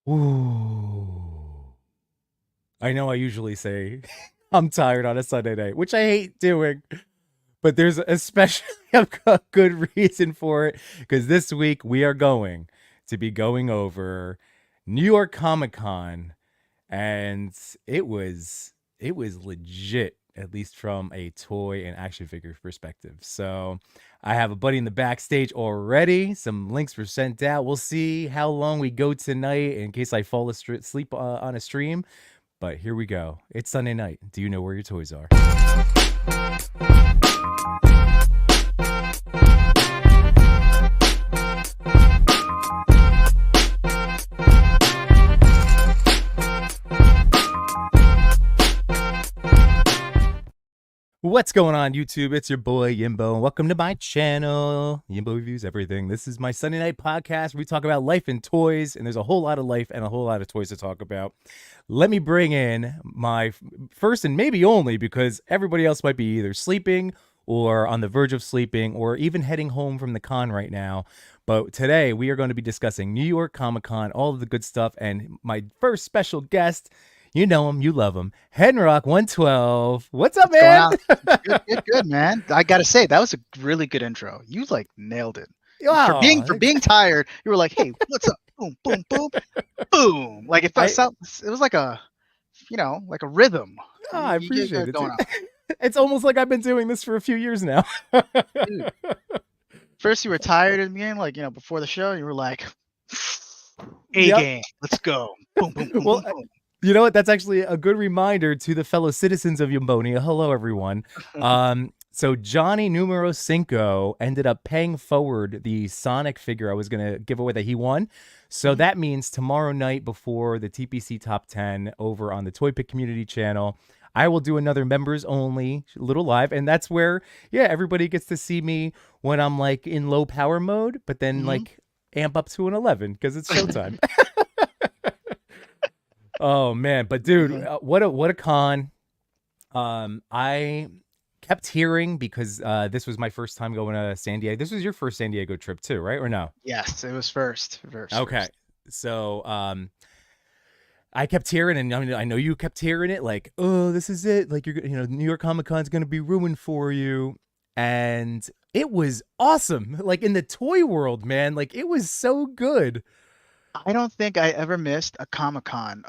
Ooh. I know I usually say I'm tired on a Sunday night, which I hate doing, but there's especially a good reason for it because this week we are going to be going over New York Comic Con, and it was it was legit, at least from a toy and action figure perspective. So I have a buddy in the backstage already. Some links were sent out. We'll see how long we go tonight in case I fall asleep on a stream. But here we go. It's Sunday night. Do you know where your toys are? What's going on, YouTube? It's your boy Yimbo, and welcome to my channel. Yimbo reviews everything. This is my Sunday night podcast where we talk about life and toys, and there's a whole lot of life and a whole lot of toys to talk about. Let me bring in my first and maybe only, because everybody else might be either sleeping or on the verge of sleeping or even heading home from the con right now. But today we are going to be discussing New York Comic Con, all of the good stuff, and my first special guest. You know him, you love him. Henrock 112. What's up, man? Good, man. I gotta say, that was a really good intro. You like nailed it. Oh, for being tired, you were like, "Hey, what's up?" Boom, boom, boom, boom. Like it was like a, like a rhythm. Oh, I appreciate it. It's almost like I've been doing this for a few years now. Dude. First, you were tired at the beginning, like before the show, you were like, "A-game, let's go." Boom, boom, boom, well, boom. You know what? That's actually a good reminder to the fellow citizens of Yambonia. Hello, everyone. So Johnny Numero Cinco ended up paying forward the Sonic figure I was going to give away that he won. So that means tomorrow night before the TPC Top 10 over on the Toy Pick Community channel, I will do another members only little live. And that's where, everybody gets to see me when I'm like in low power mode, but then like amp up to an 11 because it's showtime. Oh man, but dude, what a con. I kept hearing, because this was my first time going to San Diego. This was your first San Diego trip too, right? Or no? Yes, it was first. Okay. So I kept hearing, and I know you kept hearing it, like, oh, this is it. Like, New York Comic Con's gonna be ruined for you. And it was awesome. Like in the toy world, man. Like it was so good. I don't think I ever missed a Comic-Con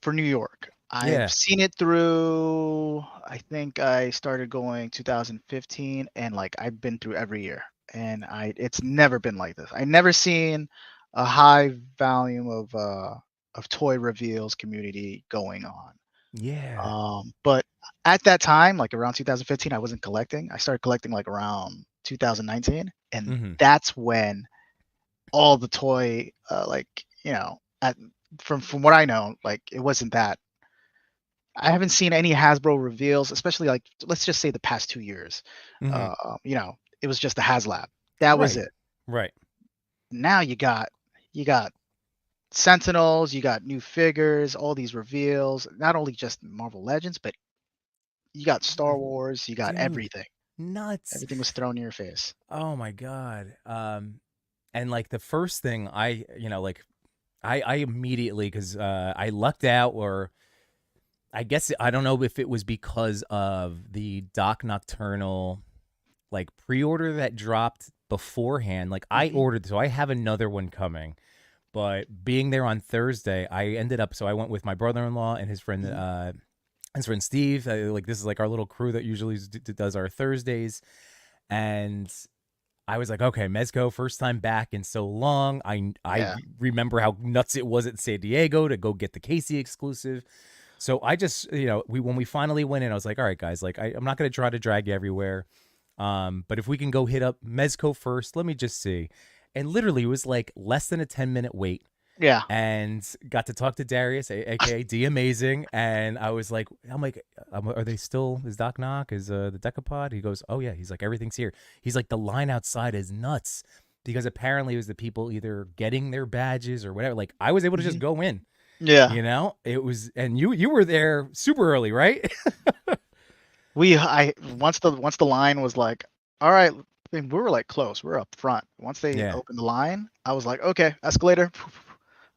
for New York. I've seen it through, I think I started going 2015, and like I've been through every year, and it's never been like this. I never seen a high volume of toy reveals community going on. Yeah. But at that time, like around 2015, I wasn't collecting. I started collecting like around 2019, and that's when all the toy from what I know, like it wasn't that. I haven't seen any Hasbro reveals, especially like let's just say the past 2 years. It was just the Haslab. That was it. Right. Now you got Sentinels, you got new figures, all these reveals, not only just Marvel Legends, but you got Star Wars, you got everything. Nuts. Everything was thrown in your face. Oh my God. And like the first thing I immediately, because I lucked out, or I guess I don't know if it was because of the Doc Nocturnal like pre-order that dropped beforehand. Like I ordered, so I have another one coming. But being there on Thursday, I ended up, so I went with my brother-in-law and his friend Steve. Like this is like our little crew that usually does our Thursdays, and I was like, okay, Mezco, first time back in so long. I remember how nuts it was at San Diego to go get the Casey exclusive. So I just, when we finally went in, I was like, all right, guys, like I'm not going to try to drag you everywhere. But if we can go hit up Mezco first, let me just see. And literally it was like less than a 10-minute wait. Yeah. And got to talk to Darius, aka D Amazing, and I'm like, are they still? Is Doc Knock? Is the Decapod? He goes, oh yeah. He's like, everything's here. He's like, the line outside is nuts, because apparently it was the people either getting their badges or whatever. Like I was able to just go in. Yeah. It was, and you were there super early, right? Once the line was like, all right. I mean, we were like close. We were up front. Once they opened the line, I was like, okay, escalator.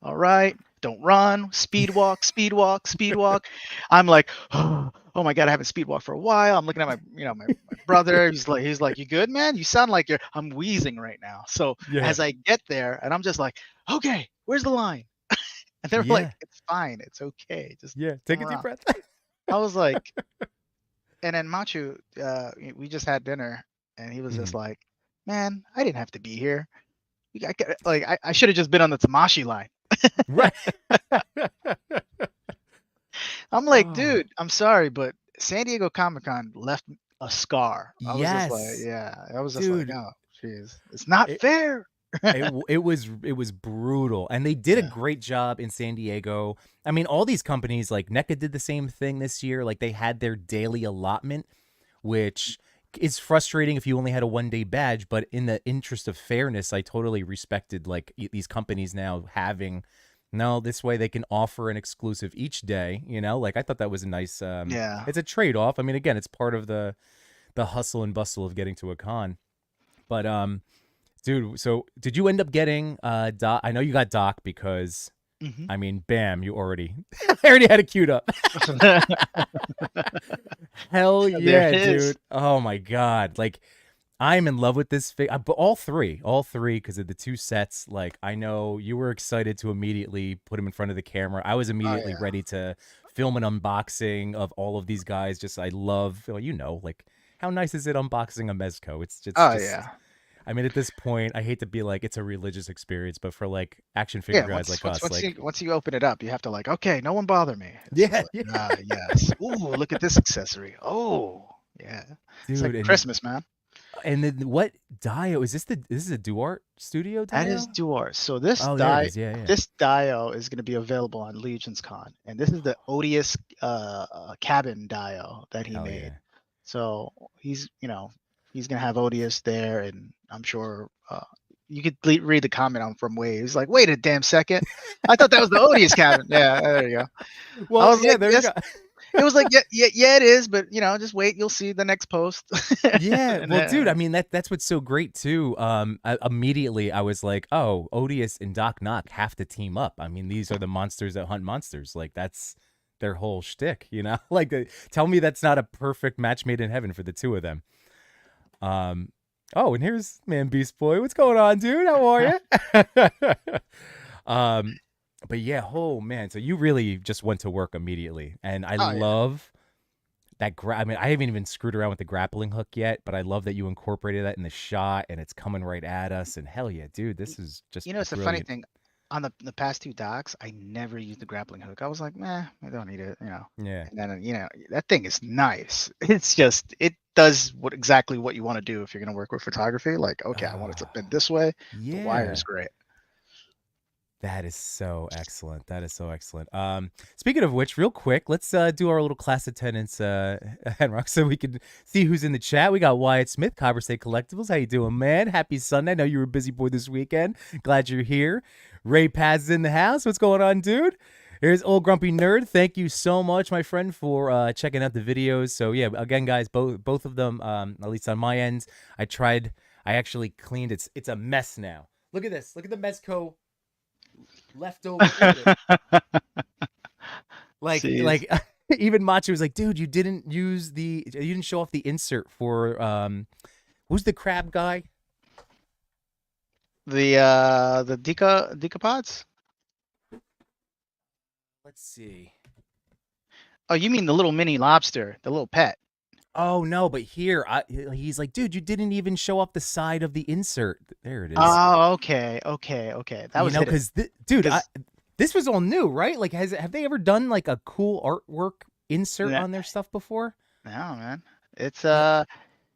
All right, don't run, speed walk, speed walk, speed walk. I'm like, oh my god, I haven't speed walked for a while. I'm looking at my brother. He's like, you good, man? You sound like I'm wheezing right now. So Yeah. as I get there, and I'm just like, okay, where's the line? And they're like, Yeah. it's fine, it's okay, just Yeah. come Take a deep around. breath. I was like, and then Machu, we just had dinner, and he was just Mhm. like, man, I didn't have to be here. I should have just been on the Tamashi line. Right. I'm like, Oh, dude, I'm sorry, but San Diego Comic-Con left a scar. I was just like, yes, yeah, I was just like, dude. oh, jeez, it's not It, fair. it was brutal, and they did a Yeah, great job in San Diego. I mean, all these companies like NECA did the same thing this year. Like they had their daily allotment, which is frustrating if you only had a 1-day badge. But in the interest of fairness, I totally respected like these companies now having. No, this way they can offer an exclusive each day. Like I thought that was a nice. yeah. It's a trade off. I mean, again, it's part of the hustle and bustle of getting to a con. But dude, so did you end up getting Doc? I know you got Doc because Hmm. I mean, bam, you already I already had it queued up. Hell There yeah, it is. dude. Oh my god. Like I'm in love with this but all three because of the two sets. Like I know you were excited to immediately put him in front of the camera. I was Oh immediately yeah, ready to film an unboxing of all of these guys. Just I love, like how nice is it unboxing a Mezco? It's oh just yeah, I mean, at this point, I hate to be like it's a religious experience, but for like action figure yeah. guys Once like once us, once you like once you open it up, you have to like, okay, no one bother me. It's just yeah, like, yeah, ah, yes. Ooh, look at this accessory. Oh, yeah. It's like dude, Christmas, man. and then what Dio is this? This is a Duart Studio That is Dio? Duar. So Oh, there it is. Yeah, yeah. this Dio is going to be available on Legion's Con, and this is the Odious cabin Dio that he Hell made. yeah. So he's going to have Odious there, and I'm sure you could read the comment on from Wade. He's like, wait a damn second, I thought that was the Odious cabin. Yeah, there you go. I Well, was yeah, like, there you yes. go. It was like, yeah, yeah, yeah, it is, but just wait. You'll see the next post. Yeah, And, well, dude, I mean that's what's so great too. Immediately I was like, oh, Odious and Doc Knock have to team up. I mean, these are the monsters that hunt monsters. Like that's their whole shtick. Like, tell me that's not a perfect match made in heaven for the two of them. Um, oh, and here's Man Beast Boy. What's going on, dude? How are you? um, but yeah, oh man, so you really just went to work immediately, and I oh yeah. love that. I mean, I haven't even screwed around with the grappling hook yet, but I love that you incorporated that in the shot, and it's coming right at us. And hell yeah, dude, this is just It's a funny brilliant. thing. On the past two docks, I never used the grappling hook. I was like, nah, I don't need it. Yeah. And then that thing is nice. It's just it does exactly what you want to do if you're gonna work with photography. Like, okay, I want it to bend this way. The wire is Yeah. great. That is so excellent. That is so excellent. Speaking of which, real quick, let's do our little class attendance, Henrock, so we can see who's in the chat. We got Wyatt Smith, Cobber State Collectibles. How you doing, man? Happy Sunday. I know you were a busy boy this weekend. Glad you're here. Ray Paz is in the house. What's going on, dude? Here's Old Grumpy Nerd. Thank you so much, my friend, for checking out the videos. So yeah, again, guys, both of them, at least on my end, I actually cleaned. It's a mess now. Look at this. Look at the Mezco leftover. Look at it. Like, Jeez. like even Macho was like, dude, you didn't show off the insert for who's the crab guy? The decapods? Let's see. Oh, you mean the little mini lobster, the little pet? Oh no, but here he's like, dude, you didn't even show off the side of the insert. There it is. Oh, okay, okay, okay. That was hidden. Because dude, Because this was all new, right? Like, have they ever done like a cool artwork insert no, on their stuff before? man. It's Like,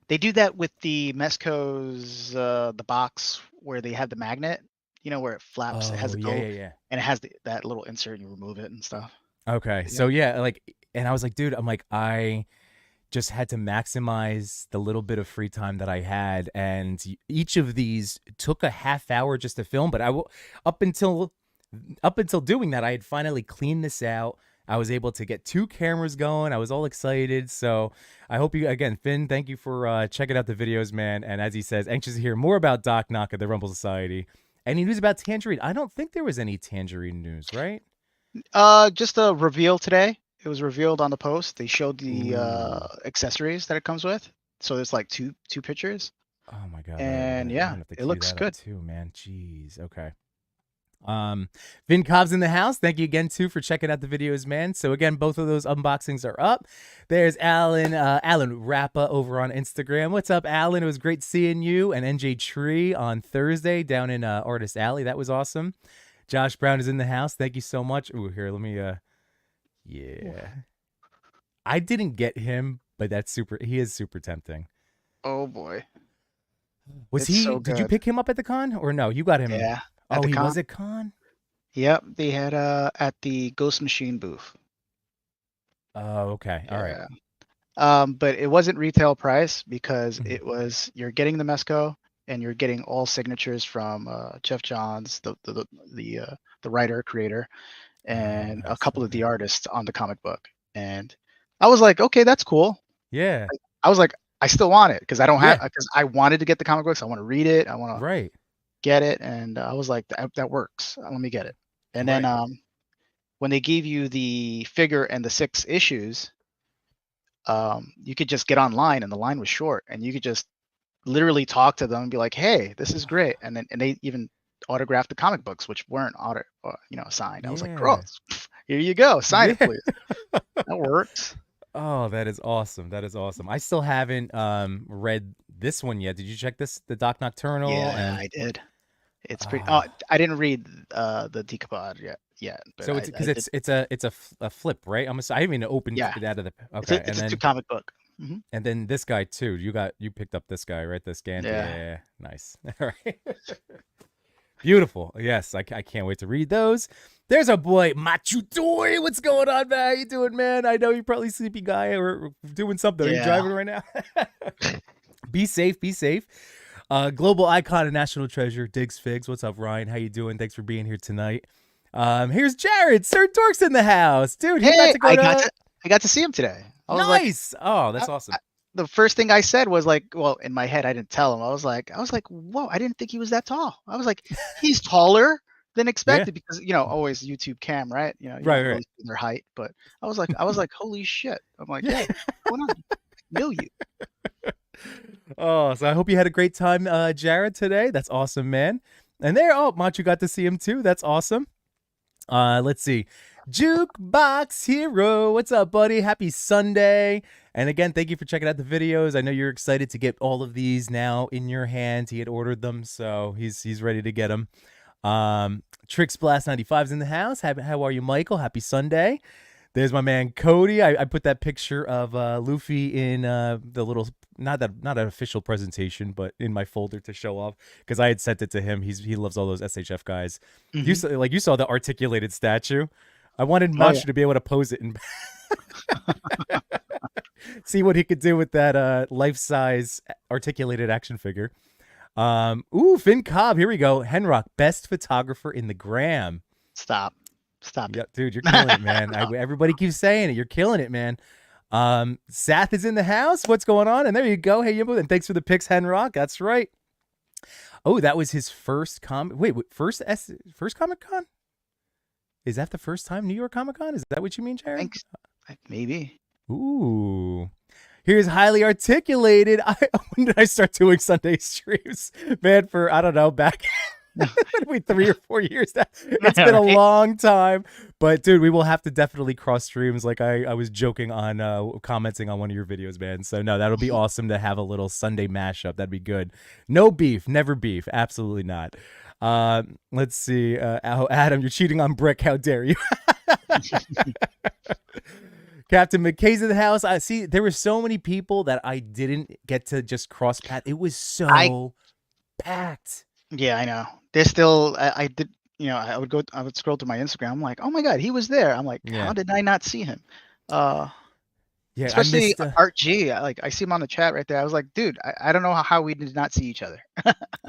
they do that with the Mezco's the box where they have the magnet, where it flaps, it has oh a yeah, go, yeah, yeah. and it has that little insert and you remove it and stuff. Okay, Yeah. so yeah, like, and I was like, dude, I'm like, I just had to maximize the little bit of free time that I had, and each of these took a half hour just to film. But up until doing that, I had finally cleaned this out. I was able to get 2 cameras going. I was all excited. So I hope you, again, Finn, thank you for checking out the videos, man. And as he says, anxious to hear more about Doc Knock at the Rumble Society. Any news about Tangerine? I don't think there was any Tangerine news, right? Just a reveal today. It was revealed on the post. They showed the Ooh. accessories that it comes with. So there's like two pictures, Oh my God, and I'm yeah, gonna have to it cue looks that up good. too, man. Jeez. Okay. Vin Cobb's in the house. Thank you again too for checking out the videos, man. So again, both of those unboxings are up. There's Alan Rappa over on Instagram. What's up, Alan? It was great seeing you and NJ Tree on Thursday down in Artist Alley. That was awesome. Josh Brown is in the house. Thank you so much. Ooh, here, let me yeah. I didn't get him, but he is super tempting. Oh boy, Was it's he so did you good. pick him up at the con or no? You got him. Yeah, at Oh, the he con. was at con? Yep, they had at the Ghost Machine booth. Oh, okay. All right. Yeah. But it wasn't retail price because Mhm. it was you're getting the Mezco and you're getting all signatures from Jeff Johns, the writer creator, Oh, and a nice. couple of Okay. the artists on the comic book. And I was like, okay, that's cool. Yeah. I was like, I still want it because I don't have Yeah. because I wanted to get the comic books. I want to read it. I want to Right. get it, and I was like, that works. Let me get it. And then Right. when they gave you the figure and the 6 issues, you could just get online, and the line was short, and you could just literally talk to them and be like, "Hey, this is great," and they even autographed the comic books, which weren't signed. I was like, "Bro, Yeah. here you go, sign it, Yeah. please." That works. Oh, that is awesome. That is awesome. I still haven't read this one yet. Did you check this? The Doc Nocturnal Yeah, and I did. It's pretty. Oh, uh I didn't read the Decapod yet, but so it's I because did. it's a flip, right? I haven't even opened Yeah, it out of the okay, it's a two comic book. Hmm. and then this guy too. You picked up this guy, right? This Gant. Yeah. Yeah, nice. All right. Beautiful. Yes, I can't wait to read those. There's a boy, Machu Toy. What's going on, man? How you doing, man? I know you're probably sleepy guy or doing something. Are you Yeah. driving right now? Be safe. Be safe. Global icon and national treasure, Diggs Figs. What's up, Ryan? How you doing? Thanks for being here tonight. Here's Jared. Sir Dork's in the house, dude. He got Hey, to go to. I got to see him today. I was like, Nice. Oh, I, that's awesome. the first thing I said was like, well, in my head, I didn't tell him. I was like, whoa, I didn't think he was that tall. I was like, he's taller than Yeah. expected because always YouTube cam, right? You Right. don't Right. really see their height, but I was like, holy shit. I'm like, Yeah. hey, what's going on? Know you? Oh, so I hope you had a great time, Jared, today. That's awesome, man. And there, oh, Machu got to see him too. That's awesome. Let's see. Jukebox Hero. What's up, buddy? Happy Sunday. And again, thank you for checking out the videos. I know you're excited to get all of these now in your hands. He had ordered them, so he's ready to get them. Trix Blast 95's in the house. How are you, Michael? Happy Sunday. There's my man Cody. I put that picture of Luffy in the little not an official presentation, but in my folder to show off because I had sent it to him. He loves all those SHF guys. Hmm. You saw the articulated statue. I wanted Oh yeah. Machu to be able to pose it and see what he could do with that life size articulated action figure. Ooh, Finn Cobb. Here we go. Henrock, best photographer in the gram. Stop. Stop Yeah, it. dude, you're killing it, man. Everybody keeps saying it. You're killing it, man. Sath is in the house. What's going on? And there you go. Hey, Yimbo, and thanks for the pics, Henrock. That's right. Oh, that was his first first Comic Con? Is that the first time New York Comic Con? Is that what you mean, Jared? Thanks. Maybe. Ooh. Here's highly articulated. When did I start doing Sunday streams? Man, for I don't know, back wait 3 or 4 years now. It's been a Right? long time, but dude, we will have to definitely cross streams. Like I was joking on commenting on one of your videos, man. So no, that'll be awesome to have a little Sunday mashup. That'd be good. No beef, never beef, absolutely not. Let's see. Oh, Adam, you're cheating on Brick. How dare you? Captain McKay's in the house. I see there were so many people that I didn't get to just cross path. It was I so packed. Yeah, I know. There's still I did I would scroll through my Instagram. I'm like, oh my god, he was there. I'm like, Yeah. how did I not see him? Uh Yeah, I Especially missed Art G. I see him on the chat right there. I was like, dude, I don't know how we did not see each other.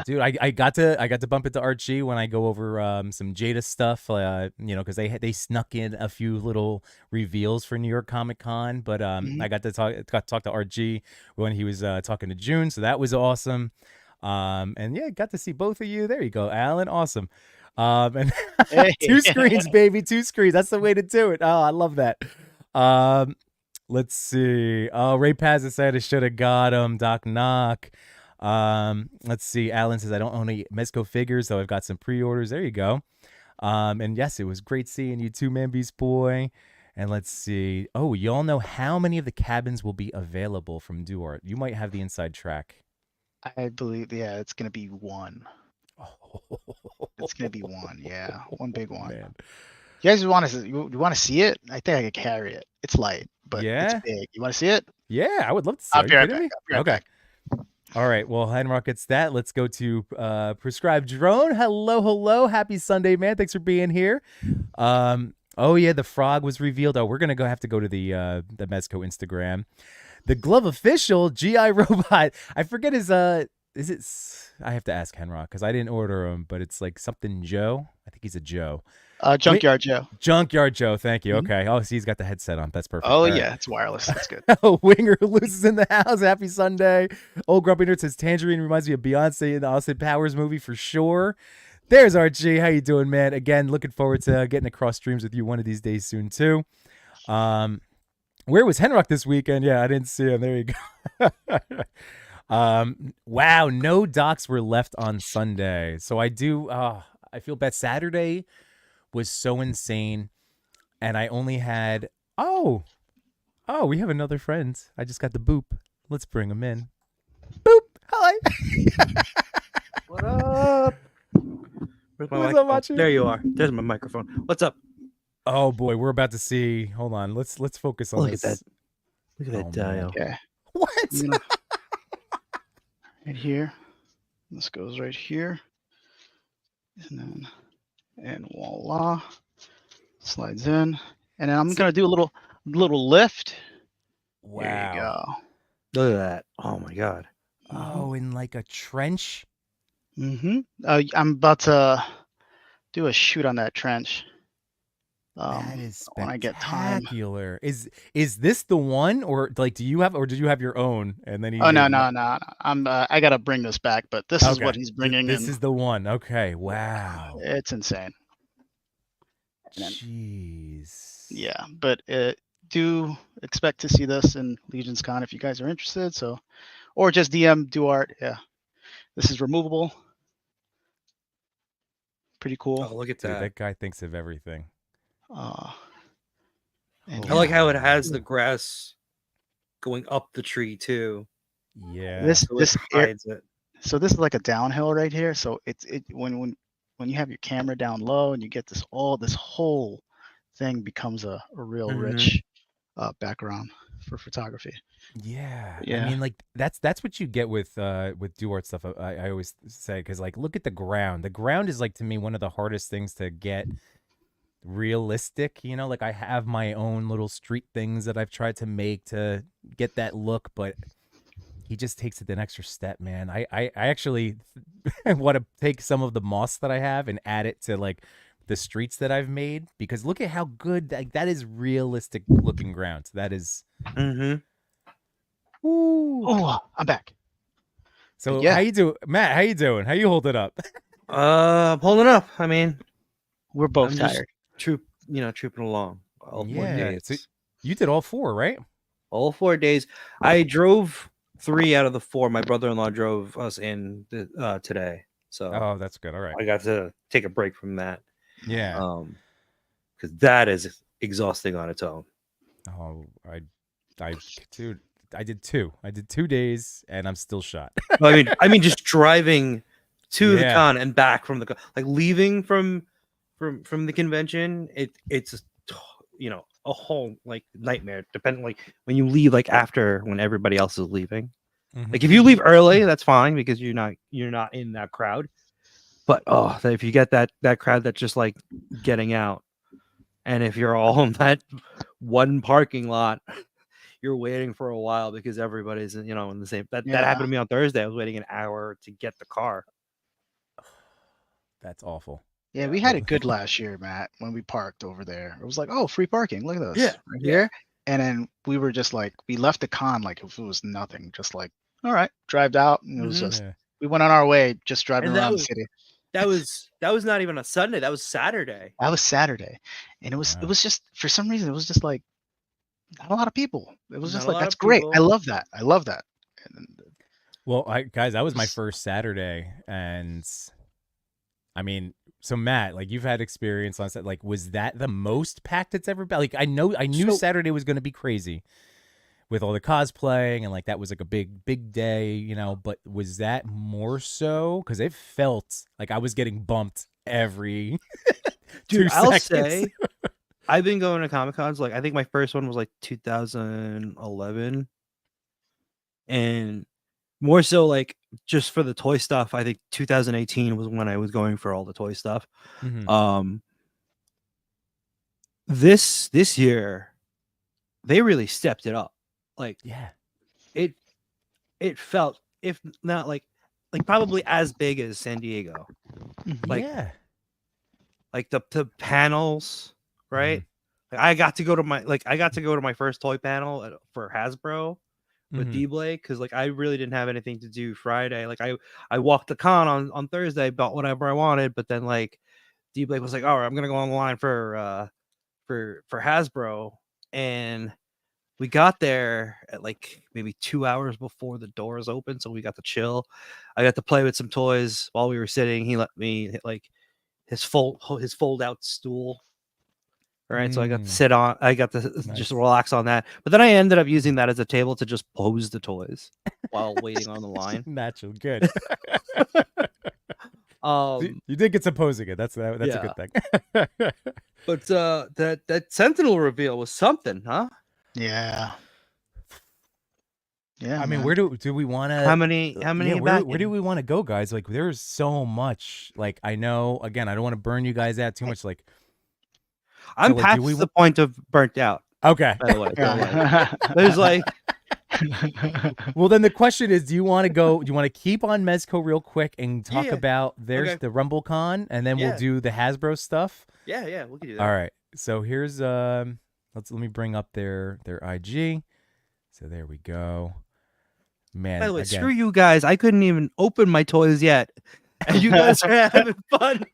dude, I got to bump into Archie when I go over some Jada stuff, because they snuck in a few little reveals for New York Comic Con, but Mhm. I got to talk to Archie when he was talking to June, so that was awesome. And yeah, got to see both of you. There you go, Alan. Awesome. And Hey. 2 screens, baby, 2 screens. That's the way to do it. Oh, I love that. Let's see. Oh, Ray Paz said I should have got him. Doc Knock. Let's see. Alan says I don't own any Mezco figures, though I've got some pre-orders. There you go. And yes, it was great seeing you too, man, Beast Boy. And let's see. Oh, y'all know how many of the cabins will be available from Duart? You might have the inside track. I believe, yeah, it's gonna be one. It's gonna be one, yeah, one big one. Man. You guys want to see it? I think I could carry it. It's light, but Yeah? it's big. You want to see it? Yeah, I would love to see. I'll Are be you right kidding back. me? Okay. All right. Well, Henrock gets that. Let's go to Prescribed Drone. Hello. Happy Sunday, man. Thanks for being here. Oh yeah, the frog was revealed. Oh, we're gonna have to go to the Mezco Instagram. The Glove Official GI Robot. I forget his is it? I have to ask Henrock because I didn't order him, but it's like something Joe. I think he's a Joe. Junkyard Joe. Junkyard Joe. Thank you. Okay. Oh, see, he's got the headset on. That's perfect. Oh All yeah, right. it's wireless. That's good. Winger loses in the house. Happy Sunday. Old Grumpy Nerd says Tangerine reminds me of Beyonce in the Austin Powers movie for sure. There's Archie. How you doing, man? Again, looking forward to getting across streams with you one of these days soon too. Where was Henrock this weekend? Yeah, I didn't see him. There you go. Wow, no docs were left on Sunday. So I feel bad. Saturday was so insane, and I only had we have another friend. I just got the boop. Let's bring him in. Boop. Hi. What up? What's up, Machi? There you are. There's my microphone. What's up? Oh boy, we're about to see. Hold on. Let's focus on this. Look at that dial. Okay. What? Right here. This goes right here. And voila. Slides in. And then I'm gonna do a little lift. Wow. There you go. Look at that. Oh my god. Oh, in like a trench. I'm about to do a shoot on that trench. That is when I get time. spectacular. Is this the one, or like did you have your own? And then no. I gotta bring this back, but this is what he's bringing. This is the one. Okay. Wow. It's insane. Jeez. Yeah, but do expect to see this in Legion's Con if you guys are interested. So, or just DM Duart. Yeah, this is removable. Pretty cool. Oh, look at Dude, that. that guy thinks of everything. I like how it has the grass going up the tree too. Yeah. So this is like a downhill right here. So when you have your camera down low and you get this whole thing becomes a real rich background for photography. Yeah. Yeah. I mean, like that's what you get with Duart stuff. I always say, because like look at the ground. The ground is like, to me, one of the hardest things to get realistic. You know, like I have my own little street things that I've tried to make to get that look, but he just takes it an extra step, man. I actually want to take some of the moss that I have and add it to like the streets that I've made, because look at how good that is. Realistic looking ground. That is. Ooh. Oh, I'm back. So how you do, Matt? How you doing? How you holding up? I'm holding up. I mean, we're both tired. Trooping along. All 4 days. So you did all 4, right? All 4 days. I drove 3 out of the 4. My brother-in-law drove us in today. So that's good. All right. I got to take a break from that. Yeah. Because that is exhausting on its own. Oh, I did 2. I did 2 days, and I'm still shot. I mean, just driving to the con and back from the con, like leaving from the convention. It's a whole like nightmare. Depending, like when you leave, like after when everybody else is leaving. Like if you leave early, that's fine because you're not in that crowd. But if you get that crowd that's just like getting out, and if you're all in that one parking lot, you're waiting for a while because everybody's in the same. That happened to me on Thursday. I was waiting an hour to get the car. That's awful. Yeah, we had it good last year, Matt, when we parked over there. It was like, oh, free parking. Look at this. Yeah. Right here. And then we were just like, we left the con like if it was nothing. Just like, all right, drive out. And it was just, we went on our way, just driving around the city. That was not even a Sunday. That was Saturday. That was Saturday, and it was just, for some reason, it was just like not a lot of people. It was just like, that's great. I love that. I love that. Well, guys, that was my first Saturday, and I mean, so Matt, like, you've had experience on set. Like, was that the most packed it's ever been? Like, I knew Saturday was going to be crazy with all the cosplaying, and like that was like a big day, you know. But was that more so? Because it felt like I was getting bumped every Dude, 2 I'll seconds. say, I've been going to Comic Cons. Like, I think my first one was like 2011, and more so like just for the toy stuff. I think 2018 was when I was going for all the toy stuff. Mm-hmm. This year, they really stepped it up. Like, Yeah, it felt, if not like probably as big as San Diego. Like, yeah. like the panels, right? Like, I got to go to my first toy panel for Hasbro with D-Blake, because like I really didn't have anything to do Friday. Like, I walked the con on Thursday, bought whatever I wanted, but then like D-Blake was like, all right, I'm gonna go online for Hasbro, and we got there at like maybe 2 hours before the doors open, so we got to chill. I got to play with some toys while we were sitting. He let me hit like his fold out stool. Right. So I got to sit on, just relax on that. But then I ended up using that as a table to just pose the toys while waiting on the line. Natural, good. You did get some posing it. That's a good thing. But that Sentinel reveal was something, huh? Yeah. Yeah. I mean, where do we want to? How many? Where do we want to go, guys? Like, there's so much. Like, I know. Again, I don't want to burn you guys out too much. Like, I'm past the point of burnt out. Okay. By the way, there's like. Well, then the question is, do you want to go? Do you want to keep on Mezco real quick and talk about the Rumblecon, and then we'll do the Hasbro stuff? Yeah, we can do that. All right. So here's let me bring up their IG. So there we go. Man, by the way, screw you guys. I couldn't even open my toys yet. And you guys are having fun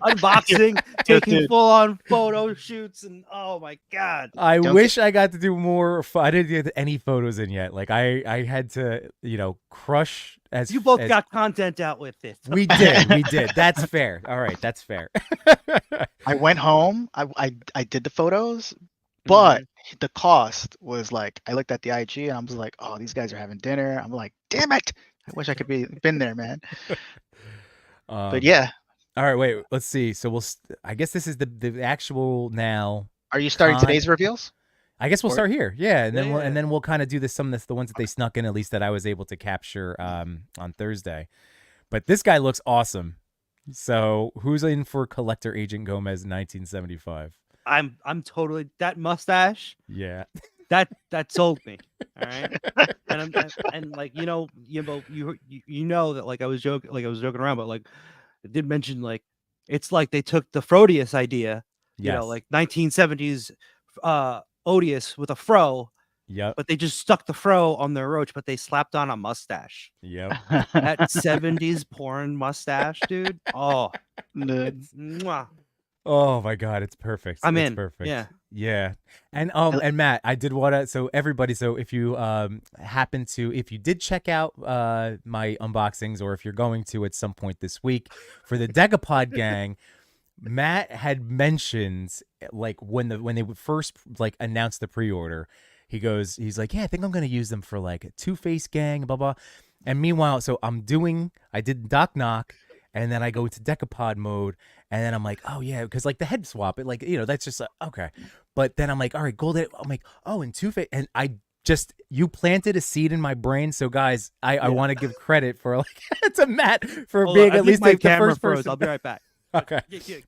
unboxing, taking full-on photo shoots, and oh my god! I wish I got to do more. I didn't get any photos in yet. Like I had to, crush as you both got content out with this. We did. That's fair. All right, that's fair. I went home. I did the photos, but the cost was like, I looked at the IG and I was like, oh, these guys are having dinner. I'm like, damn it! I wish I could been there, man. But yeah. All right, wait. Let's see. So I guess this is the actual now. Are you starting today's reveals? I guess we'll start here. Yeah, and then we'll kind of do the ones that they snuck in, at least that I was able to capture on Thursday. But this guy looks awesome. So who's in for Collector Agent Gomez 1975? I'm totally that mustache. Yeah. That sold me. All right. And like, you know that like I was joking around, but like I did mention, like, it's like they took the Frodius idea, like 1970s Odious with a fro. Yep. But they just stuck the fro on their roach, but they slapped on a mustache. Yep. That 70s porn mustache, dude. Oh, mwah. Oh my god, it's perfect. It's perfect. Yeah. And Matt, I did want to, so everybody, so if you if you did check out my unboxings, or if you're going to at some point this week for the Decapod gang, Matt had mentioned, like, when they would first like announce the pre-order, he's like, yeah, I think I'm going to use them for like a Two-Face gang, blah blah. And meanwhile, so I did Doc Knock, and then I go to Decapod mode, and then I'm like, oh yeah, because like the head swap, it, like, that's just okay. But then I'm like, all right, Golden. I'm like, oh, and Two-Face, and you planted a seed in my brain. So guys, I want to give credit for, like, to Matt for being at least like the first person. I'll be right back. Okay.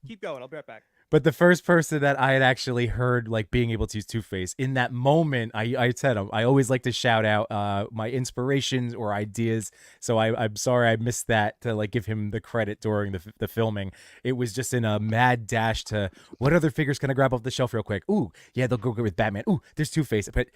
Keep going. I'll be right back. But the first person that I had actually heard, like, being able to use Two-Face in that moment, I said, I always like to shout out my inspirations or ideas. So I'm sorry I missed that, to like give him the credit during the filming. It was just in a mad dash to, what other figures can I grab off the shelf real quick? Ooh, yeah, they'll go with Batman. Ooh, there's Two-Face. But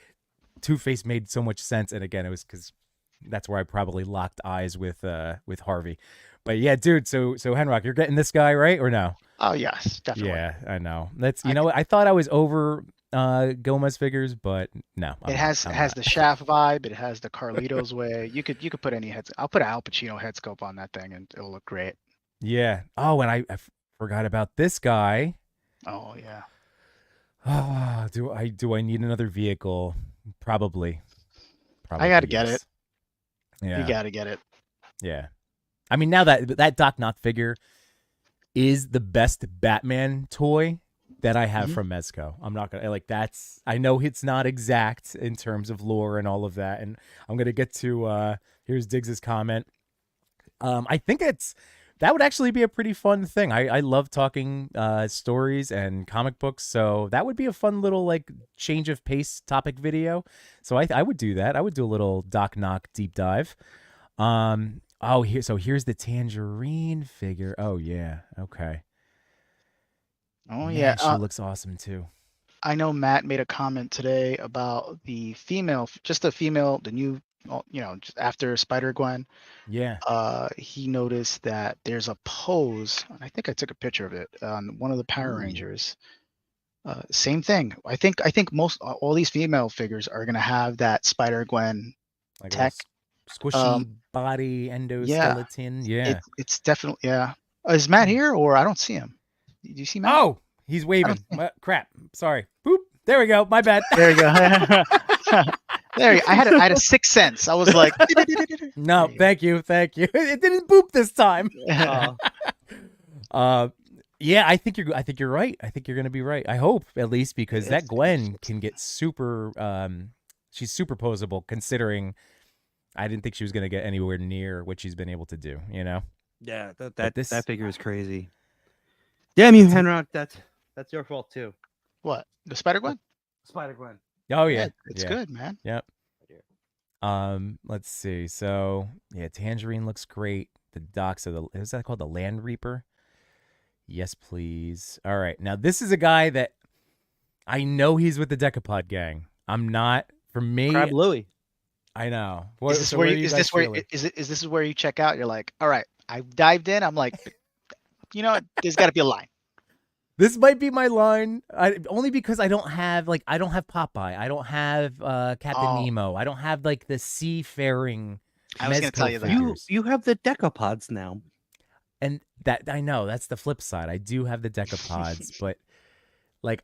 Two-Face made so much sense. And again, it was because that's where I probably locked eyes with Harvey. But yeah, dude. So Henrock, you're getting this guy right or no? Oh yes, definitely. Yeah, I know. That's you know what I thought I was over Gomez figures, but no. It has the Shaft vibe. It has the Carlitos way. You could put any heads. I'll put an Al Pacino head sculpt on that thing, and it'll look great. Yeah. Oh, and I forgot about this guy. Oh yeah. Oh, do I need another vehicle? Probably. I gotta get it. Yeah. You gotta get it. Yeah. I mean, now that Doc Knock figure is the best Batman toy that I have from Mezco. I'm not gonna that's. I know it's not exact in terms of lore and all of that, and I'm gonna get to here's Diggs's comment. I think that would actually be a pretty fun thing. I love talking stories and comic books, so that would be a fun little like change of pace topic video. So I would do that. I would do a little Doc Knock deep dive. Oh, here's the Tangerine figure. Oh yeah, okay. Oh Man, yeah, she looks awesome too. I know Matt made a comment today about the female, the new, just after Spider-Gwen. Yeah. He noticed that there's a pose, and I think I took a picture of it on one of the Power Rangers. Same thing. I think most all these female figures are gonna have that Spider-Gwen Like tech. Squishy body endoskeleton. Yeah. It's definitely is Matt here or I don't see him? Do you see Matt? Oh, he's waving. Crap. Sorry. Boop. There we go. My bad. There you go. There you go. I had a sixth sense. I was like, no, thank you. It didn't boop this time. Yeah, I think you're right. I think you're gonna be right. I hope at least because that Gwen can get super. She's super posable considering. I didn't think she was gonna get anywhere near what she's been able to do. You know. Yeah, that figure is crazy. Damn you, Henrock. That's your fault too. What? The Spider-Gwen? Spider-Gwen. Oh yeah, it's good, man. Yep. Let's see. So yeah, Tangerine looks great. The Docs is that called the Land Reaper? Yes, please. All right. Now this is a guy that I know he's with the Decapod gang. I'm not. For me, Crab Louie. I know. Is this where you check out? You're like, all right, I dived in. I'm like, there's got to be a line. This might be my line, only because I don't have Popeye, I don't have Captain Nemo, I don't have like the seafaring. I was going to tell you that you have the decapods now, and that I know that's the flip side. I do have the decapods, but like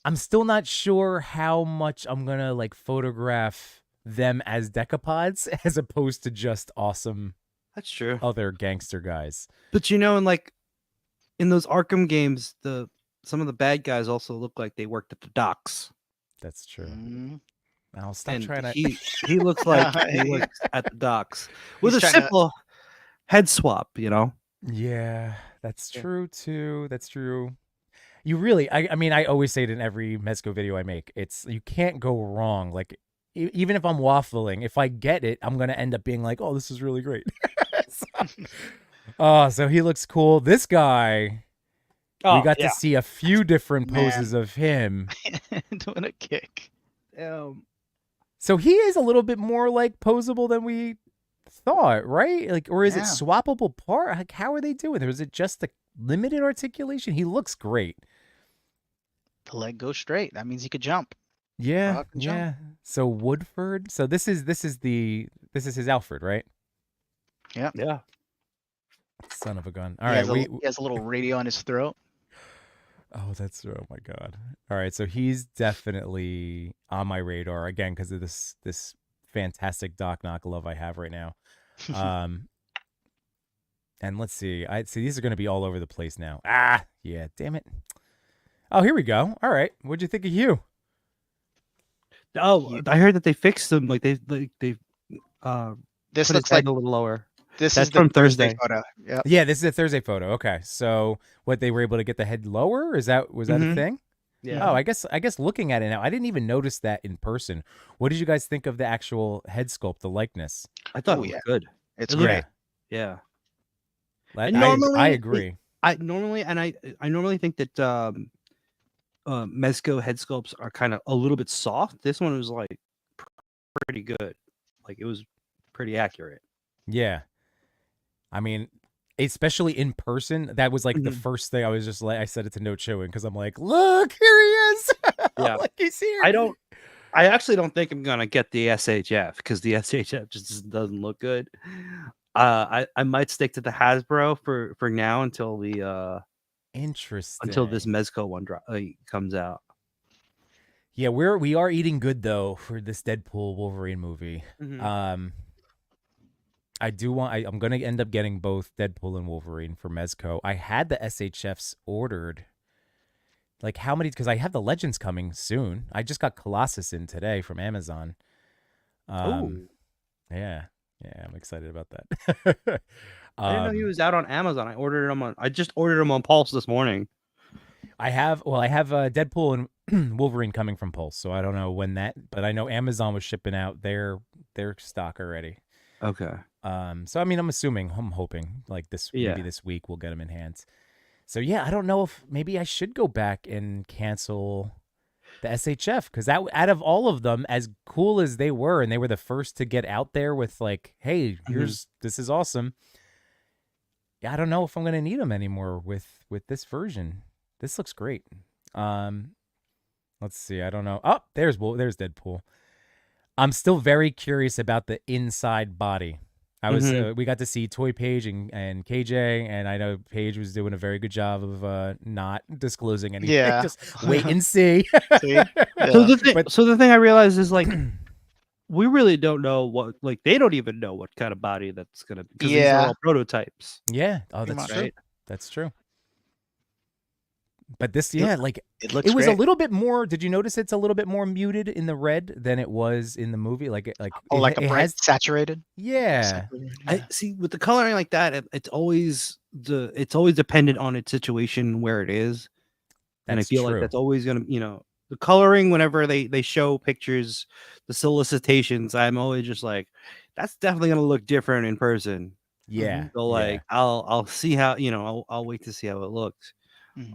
I'm still not sure how much I'm gonna like photograph them as decapods as opposed to just awesome. That's true. Other gangster guys, but in those Arkham games, some of the bad guys also look like they worked at the docks. That's true. I'll stop trying to. He looks like he works at the docks with a simple head swap. Yeah, that's true too. That's true. You really, I mean, I always say it in every Mezco video I make. You can't go wrong. Like, even if I'm waffling, if I get it, I'm gonna end up being like, "Oh, this is really great." So he looks cool. This guy, we got to see a few different poses of him doing a kick. So he is a little bit more like posable than we thought, right? Like, or is it swappable part? Like, how are they doing it? Or is it just a limited articulation? He looks great. The leg goes straight. That means he could jump. Yeah, yeah. So Woodford. So this is his Alfred, right? Yeah. Yeah. Son of a gun. All right, he has a little radio on his throat. Oh, oh my God. All right, so he's definitely on my radar again because of this fantastic Doc Knock love I have right now. And let's see. These are going to be all over the place now. Yeah, damn it. Oh, here we go. All right, what'd you think of Hugh? Oh, I heard that they fixed them. Like they this put looks his head like a little lower. That's from Thursday photo. Yep. Yeah, this is a Thursday photo. Okay, so what, they were able to get the head lower? Was that a thing? Yeah. Oh, I guess looking at it now, I didn't even notice that in person. What did you guys think of the actual head sculpt, the likeness? I thought it was good. It's great. Yeah. And I agree. I normally think that Mezco head sculpts are kind of a little bit soft. This one was like pretty good. Like it was pretty accurate. Yeah. I mean, especially in person, that was like the Mhm. first thing I was just like, I said it to No Chewing because I'm like, look, here he is. Yeah. Like he's here. I actually don't think I'm gonna get the SHF because the SHF just doesn't look good. I might stick to the Hasbro for now until the until this Interesting. Mezco one comes out. Yeah, we are eating good though for this Deadpool Wolverine movie. Mhm. I'm gonna end up getting both Deadpool and Wolverine for Mezco. I had the SHFs ordered. Like how many? Because I have the Legends coming soon. I just got Colossus in today from Amazon. Oh, Yeah, yeah, I'm excited about that. I didn't know he was out on Amazon. I just ordered him on Pulse this morning. I have Deadpool and Wolverine coming from Pulse, so I don't know when that, but I know Amazon was shipping out their stock already. Okay. So I mean, I'm hoping like maybe this week we'll get them in hands. So yeah, I don't know if maybe I should go back and cancel the SHF because that out of all of them, as cool as they were, and they were the first to get out there with like, hey, this is awesome. Yeah, I don't know if I'm gonna need them anymore with this version. This looks great. Let's see. I don't know. Oh, there's Deadpool. I'm still very curious about the inside body. We got to see Toy Page and KJ, and I know Page was doing a very good job of not disclosing anything. Yeah. Just wait and see. See? Yeah. So the thing I realized is like we really don't know what, like they don't even know what kind of body that's gonna, because these are all prototypes. Yeah. Oh, that's true. Right? That's true. But this, yeah, like it looks. It was great. a little bit more. Did you notice it's a little bit more muted in the red than it was in the movie? Like a bright saturated. Yeah. Saturated, yeah. I see with the coloring like that. It's always dependent on its situation where it is, and I feel like that's always gonna, the coloring whenever they show pictures, the solicitations. I'm always just like, that's definitely gonna look different in person. Yeah. So like I'll see how, I'll wait to see how it looks.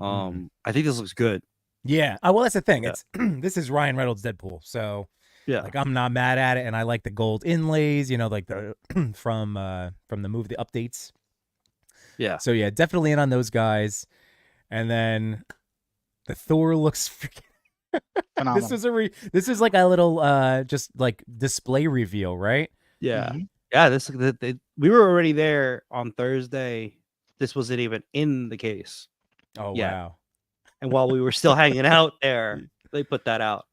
I think this looks good. Yeah. Oh, well, that's the thing. Yeah. It's this is Ryan Reynolds' Deadpool, so Yeah, like I'm not mad at it, and I like the gold inlays. Like the from the movie, the updates. yeah. So yeah, definitely in on those guys. And then the Thor looks freaking. Phenomenal. This is like a little just like display reveal, right? Yeah. Yeah, we were already there on Thursday. This wasn't even in the case. Oh Yeah. wow. And while we were still hanging out there, they put that out.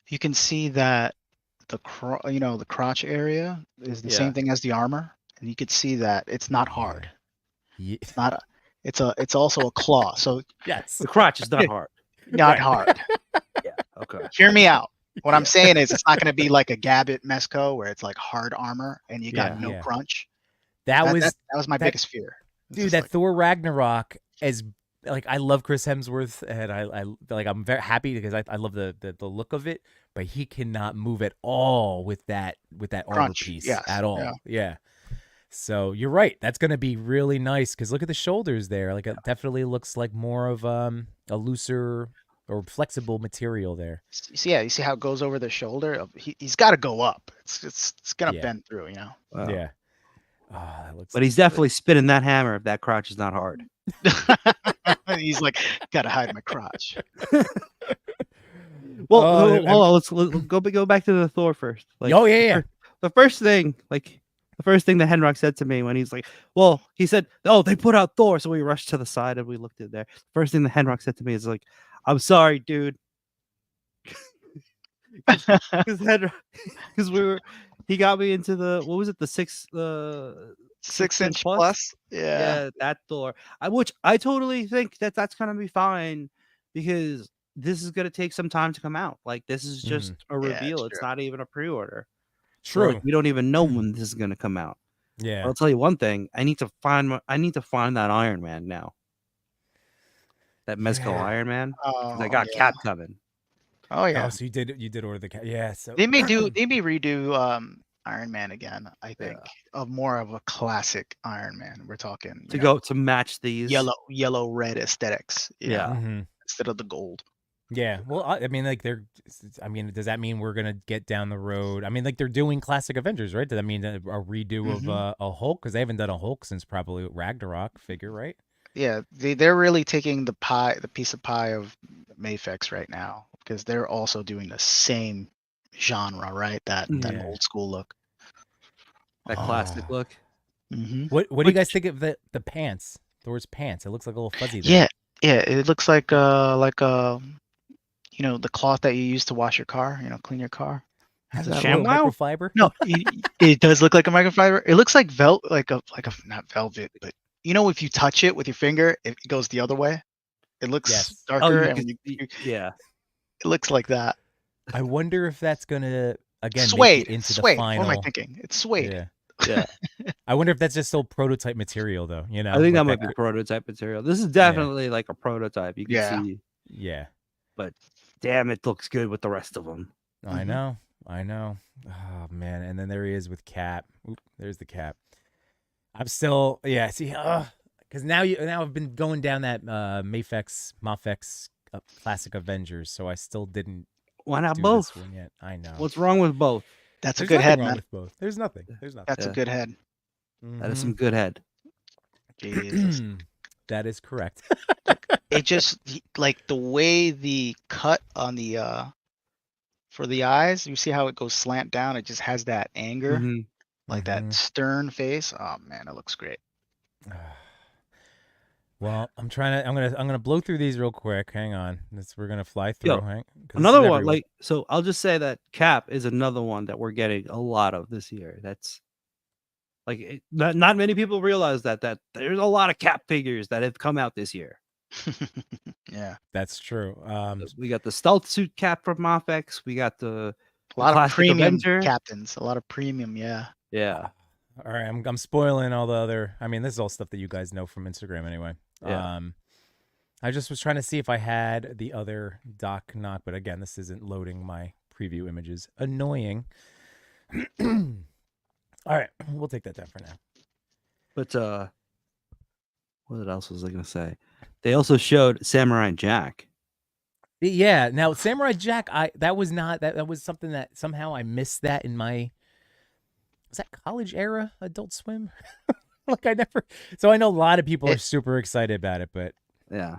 You can see that the crotch area is the same thing as the armor, and you could see that it's not hard. Yeah. It's not it's also a claw. So yes, the crotch is not hard. Not hard. Yeah. Okay. Hear me out. What I'm saying is it's not going to be like a Gabbett Mezco where it's like hard armor and you got no crunch. That was my biggest fear. Dude, that Thor Ragnarok, as like I love Chris Hemsworth, and I'm very happy because I love the look of it, but he cannot move at all with that armor piece at all. Yeah. So you're right. That's gonna be really nice because look at the shoulders there. Like it definitely looks like more of a looser or flexible material there. You see how it goes over the shoulder. He's got to go up. It's gonna bend through. Wow. Yeah. Oh, that looks. But he's definitely spinning that hammer if that crotch is not hard. He's like, gotta hide my crotch. Well, let's go back to the Thor first. Like, The first thing that Henrik said to me when he's like, well, he said, oh, they put out Thor, so we rushed to the side and we looked at there. First thing that Henrik said to me is like, I'm sorry, dude. Because he got me into the, what was it, the 6-inch plus? Yeah, that Thor. Which I totally think that's gonna be fine because this is gonna take some time to come out. Like this is just a reveal. It's not even a pre-order. True. So, like, we don't even know when this is gonna come out. Yeah. But I'll tell you one thing. I need to find that Iron Man now. That Mezco Iron Man. I got Cap coming. Oh yeah. Oh, so you did order the Cap. Yeah. So they may redo Iron Man again, I think, of more of a classic Iron Man. We're talking to match these yellow red aesthetics. Yeah. Instead of the gold. Yeah. Well, I mean, like does that mean we're gonna get down the road? I mean, like they're doing classic Avengers, right? Does that mean a redo of a Hulk? Because they haven't done a Hulk since probably Ragnarok figure, right? Yeah, they're really taking the piece of pie of Mafex right now because they're also doing the same genre, right? That Yeah. old school look. That classic look. Mm-hmm. What do you guys think of the pants? Thor's pants. It looks like a little fuzzy there. Yeah, yeah. It looks like you know, the cloth that you use to wash your car, you know, clean your car. Has that a little ShamWow? microfiber. No, it does look like a microfiber. It looks like like a not velvet, but you know, if you touch it with your finger, it goes the other way. It looks Yes. darker, you and could- yeah. it looks like that. I wonder if that's gonna again Suede. make it into Suede. the final. What am I thinking? It's suede. Yeah. Yeah. I wonder if that's just still prototype material, though. You know, I think like that might be prototype material. This is definitely like a prototype. You can see. Yeah. But damn, it looks good with the rest of them. I know. Oh man, and then there he is with Cap. Oop, there's the Cap. I'm still, see, because now I've been going down that Mafex classic Avengers, so I still didn't. Why not do both? this one yet. I know. What's wrong with both? That's There's a good nothing head, wrong man. with both. There's nothing. That's a good head. That is some good head. Jesus. That is correct. It just like the way the cut on the for the eyes, you see how it goes slant down, it just has that anger, like that stern face. Oh man, it looks great. Well, I'm gonna blow through these real quick. Hang on. We're gonna fly through. Yo, another one, so I'll just say that Cap is another one that we're getting a lot of this year. That's like not many people realize that there's a lot of Cap figures that have come out this year. Yeah, that's true. We got the stealth suit Cap from Mafex. We got a lot of premium captains, a lot of premium. Yeah. All right, I'm spoiling all the other. I mean, this is all stuff that you guys know from Instagram anyway. Yeah. I just was trying to see if I had the other Doc Knock, but again, this isn't loading my preview images. Annoying. All right, we'll take that down for now. But what else was I gonna say? They also showed Samurai Jack. Yeah. Now, Samurai Jack, that was something that somehow I missed that in my. Was that college era Adult Swim? Like I never. So I know a lot of people are super excited about it, but yeah,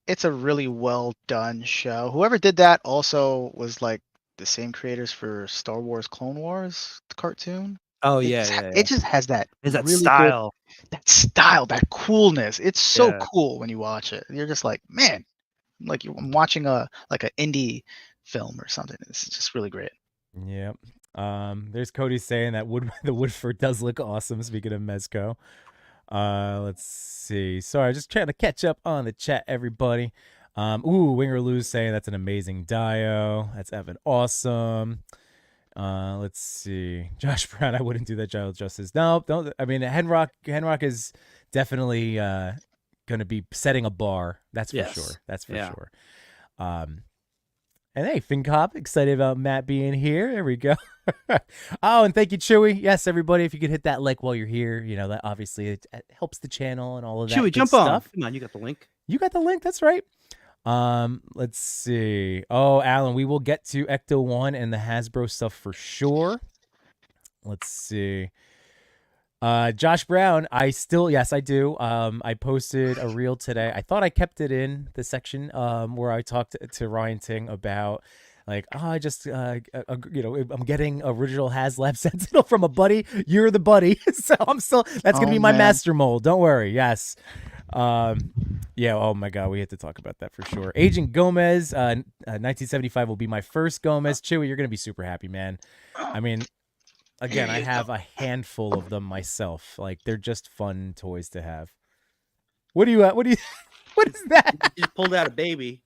it's a really well done show. Whoever did that also was like the same creators for Star Wars Clone Wars the cartoon. Oh it just has that really style, that coolness. It's so cool when you watch it. You're just like, man, like I'm watching an indie film or something. It's just really great. Yep. There's Cody saying that the Woodford does look awesome. Speaking of Mezco, let's see. Sorry, just trying to catch up on the chat, everybody. Winger Lou's saying that's an amazing Dio. That's Evan awesome. Let's see. Josh Brown, I wouldn't do that child justice. No, don't. I mean, Henrock is definitely going to be setting a bar. That's for sure. That's for sure. And hey, FinCop, excited about Matt being here. There we go. Oh, and thank you, Chewy. Yes, everybody, if you could hit that like while you're here, you know, that obviously it helps the channel and all of that. Chewy, jump stuff. on. Come on, you got the link. You got the link. That's right. Let's see. Oh, Alan, we will get to Ecto 1 and the Hasbro stuff for sure. Let's see. Josh Brown, yes, I do. I posted a reel today. I thought I kept it in the section where I talked to Ryan Ting about like, I just, I'm getting original Haslab Sentinel from a buddy. You're the buddy. So that's going to be my master mold. Don't worry. Yes. Yeah. Oh my God. We had to talk about that for sure. Agent Gomez, 1975 will be my first Gomez. Chewy, you're going to be super happy, man. I mean, again, I have a handful of them myself. Like they're just fun toys to have. What is that? You just pulled out a baby.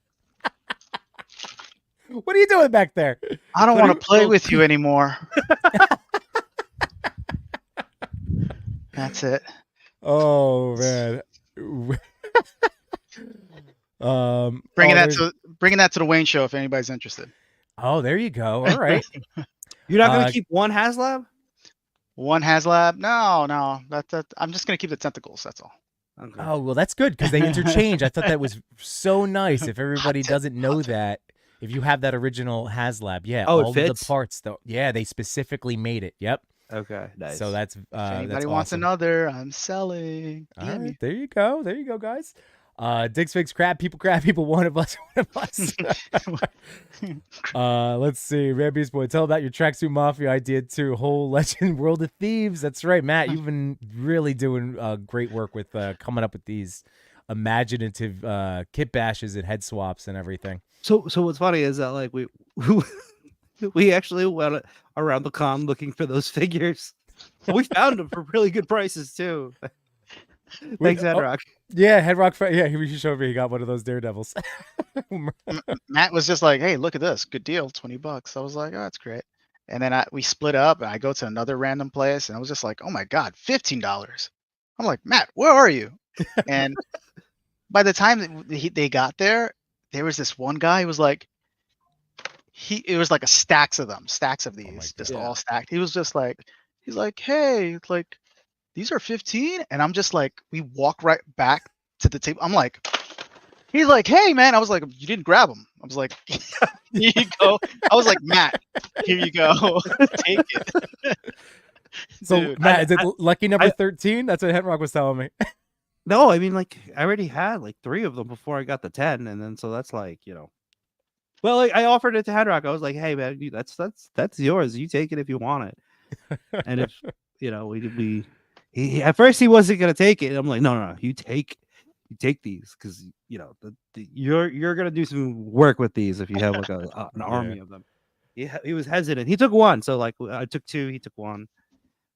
What are you doing back there? I don't want to play with you anymore. That's it. Oh man. Bringing that to the Wayne show if anybody's interested. Oh, there you go. All right. You're not gonna keep one Haslab? One Haslab? No. I'm just gonna keep the tentacles. That's all. Okay. Oh, well, that's good because they interchange. I thought that was so nice. If everybody doesn't know that, if you have that original Haslab, yeah, Oh, it all of the fits? parts, though, yeah, they specifically made it. Yep. Okay, nice. So that's If anybody that's wants awesome. another, I'm selling. All DM right, me. there you go, guys. Digs, Figs, Crab People, one of us, one of us. Let's see, Red Beast Boy, tell about your Tracksuit Mafia idea too. Whole Legend World of Thieves. That's right, Matt. You've been really doing great work with coming up with these imaginative kit bashes and head swaps and everything. So what's funny is that like we actually went around the con looking for those figures. We found them for really good prices too. Thanks, Headrock. Yeah, Headrock. Yeah, he showed me he got one of those Daredevils. Matt was just like, "Hey, look at this, good deal, $20." I was like, "Oh, that's great." And then we split up, and I go to another random place, and I was just like, "Oh my god, $15!" I'm like, "Matt, where are you?" And by the time they got there, there was this one guy who was like, it was like a stacks of these, just all stacked. He was just like, he's like, "Hey, like, these are 15," and I'm just like, we walk right back to the table. I'm like, he's like, "Hey, man," I was like, "You didn't grab them." I was like, "Here you go." I was like, "Matt, here you go, take it." So Dude, Matt, is it lucky number 13? That's what Headrock was telling me. No, I mean, like, I already had like 3 of them before I got the 10, and then so that's like, well, like, I offered it to Headrock. I was like, "Hey, man, that's yours. You take it if you want it." And if he at first he wasn't gonna take it. I'm like, no, you take these because you're gonna do some work with these if you have like an army of them. He was hesitant. He took one, so like I took 2, he took 1,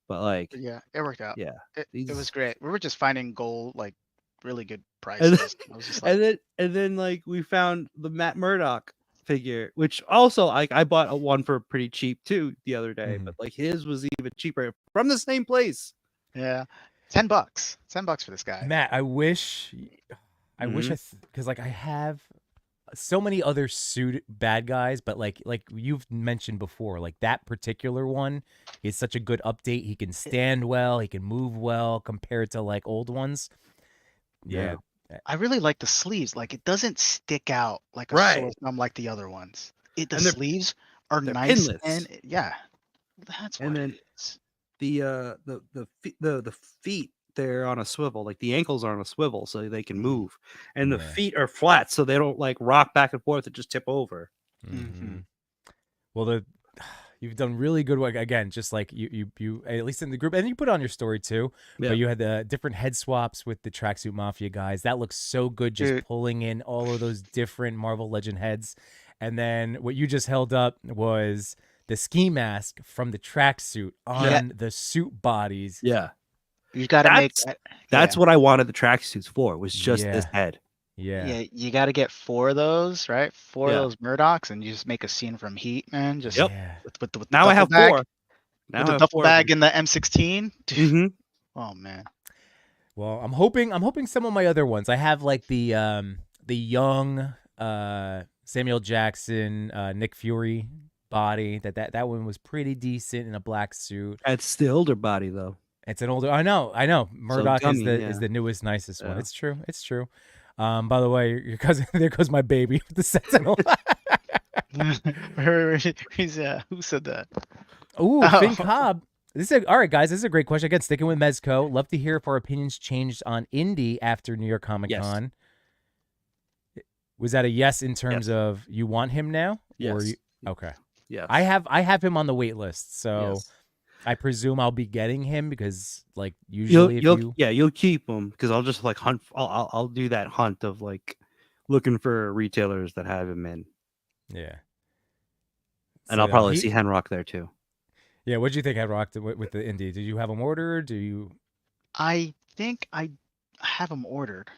but like yeah, it worked out. yeah, It was great. We were just finding gold, like really good and prices. I was just like, and then like we found the Matt Murdock figure, which also like I bought one for pretty cheap too the other day, but like his was even cheaper from the same place. yeah, $10, $10 for this guy. Matt, I wish because like I have so many other suit bad guys, but like you've mentioned before, like that particular one is such a good update. He can stand well, he can move well compared to like old ones. Yeah. I really like the sleeves. Like it doesn't stick out like a sore thumb like the other ones. The sleeves are nice pinless. And yeah, that's what. And then the feet, they're on a swivel, like the ankles are on a swivel so they can move, and the feet are flat so they don't like rock back and forth and just tip over. Well, you've done really good work again, just like you at least in the group, and you put it on your story too. But you had the different head swaps with the Tracksuit Mafia guys. That looks so good, just pulling in all of those different Marvel Legend heads. And then what you just held up was the ski mask from the tracksuit on the suit bodies. Yeah. You got to make that's what I wanted the tracksuits for, was just this head. Yeah, you got to get 4 of those, right? 4 of those Murdochs, and you just make a scene from Heat, man. Just with the now I have bag, 4. Now with the duffel bag in the M16. Dude. Oh man. Well, I'm hoping some of my other ones. I have like the young Samuel Jackson, Nick Fury body. That one was pretty decent in a black suit. It's the older body though. It's an older. I know. Murdoch is the newest, nicest one. It's true. By the way, your cousin. There goes my baby with the Sentinel. Who said that? Ooh, Finn Cobb. All right, guys. This is a great question. Again, sticking with Mezco. Love to hear if our opinions changed on Indy after New York Comic Con. Yes. Was that a yes in terms of you want him now? Yes. Okay. Yeah. I have him on the wait list, so I presume I'll be getting him because, like, usually you'll keep him because I'll just like hunt. I'll do that hunt of like looking for retailers that have him in. Yeah. And I'll probably see Henrock there too. Yeah, what did you think, Henrock, with the Indy? Did you have him ordered? I think I have them ordered.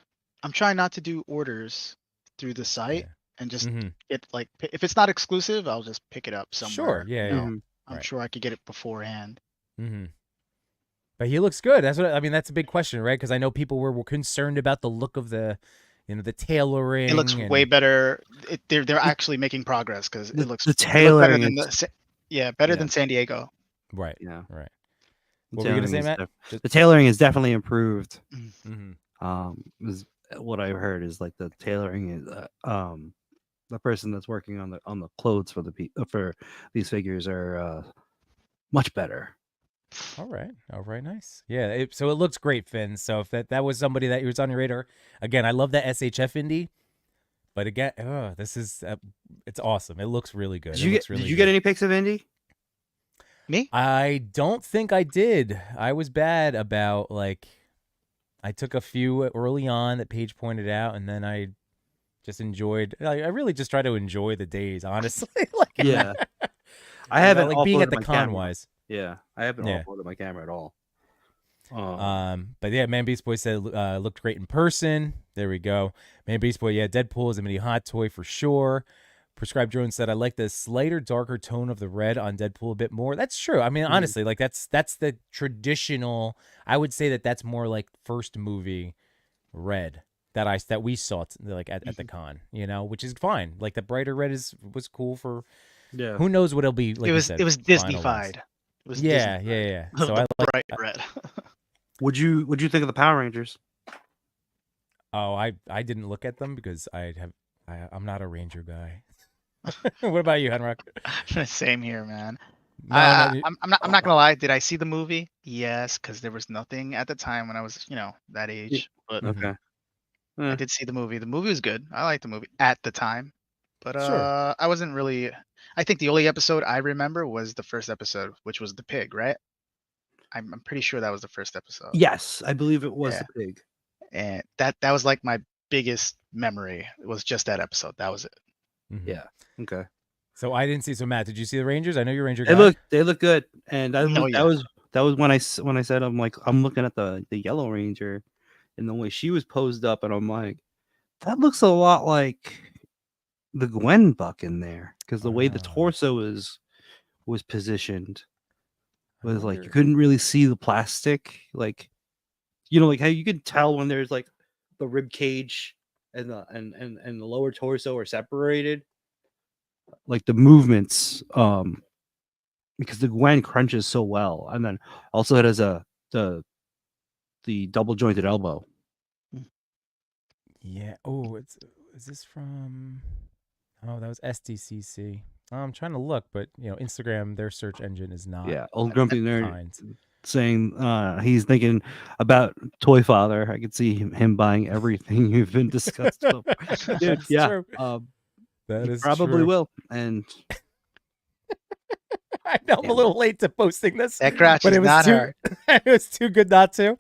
I'm trying not to do orders through the site and just get like, if it's not exclusive, I'll just pick it up somewhere. Sure, yeah. I'm sure I could get it beforehand. But he looks good. That's a big question, right? Because I know people were concerned about the look of the tailoring. It looks way better. They're actually making progress because it looks the tailoring better than San Diego. Right. Yeah. Right. What were you gonna say, Matt? The tailoring is definitely improved. Is what I heard is like the tailoring is the person that's working on the clothes for for these figures are much better. All right, nice. Yeah, so it looks great, Finn. So if that was somebody that was on your radar, again, I love that SHF Indy, but again, this is it's awesome. It looks really good. Did you get any pics of Indy? Me? I don't think I did. I was bad about I took a few early on that Paige pointed out, and then I just enjoyed. I really just try to enjoy the days, honestly. Yeah, I haven't being at offloaded the my con camera. wise. Yeah, I haven't offloaded my camera at all. But yeah, Man Beast Boy said looked great in person. There we go. Man Beast Boy, yeah, Deadpool is a mini hot toy for sure. Prescribed Drone said I like the slighter, darker tone of the red on Deadpool a bit more. That's true. I mean, honestly, that's the traditional. I would say that's more like first movie red that we saw at the con, which is fine. Like the brighter red was cool for. Yeah. Who knows what it'll be? Like it was Disney-fied. It was yeah. So I like bright red. Would you think of the Power Rangers? Oh, I didn't look at them because I'm not a Ranger guy. What about you, Henrik? Same here, man. No, I'm not gonna lie. Did I see the movie? Yes, because there was nothing at the time when I was, that age. But Okay. I did see the movie. The movie was good. I liked the movie at the time, but Sure. I wasn't really. I think the only episode I remember was the first episode, which was the pig, right? I'm pretty sure that was the first episode. Yes, I believe it was the pig. And that was like my biggest memory. It was just that episode. That was it. Mm-hmm. Yeah. Okay. So I didn't see. So Matt, did you see the Rangers? I know you're a Ranger guy. They look good, and that was when I said I'm looking at the Yellow Ranger, and the way she was posed up, and I'm like, that looks a lot like the Gwen buck in there, because the way the torso was positioned was like you couldn't really see the plastic, like how you could tell when there's like the rib cage and the lower torso are separated, like the movements, because the Gwen crunches so well, and then also it has the double jointed elbow. Yeah. Oh, is this from? Oh, that was SDCC. I'm trying to look, but Instagram, their search engine is not. Yeah, old grumpy nerd saying he's thinking about Toy Father. I could see him buying everything you've been discussed. Dude, yeah, true. That is probably true. will. And I know I'm a little late to posting this. That crotch but is it was not too, hard. It was too good not to.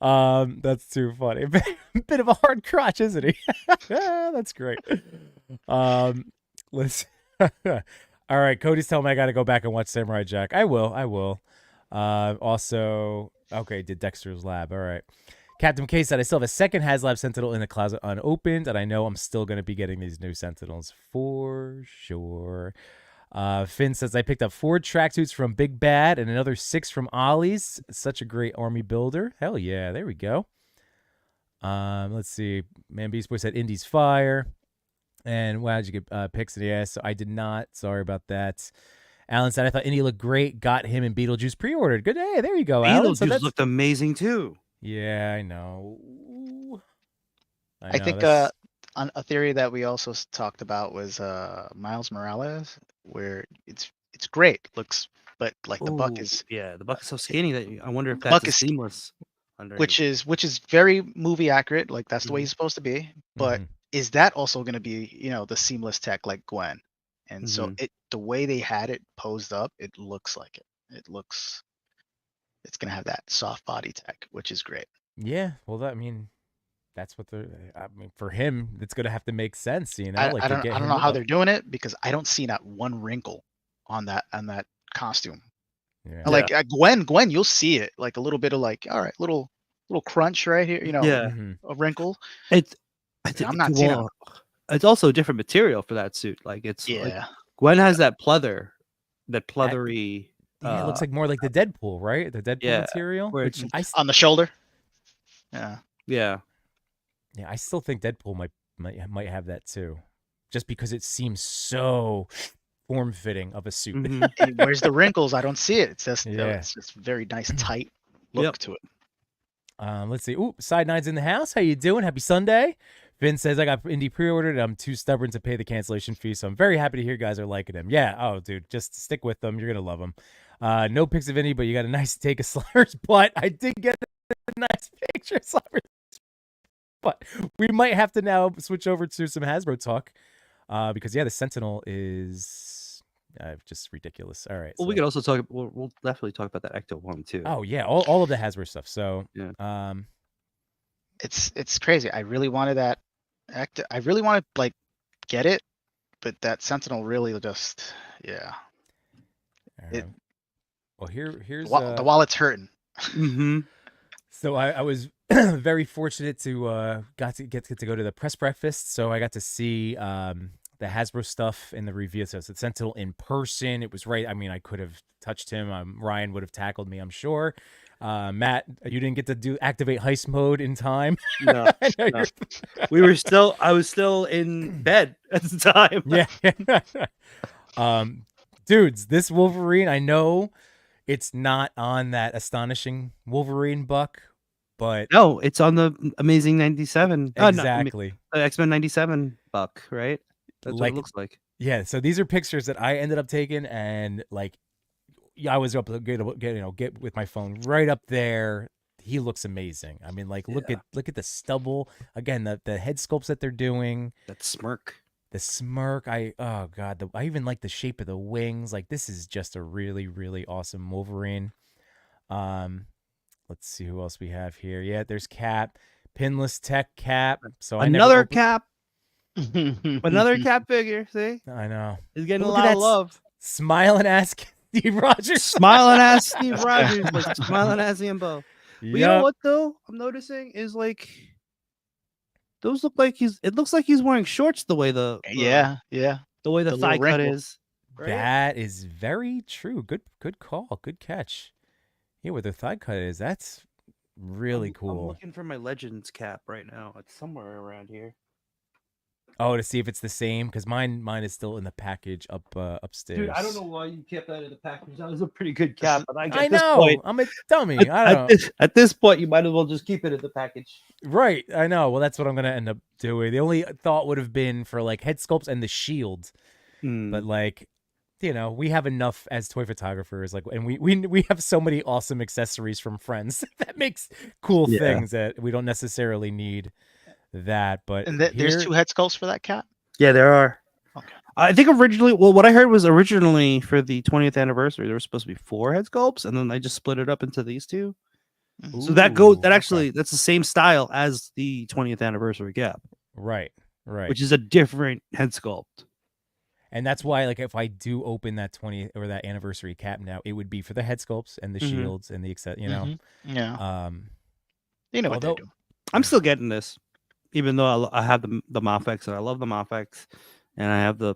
That's too funny. A bit of a hard crotch, isn't he? That's great. Let's. All right, Cody's telling me I got to go back and watch Samurai Jack. I will. Also, okay, did Dexter's Lab. All right. Captain K said I still have a second Haslab Sentinel in the closet unopened, and I know I'm still going to be getting these new Sentinels for sure. Finn says I picked up 4 tracksuits from Big Bad and another 6 from Ollie's. Such a great army builder. Hell yeah, there we go. Let's see. Man Beast Boy said Indy's fire. And wow, did you get pics in the ass? So I did not. Sorry about that. Alan said I thought Indy looked great. Got him and Beetlejuice pre-ordered. Good day. There you go, Alan. Beetlejuice looked amazing too. Yeah, I know. I think on a theory that we also talked about was Miles Morales, where it's great looks, but like the buck is the buck is so skinny that I wonder if that's seamless. Which is very movie accurate, like that's the way he's supposed to be. But is that also going to be the seamless tech like Gwen? And so the way they had it posed up, it looks like it. It's going to have that soft body tech, which is great. Yeah, well, that's what for him, it's going to have to make sense, I don't know how they're doing it, because I don't see not one wrinkle on that costume. Yeah. Like Gwen, you'll see it like a little bit of like, all right, little crunch right here, a wrinkle. I'm not seeing it. It's also a different material for that suit. Like like Gwen has that pleathery. Yeah, it looks like more like the Deadpool, right? The Deadpool material, which on the shoulder. Yeah. I still think Deadpool might have that too, just because it seems so form-fitting of a suit. Where's the wrinkles? I don't see it. It's just it's just very nice tight look to it. Let's see. Ooh, Side Nine's in the house. How you doing? Happy Sunday. Vin says, I got Indy pre-ordered. I'm too stubborn to pay the cancellation fee, so I'm very happy to hear you guys are liking him. Yeah. Oh, dude, just stick with them. You're going to love them. No pics of Indy, but you got a nice take of Slimer's butt. I did get a nice picture of Slimer's butt. We might have to now switch over to some Hasbro talk because, yeah, the Sentinel is just ridiculous. All right. Well, so. we could also talk. We'll definitely talk about that Ecto one too. Oh, yeah. All of the Hasbro stuff. So, yeah. It's crazy. I really wanted that. I really want to like get it, but that Sentinel really just Well, here's the wallet's hurting. Mm-hmm. So I was very fortunate to get to go to the press breakfast. So I got to see the Hasbro stuff in the review. So it's the Sentinel in person. It was right. I mean, I could have touched him. Ryan would have tackled me, I'm sure. Matt, you didn't get to activate heist mode in time. No, no. I was still in bed at the time. Yeah. Dudes, this Wolverine, I know it's not on that astonishing Wolverine buck, but no, it's on the Amazing 97. Exactly. X-Men 97 buck, right? That's what it looks like. Yeah, so these are pictures that I ended up taking, and like I was able to get with my phone right up there. He looks amazing. I mean, like look at the stubble again, the head sculpts that they're doing. That smirk. The smirk. I even like the shape of the wings. Like this is just a really, really awesome Wolverine. Let's see who else we have here. Yeah, there's Cap, pinless tech Cap. So another Cap. Another Cap figure. See, I know he's getting a lot of love. Smiling ass Steve Rogers. Smiling ass Steve Rogers. Like smiling ass Iambo. But you know what though? I'm noticing is like those look like it looks like he's wearing shorts the way the way the thigh cut is. Right? That is very true. Good call. Good catch. Yeah, where the thigh cut is, that's really cool. I'm looking for my Legends cap right now. It's somewhere around here. Oh, to see if it's the same, because mine is still in the package upstairs. Dude, I don't know why you kept that in the package. That was a pretty good cap, but I know. I'm a dummy. At this point, you might as well just keep it in the package. Right. I know. Well, that's what I'm gonna end up doing. The only thought would have been for like head sculpts and the shield, but like, we have enough as toy photographers, like, and we have so many awesome accessories from friends that makes cool things that we don't necessarily need that. But there's 2 head sculpts for that cat. Yeah, there are. Okay. I think originally, what I heard was originally for the 20th anniversary, there were supposed to be 4 head sculpts, and then I just split it up into these 2. Ooh, so that's the same style as the 20th anniversary cap. Right. Which is a different head sculpt. And that's why, like, if I do open that 20th or that anniversary cap now, it would be for the head sculpts and the shields and the Yeah. What they do. I'm still getting this, even though I have the Mafex, and I love the Mafex, and I have the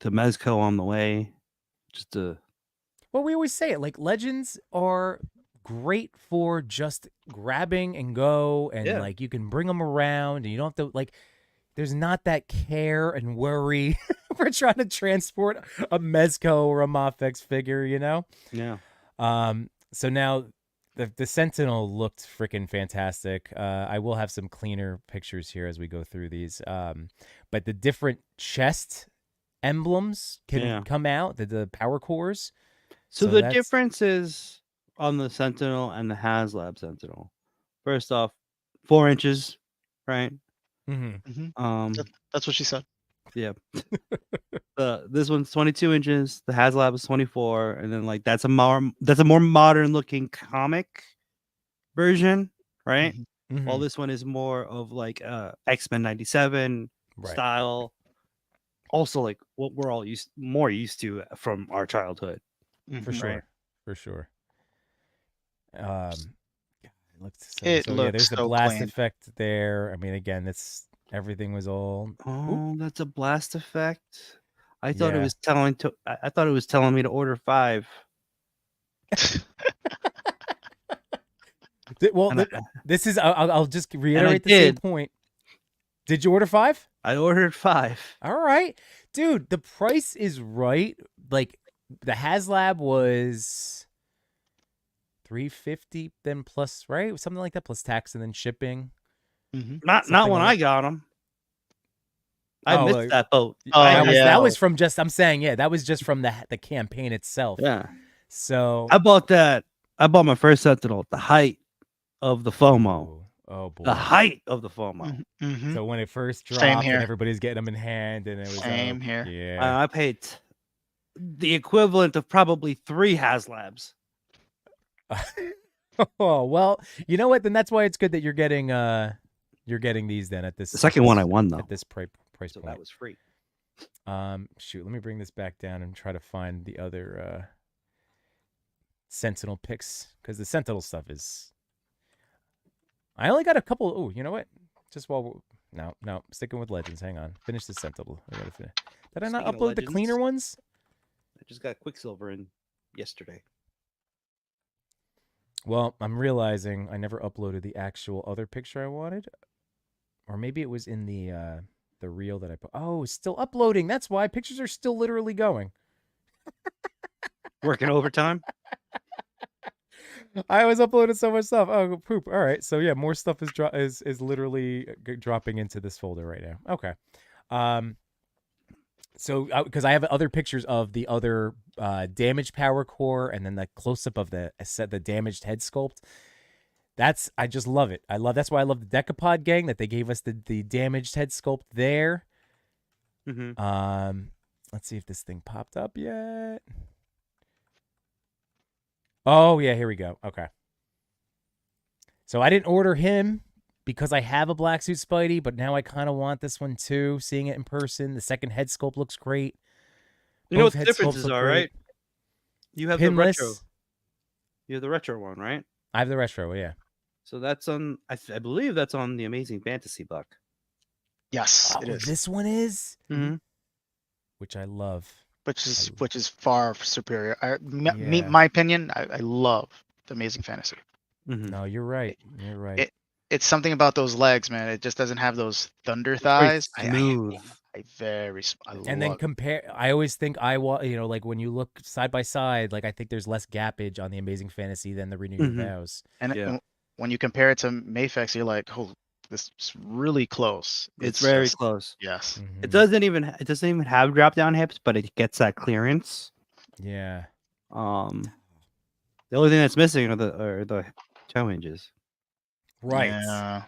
Mezco on the way. Well, we always say it, like, Legends are great for just grabbing and go, and like you can bring them around, and you don't have to like. There's not that care and worry for trying to transport a Mezco or a Mafex figure, Yeah. So now the Sentinel looked freaking fantastic. I will have some cleaner pictures here as we go through these. But the different chest emblems can come out, the power cores. So the difference is on the Sentinel and the Haslab Sentinel. First off, 4 inches, right? Mm-hmm. That's what she said. Yeah. This one's 22 inches. The Haslab is 24, and then like that's a more modern looking comic version, right? Mm-hmm. While this one is more of like X-Men 97 style. Also, like what we're all more used to from our childhood. For sure. Right. For sure. There's the blast effect there. I mean, again, everything was all. Oh, that's a blast effect. I thought it was telling me to order 5. This is. I'll just reiterate the same point. Did you order 5? I ordered 5. All right, dude. The price is right. Like the Haslab was $350 then plus, right? Something like that, plus tax and then shipping. Not when I got them. I missed that boat. That was from just, I'm saying, yeah, that was just from the campaign itself. Yeah. So I bought that. I bought my first Sentinel at the height of the FOMO. Oh boy. The height of the FOMO. So when it first dropped and everybody's getting them in hand and it was same here. Yeah. I paid the equivalent of probably 3 Haslabs. Oh, well, you know what? Then that's why it's good that you're getting these then at this. The second one I won though. At this price point. So that was free. Shoot, let me bring this back down and try to find the other Sentinel picks, because the Sentinel stuff is. I only got a couple. Oh, you know what? Just while no, sticking with Legends. Hang on, finish the Sentinel. Did I not upload the cleaner ones? I just got Quicksilver in yesterday. Well, I'm realizing I never uploaded the actual other picture I wanted, or maybe it was in the reel that I put. Oh, it's still uploading. That's why pictures are still literally going. Working overtime. I was uploading so much stuff. Oh, poop. All right. So yeah, more stuff is literally dropping into this folder right now. Okay. So because I have other pictures of the other damaged power core, and then the close up of the damaged head sculpt. I just love it. That's why I love the Decapod gang, that they gave us the damaged head sculpt there. Let's see if this thing popped up yet. Oh, yeah, here we go. Okay. So I didn't order him because I have a black suit Spidey, but now I kind of want this one too, seeing it in person. The second head sculpt looks great. You know what the differences are, right? You have the retro. You have the retro one, right? I have the retro, yeah. So that's on, I believe that's on the Amazing Fantasy book. Yes, it is. This one is? Which I love. Which is far superior. My opinion, I love the Amazing Fantasy. No, you're right. You're right. It's something about those legs, man. It just doesn't have those thunder thighs. Smooth. And then compare. I always think like when you look side by side, like I think there's less gappage on the Amazing Fantasy than the Renew Your Vows. And when you compare it to Mafex, you're like, oh, this is really close. It's very close. Yes. It doesn't even have drop down hips, but it gets that clearance. Yeah. The only thing that's missing are the toe hinges. Right. Yeah.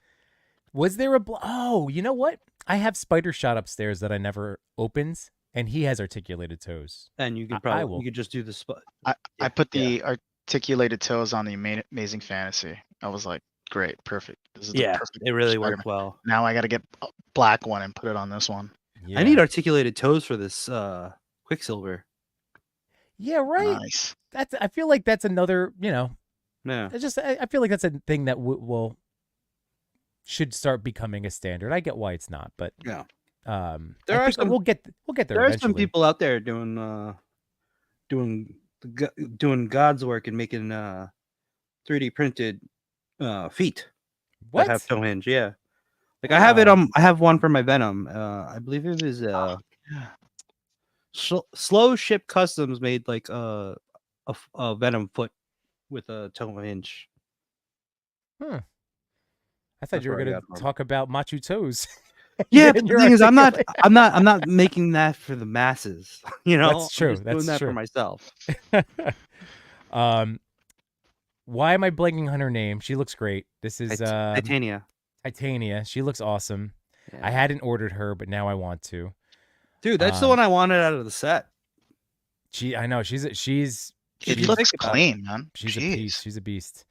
Was there oh, you know what? I have Spider Shot upstairs that I never opened, and he has articulated toes. And you could probably you could just do the spot. I put the articulated toes on the Amazing Fantasy. I was like, great, perfect. This is the perfect it really Spider-Man. worked well. Now I got to get a black one and put it on this one. Yeah. I need articulated toes for this Quicksilver. Yeah, right. Nice. I feel like that's another, Yeah. I feel like that's a thing that should start becoming a standard. I get why it's not, but yeah. we'll get there. There are some people out there doing God's work and making 3D printed feet that have toe hinge. Yeah, like I have it on. I have one for my Venom. I believe it is Slow Ship Customs made like a Venom foot with a toe hinge. I thought you were going to talk about Machu Toes. Yeah, but the thing is, I'm not making that for the masses. You know, that's true. I'm just doing that for myself. Why am I blanking on her name? She looks great. This is Titania. Titania. She looks awesome. Yeah. I hadn't ordered her, but now I want to. Dude, that's the one I wanted out of the set. I know she's It looks clean, man. She's a beast. She's a beast.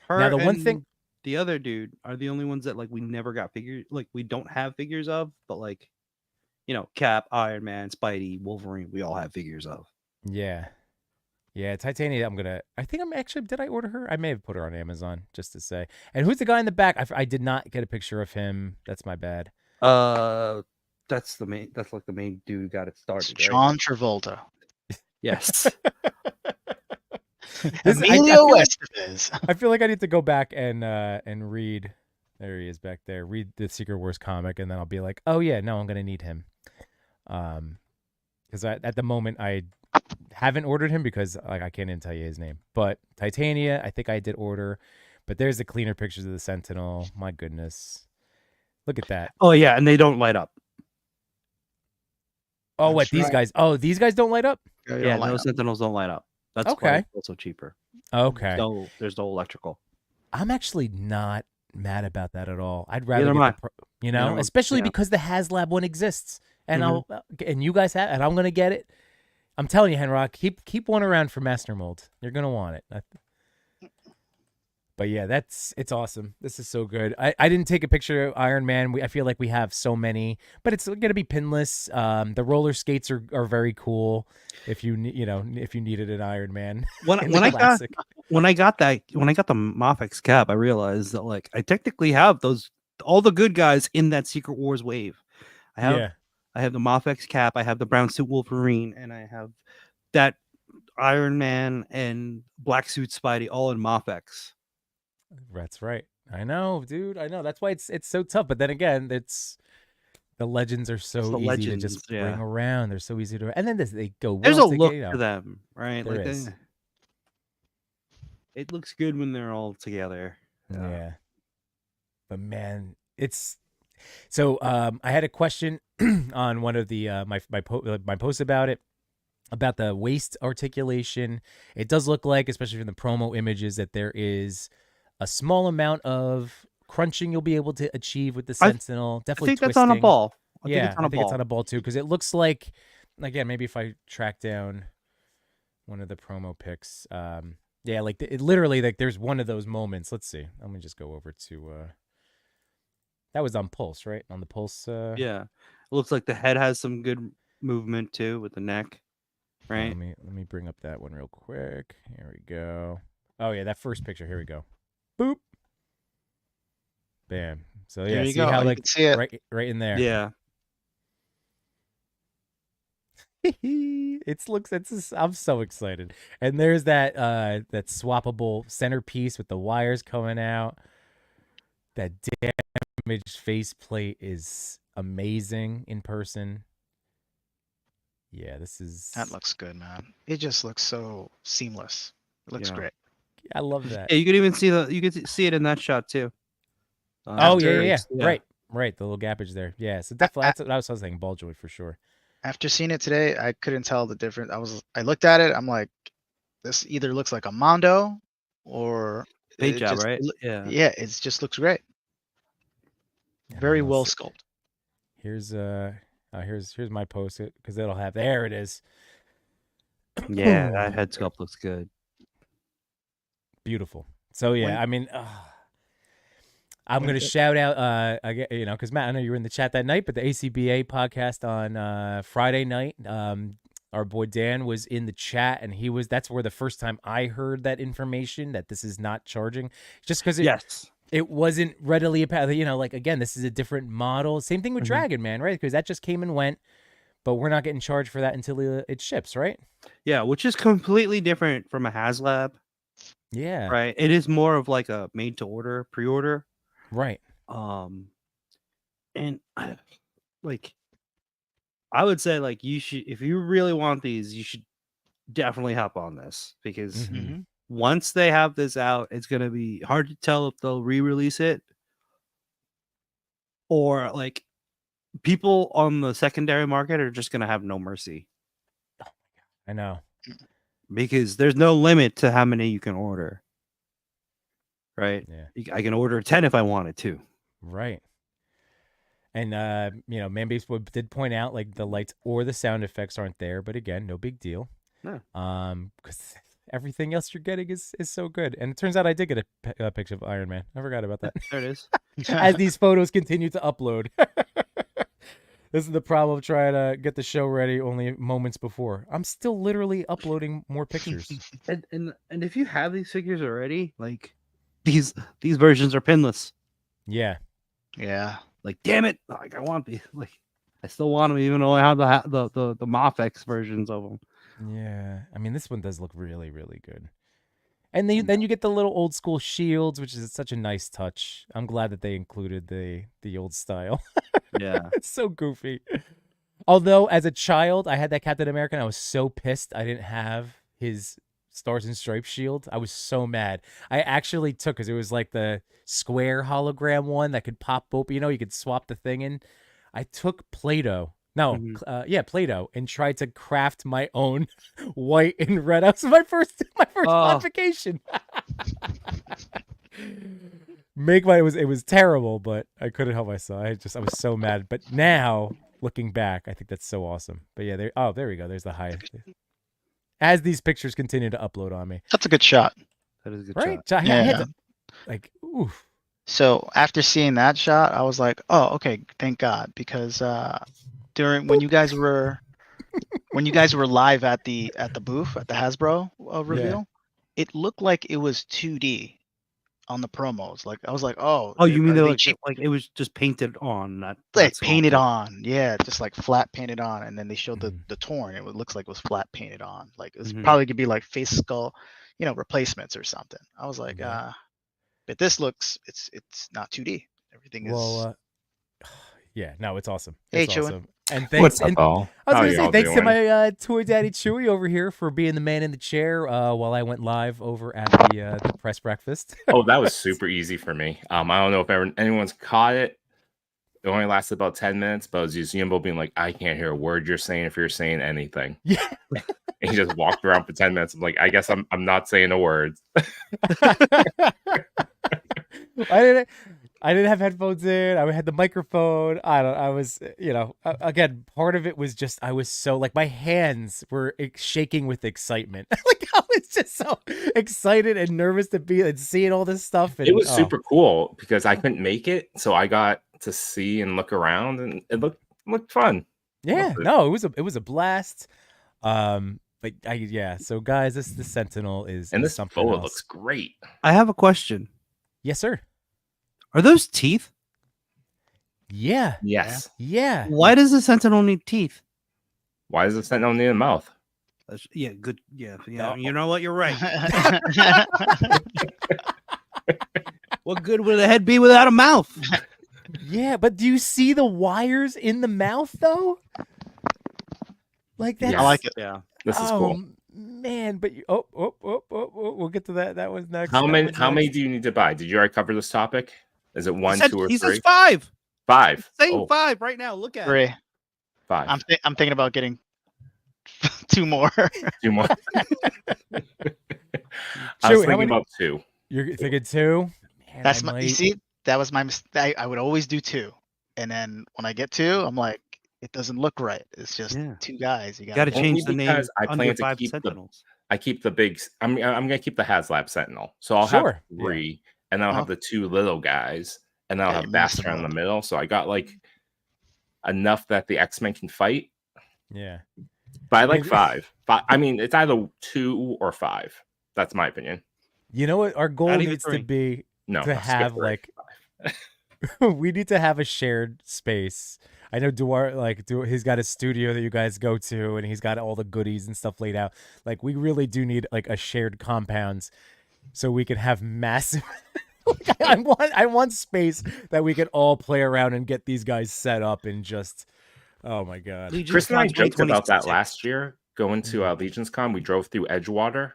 Her now the one thing, the other dude are the only ones that like we never got figures, like we don't have figures of, but like, you know, Cap, Iron Man, Spidey, Wolverine, we all have figures of. Yeah. Yeah, Titania, did I order her? I may have put her on Amazon just to say. And who's the guy in the back? I did not get a picture of him. That's my bad. That's like the main dude who got it started. John Travolta. Yes. Emilio Estevez. I feel like I need to go back and read. There he is back there. Read the Secret Wars comic, and then I'll be like, oh yeah, no, I'm gonna need him. Because at the moment I haven't ordered him because I can't even tell you his name. But Titania, I think I did order. But there's the cleaner pictures of the Sentinel. My goodness. Look at that. Oh yeah, and they don't light up. Oh, That's what, these right. guys? Oh, these guys don't light up? Yeah, no Sentinels don't light up. That's why Okay. it's also cheaper. Okay. So there's no electrical. I'm actually not mad about that at all. I'd rather Neither get am the you know, especially because the Haslab one exists, and and you guys have, and I'm gonna get it. I'm telling you, Henrock, keep one around for Master Mold. You're gonna want it. But yeah, it's awesome. This is so good. I didn't take a picture of Iron Man. I feel like we have so many, but it's gonna be pinless. The roller skates are very cool. If you needed an Iron Man. When I got the Mafex cap, I realized that like I technically have all the good guys in that Secret Wars wave. I have the Mafex cap, I have the brown suit Wolverine, and I have that Iron Man and black suit Spidey all in Mafex. That's right. I know, dude. I know. That's why it's so tough. But then again, the legends are so easy to just bring around. They're so easy to, and then they go. There's a look to them, right? There is. It looks good when they're all together. Yeah. But man, it's so. I had a question on one of the my posts about it, about the waist articulation. It does look like, especially from the promo images, that there is a small amount of crunching you'll be able to achieve with the Sentinel. Definitely, I think that's on a ball. I think it's on a ball too, because it looks like, again, maybe if I track down one of the promo pics, yeah, like it literally, like there's one of those moments. Let's see. Let me just go over to. That was on Pulse, right? On the Pulse. Yeah, it looks like the head has some good movement too with the neck, right? Let me bring up that one real quick. Here we go. Oh yeah, that first picture. Here we go. Boop. Bam. So yeah, there you see go. how You like can see it. right in there. Yeah. I'm so excited. And there's that swappable centerpiece with the wires coming out. That damaged faceplate is amazing in person. Yeah, That looks good, man. It just looks so seamless. It looks great. I love that. Yeah, you could even see it in that shot too. Oh yeah. Right. The little gappage there. Yeah. So definitely, that's what I was saying. Ball joint for sure. After seeing it today, I couldn't tell the difference. I looked at it. I'm like, this either looks like a Mondo or paint job, right? Yeah. Yeah. It just looks great. Very well sculpted. Here's my post it, because it'll have, there it is. Yeah, that head sculpt looks good. Beautiful. So yeah, I mean, I'm going to shout out, because Matt, I know you were in the chat that night, but the ACBA podcast on Friday night, our boy Dan was in the chat, and that's where the first time I heard that information, that this is not charging, just because it wasn't readily apparent. Like, again, this is a different model. Same thing with Dragon Man, right? Because that just came and went, but we're not getting charged for that until it ships, right? Yeah, which is completely different from a Haslab. Yeah. Right. It is more of like a made to order, pre-order. Right. And like, I would say, like, you should, if you really want these, you should definitely hop on this, because once they have this out, it's gonna be hard to tell if they'll re-release it, or like people on the secondary market are just gonna have no mercy. Oh my God. I know. Because there's no limit to how many you can order. Right? Yeah. I can order 10 if I wanted to. Right. And Manbase did point out, like, the lights or the sound effects aren't there, but again, no big deal. No. Because everything else you're getting is so good. And it turns out I did get a picture of Iron Man. I forgot about that. There it is. As these photos continue to upload. This is the problem of trying to get the show ready only moments before. I'm still literally uploading more pictures. And if you have these figures already, like, these versions are pinless. Yeah. Yeah. Like, damn it! Like, I want these. Like, I still want them, even though I have the Mafex versions of them. Yeah. I mean, this one does look really, really good. And then you get the little old school shields, which is such a nice touch. I'm glad that they included the old style. Yeah. It's so goofy. Although as a child, I had that Captain America, and I was so pissed I didn't have his Stars and Stripes shield. I was so mad. I actually took, because it was like the square hologram one that could pop open. You could swap the thing in. I took Play-Doh. No, Play-Doh, and tried to craft my own white and red. That was my first modification. It was terrible, but I couldn't help myself. I was so mad. But now, looking back, I think that's so awesome. But yeah, there we go. There's the high. As these pictures continue to upload on me. That's a good shot. That is a good right? shot. Yeah. Oof. So after seeing that shot, I was like, oh, okay, thank God, because when you guys were live at the booth at the Hasbro reveal, it looked like it was 2D on the promos. Like I was like, oh, you mean like it was just painted on? Painted on, yeah, just like flat painted on, and then they showed the torn. It looks like it was flat painted on. Like it was probably could be like face skull, replacements or something. I was like, but this looks it's not 2D. Everything is. Yeah, no, it's awesome. It's awesome. Chewy. And thanks. What's up, all? I was going to say thanks to my toy daddy Chewy over here for being the man in the chair while I went live over at the press breakfast. Oh, that was super easy for me. I don't know if anyone's caught it. It only lasted about 10 minutes, but it was just Yimbo being like, I can't hear a word you're saying if you're saying anything. Yeah. And he just walked around for 10 minutes. I'm like, I guess I'm not saying a word. I didn't have headphones in. I had the microphone. I was, again, part of it was just, I was so, like, my hands were shaking with excitement. Like, I was just so excited and nervous to be and seeing all this stuff. And, it was super cool because I couldn't make it. So I got to see and look around, and it looked fun. Yeah, no, it was a blast. So guys, the Sentinel is this something photo else. looks great. I have a question. Yes, sir. Are those teeth? Yeah. Yes. Yeah. Why does the Sentinel need teeth? Why does the Sentinel need a mouth? Yeah, good. Yeah. You know what? You're right. What good would a head be without a mouth? Yeah, but do you see the wires in the mouth though? Like that. Yes. I like it. Yeah. This is cool. Man, but we'll get to that. That was next. How many do you need to buy? Did you already cover this topic? Is it one, 2, or 3? He says 5. 5. Saying 5 right now. Look at 3. it. 5. I'm thinking about getting 2 more. 2 more. I was thinking about 2. You're thinking 2? Man, you see, that was my mistake. I would always do 2, and then when I get 2, I'm like, it doesn't look right. It's just 2 guys. You got to change the name. I plan to keep Sentinels. I keep the big. I'm gonna keep the Haslab Sentinel. So I'll have 3, and then I'll have the 2 little guys, and then I'll have Bastard in the middle. So I got like enough that the X-Men can fight. Yeah, but I like 5. I mean, it's either 2 or 5. That's my opinion. You know what? Our goal needs to be to have like we need to have a shared space. I know he's got a studio that you guys go to, and he's got all the goodies and stuff laid out. Like, we really do need like a shared compounds so we can have massive. I want space that we can all play around and get these guys set up and just. Oh my God! Chris and I joked about that last year going to Legends Con. We drove through Edgewater,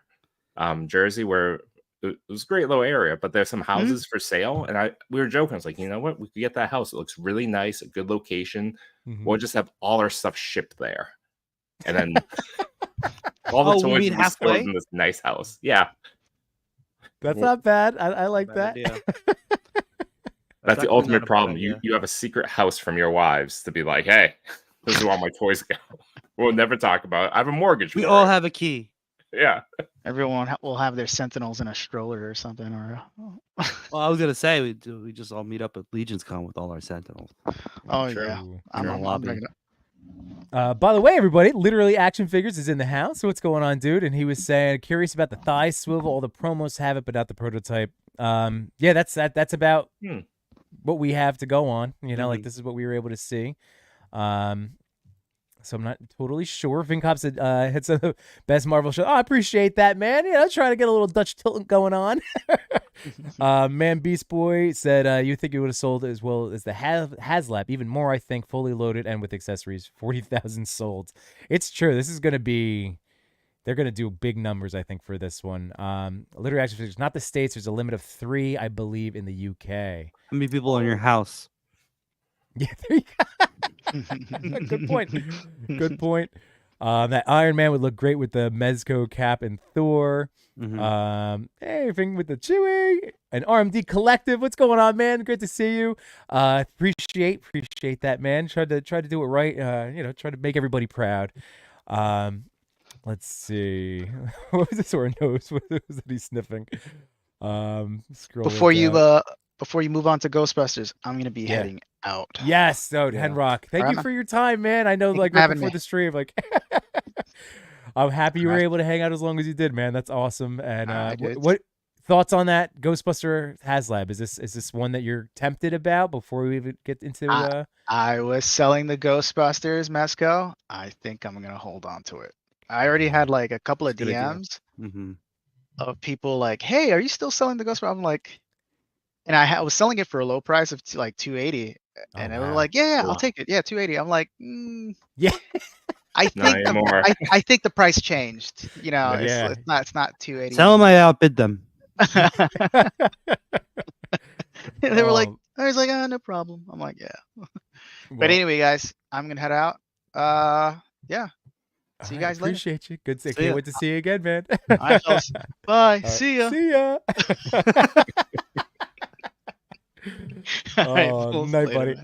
Jersey, where it was a great little area, but there's some houses for sale, and we were joking. I was like, you know what, we could get that house. It looks really nice, a good location. We'll just have all our stuff shipped there, and then all the toys will be stored in this nice house. Yeah, that's not bad. I like that. That's the ultimate problem. You have a secret house from your wives to be like, hey, this is where all my toys go. We'll nenever talk about it. I have a mortgage. We all have a key. Yeah. Everyone will have their Sentinels in a stroller or something. Or well, I was gonna say we just all meet up at Legends Con with all our Sentinels. Oh yeah, I'm bringing it. By the way, everybody, Literally Action Figures is in the house. So what's going on, dude? And he was saying, curious about the thigh swivel. All the promos have it, but not the prototype. Yeah, that's about what we have to go on. Like this is what we were able to see. So I'm not totally sure. FinCop said it's the best Marvel show. Oh, I appreciate that, man. Trying to get a little Dutch tilt going on. Man Beast Boy said you think it would have sold as well as the Haslab, even more, I think, fully loaded and with accessories. 40,000 sold. It's true. This is gonna be. They're gonna do big numbers, I think, for this one. Literary action figures, not the States. There's a limit of 3, I believe, in the UK. How many people in your house? Yeah, there you go. Good point. Good point. That Iron Man would look great with the Mezco cap and Thor. Everything with the Chewie and RMD Collective. What's going on, man? Great to see you. Appreciate that, man. Try to do it right. Try to make everybody proud. Let's see. What was this or nose? What was that he's sniffing? Before you move on to Ghostbusters, I'm gonna be heading out. Yes, so Henrock, thank you for your time, man. I know, like right before the stream, like I'm happy you were able to hang out as long as you did, man. That's awesome. And what thoughts on that Ghostbuster Haslab? Is this one that you're tempted about before we even get into? I was selling the Ghostbusters Mezco. I think I'm gonna hold on to it. I already had like a couple of DMs of people like, "Hey, are you still selling the Ghostbusters?" I'm like. And I was selling it for a low price of like 280, and they were like, "Yeah, I'll take it. Yeah, 280." I'm like, "Yeah." I think the price changed. It's not 280. Tell them I outbid them. They were like, I was like, no problem. I'm like, yeah. But anyway, guys, I'm gonna head out. Yeah. See you guys later. Appreciate you. Good. Can't wait to see you again, man. All right, fellas. Bye. See ya. See ya. Oh, night, buddy.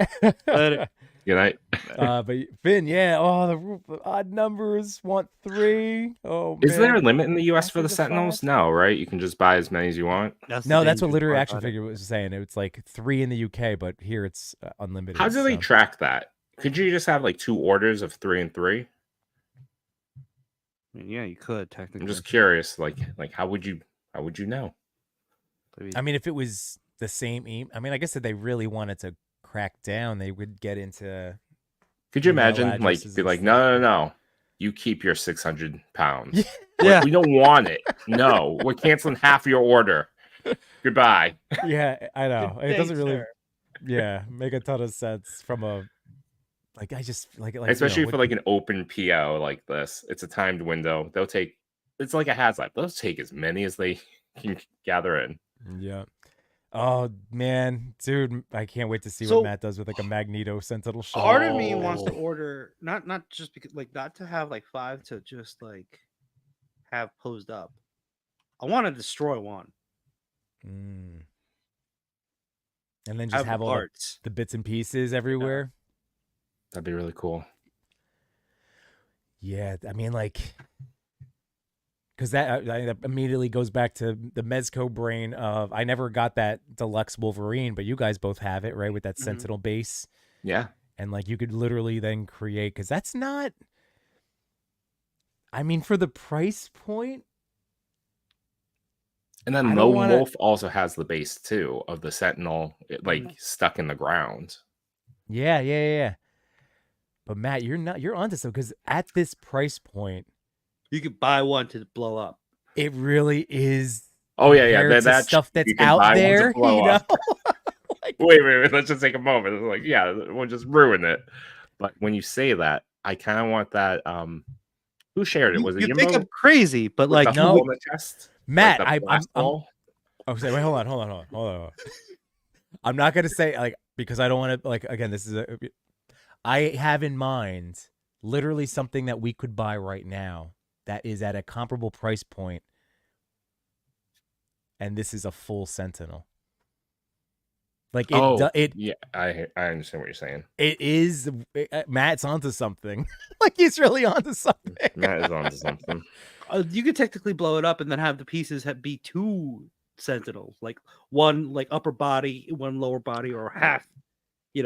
Later. Good night. But Finn, the odd numbers want 3. Oh, is there a limit in the US for the Sentinels? No, right? You can just buy as many as you want. That's what Literary Action Figure was saying. It's like 3 in the UK, but here it's unlimited. How do they track that? Could you just have like 2 orders of 3 and 3? Yeah, you could technically. I'm just curious, like how would you know? I mean, if it was the same I mean, I guess if they really wanted to crack down, they would get into. Could you imagine, like, be like, no, you keep your 600 pounds. Yeah, we don't want it. No, we're canceling half your order. Goodbye. Yeah, I know. It doesn't really, make a ton of sense from a. Like I just like especially for like an open PO like this. It's a timed window. They'll take. It's like a Haslab. They'll take as many as they can gather in. Yeah. Oh man, dude, I can't wait to see what Matt does with like a Magneto Sentinel show. Part of me wants to order not just because not to have like 5 to just like have posed up. I want to destroy one. And then just have all the bits and pieces everywhere. That'd be really cool. Yeah, I mean, like, because that immediately goes back to the Mezco brain of I never got that deluxe Wolverine, but you guys both have it, right? With that Sentinel base. Yeah. And like you could literally then create, because that's not, I mean, for the price point. And then Lone Wolf also has the base too of the Sentinel, like stuck in the ground. Yeah. But Matt, you're onto something, because at this price point, you could buy one to blow up. It really is. Oh yeah. That stuff that's out there, you know. Like, wait. Let's just take a moment. It's like, yeah, we'll just ruin it. But when you say that, I kind of want that. Who shared it? Was it you Yimbo? think I'm crazy, but like no, in the chest? Matt. Like I'm saying, wait, hold on. I'm not gonna say like, because I don't want to, like, again, this is I have in mind literally something that we could buy right now that is at a comparable price point, and this is a full Sentinel. Like yeah, I understand what you're saying. It is Matt's onto something. Like he's really onto something. Matt is onto something. You could technically blow it up and then have the pieces be 2 Sentinels, like one like upper body, one lower body, or half.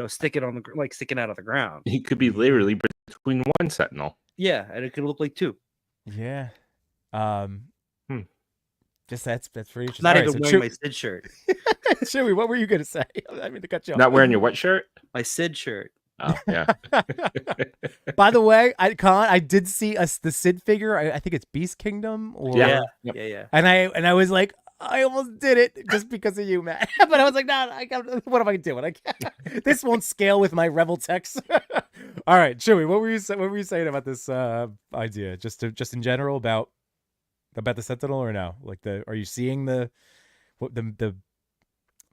Sticking out of the ground. He could be literally between one Sentinel. Yeah, and it could look like 2. Yeah. Just that's pretty interesting. Not even wearing my Sid shirt. Chewy, what were you gonna say? I mean to cut you off. Not wearing your what shirt? My Sid shirt. Oh yeah. By the way, I did see the Sid figure. I think it's Beast Kingdom or Yeah. Yep. Yeah. and I was like, I almost did it just because of you, Matt. But I was like, no, what am I doing? I can't. This won't scale with my Rebel text. All right, Chewy, what were you saying about this idea? Just in general about the Sentinel or no? Like are you seeing the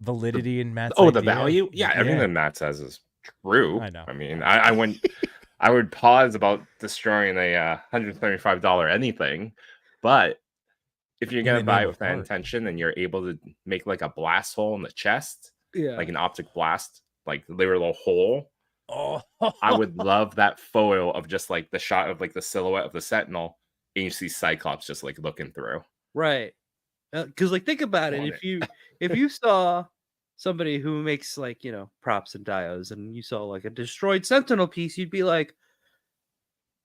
validity in Matt's the idea? value? Yeah, everything Matt says is true. I know. I mean, I would pause about destroying a $135 anything, but if you're gonna buy it with that intention and you're able to make like a blast hole in the chest, like an optic blast, like the little hole. Oh, I would love that photo of just like the shot of like the silhouette of the Sentinel, and you see Cyclops just like looking through. Right. Because like think about it. If you saw somebody who makes like props and dios, and you saw like a destroyed Sentinel piece, you'd be like,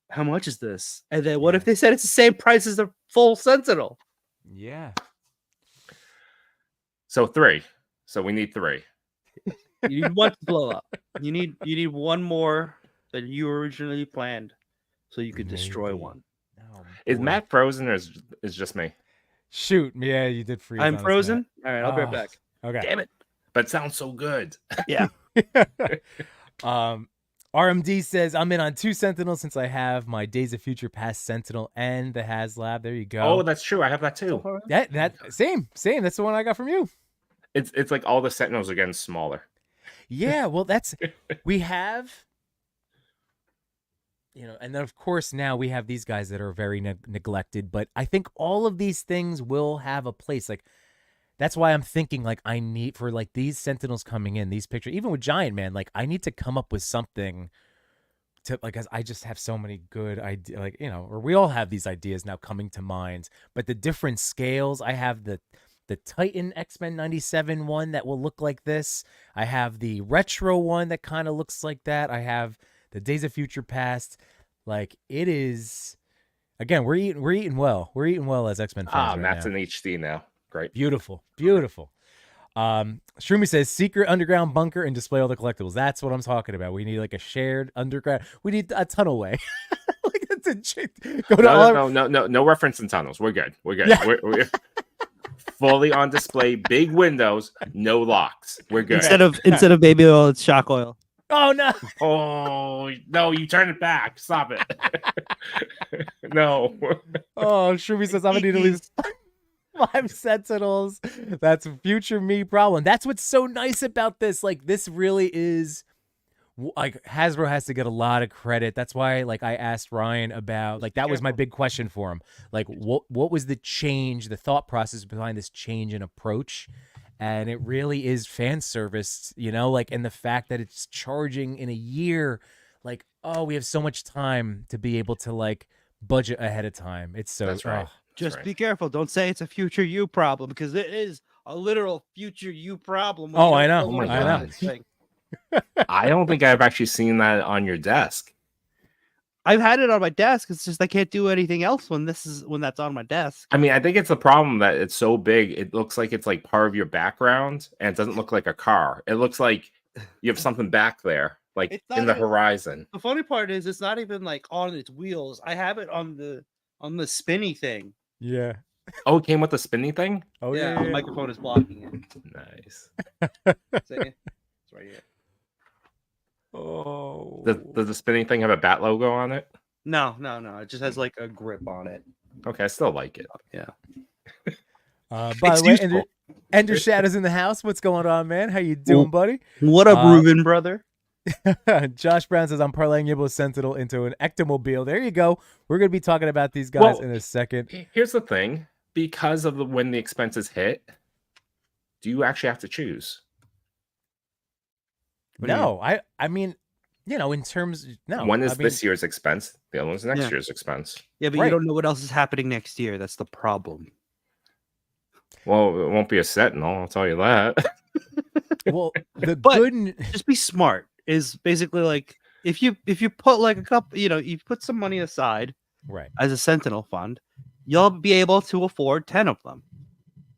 how much is this? And then what if they said it's the same price as the full Sentinel? Yeah. So 3. So we need 3. You need one to blow up. You need one more than you originally planned, so you could destroy one. Oh, is Matt frozen or is just me? Shoot, yeah, you did freeze. I'm frozen. All right, I'll be right back. Okay. Damn it. But it sounds so good. Yeah. RMD says I'm in on 2 Sentinels since I have my Days of Future Past Sentinel and the Haslab. There you go. Oh, that's true. I have that too. That same. That's the one I got from you. It's like all the Sentinels are getting smaller. Yeah, well, we have, and then of course now we have these guys that are very neglected. But I think all of these things will have a place. Like that's why I'm thinking like I need for like these Sentinels coming in, these pictures, even with Giant Man, like I need to come up with something to like, as I just have so many good ideas, like, or we all have these ideas now coming to mind, but the different scales. I have the Titan X-Men 97 one that will look like this. I have the retro one that kind of looks like that. I have the Days of Future Past. Like it is, again, we're eating well. We're eating well as X-Men fans. Matt's now. in HD now. Great. Beautiful. Shroomy says secret underground bunker and display all the collectibles. That's what I'm talking about. We need like a shared underground. We need a tunnel way. Like no reference in tunnels. We're good. Yeah. We're fully on display, big windows, no locks. We're good. Instead of baby oil, it's shock oil. Oh no! Oh no! You turn it back. Stop it. No. Oh, Shroomy says I'm gonna need at least 5 Sentinels. That's a future me problem. That's what's so nice about this. Like this really is. Like Hasbro has to get a lot of credit. That's why, like, I asked Ryan about, like, that was my big question for him. Like, what was the change, the thought process behind this change in approach? And it really is fan service, like, and the fact that it's charging in a year, like, oh, we have so much time to be able to like budget ahead of time. It's so that's right. Just be careful. Don't say it's a future you problem because it is a literal future you problem. Oh, I know. Oh my God. I don't think I've actually seen that on your desk. I've had it on my desk. It's just I can't do anything else when that's on my desk. I mean, I think it's the problem that it's so big. It looks like it's like part of your background, and it doesn't look like a car. It looks like you have something back there, like in the horizon. The funny part is it's not even like on its wheels. I have it on the spinny thing. Yeah. Oh, it came with the spinning thing? Oh yeah. The microphone is blocking it. Nice. It's right here. Oh. Does the spinning thing have a bat logo on it? No. It just has like a grip on it. Okay, I still like it. Yeah. By the way, Ender Shadow's in the house. What's going on, man? How you doing, buddy? What up, Ruben, brother? Josh Brown says, I'm parlaying Yibbo Sentinel into an Ectomobile. There you go. We're going to be talking about these guys in a second. Here's the thing. Because of when the expenses hit, do you actually have to choose? No, I mean, in terms, no. One is this year's expense. The other one's next year's expense. Yeah, but you don't know what else is happening next year. That's the problem. Well, it won't be a Sentinel, I'll tell you that. Well, just be smart is basically like if you put like a couple, you put some money aside, right, as a Sentinel fund, you'll be able to afford 10 of them.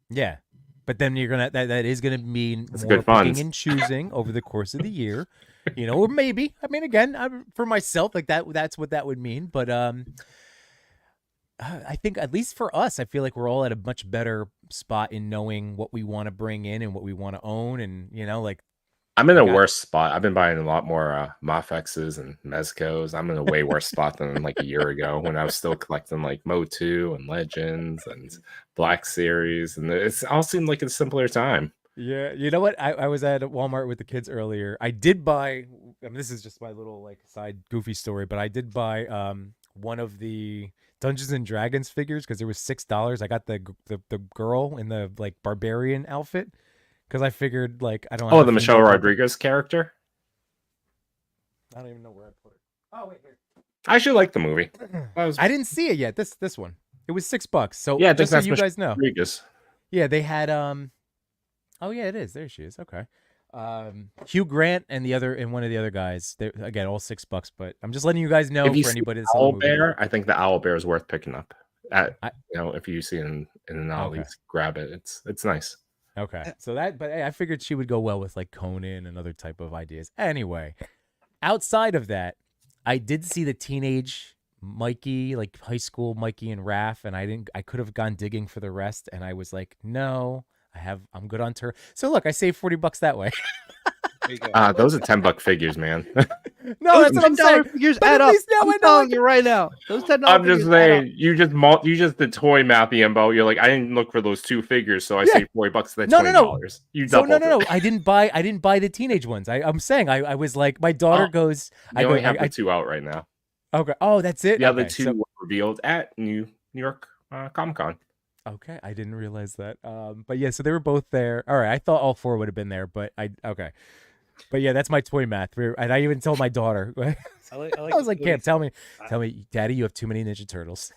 Yeah. But then you're gonna that is gonna mean That's more good funds. picking and choosing over the course of the year. Or maybe. I mean, again, for myself, like that's what that would mean. But I think at least for us, I feel like we're all at a much better spot in knowing what we want to bring in and what we want to own, and like. I'm in a worse spot. I've been buying a lot more Mafexes and Mezcos. I'm in a way worse spot than like a year ago when I was still collecting like Mo2 and Legends and Black Series, and it all seemed like a simpler time. Yeah, you know what? I was at Walmart with the kids earlier. I did buy. I mean, this is just my little like side goofy story, but I did buy one of the Dungeons and Dragons figures because it was $6. I got the girl in the like barbarian outfit. Because I figured, like, I don't know. Oh, the Michelle Rodriguez character? I don't even know where I put it. Oh, wait, here. I actually like the movie. I didn't see it yet. This one. It was $6. So, yeah, just so you guys know. Rodriguez. Yeah, they had, oh, yeah, it is. There she is. Okay. Hugh Grant and one of the other guys. Again, all $6, but I'm just letting you guys know for anybody that's Owl Bear, I think the Owl Bear is worth picking up. If you see it in an alley, grab it. It's nice. Okay, so but I figured she would go well with like Conan and other type of ideas. Anyway, outside of that, I did see the teenage Mikey, like high school Mikey and Raph, and I could have gone digging for the rest, and I was like, no, I'm good on tour. So look, I saved $40 that way. Those are $10 figures, man. No, that's what I'm saying. Figures add up. I'm telling you right now. Those $10 I'm just saying, you just the toy math, Yimbo. You're like, I didn't look for those 2 figures, so I saved $40. That's $20. No. You doubled no. I didn't buy the teenage ones. I'm saying I was like, my daughter goes. You only have the 2 out right now. Okay. Oh, that's it. The other 2 were revealed at New York Comic Con. Okay, I didn't realize that. But yeah, so they were both there. All right, I thought all 4 would have been there, but okay. But yeah, that's my toy math. And I even told my daughter. I was like, Cam, tell me, Daddy, you have too many Ninja Turtles.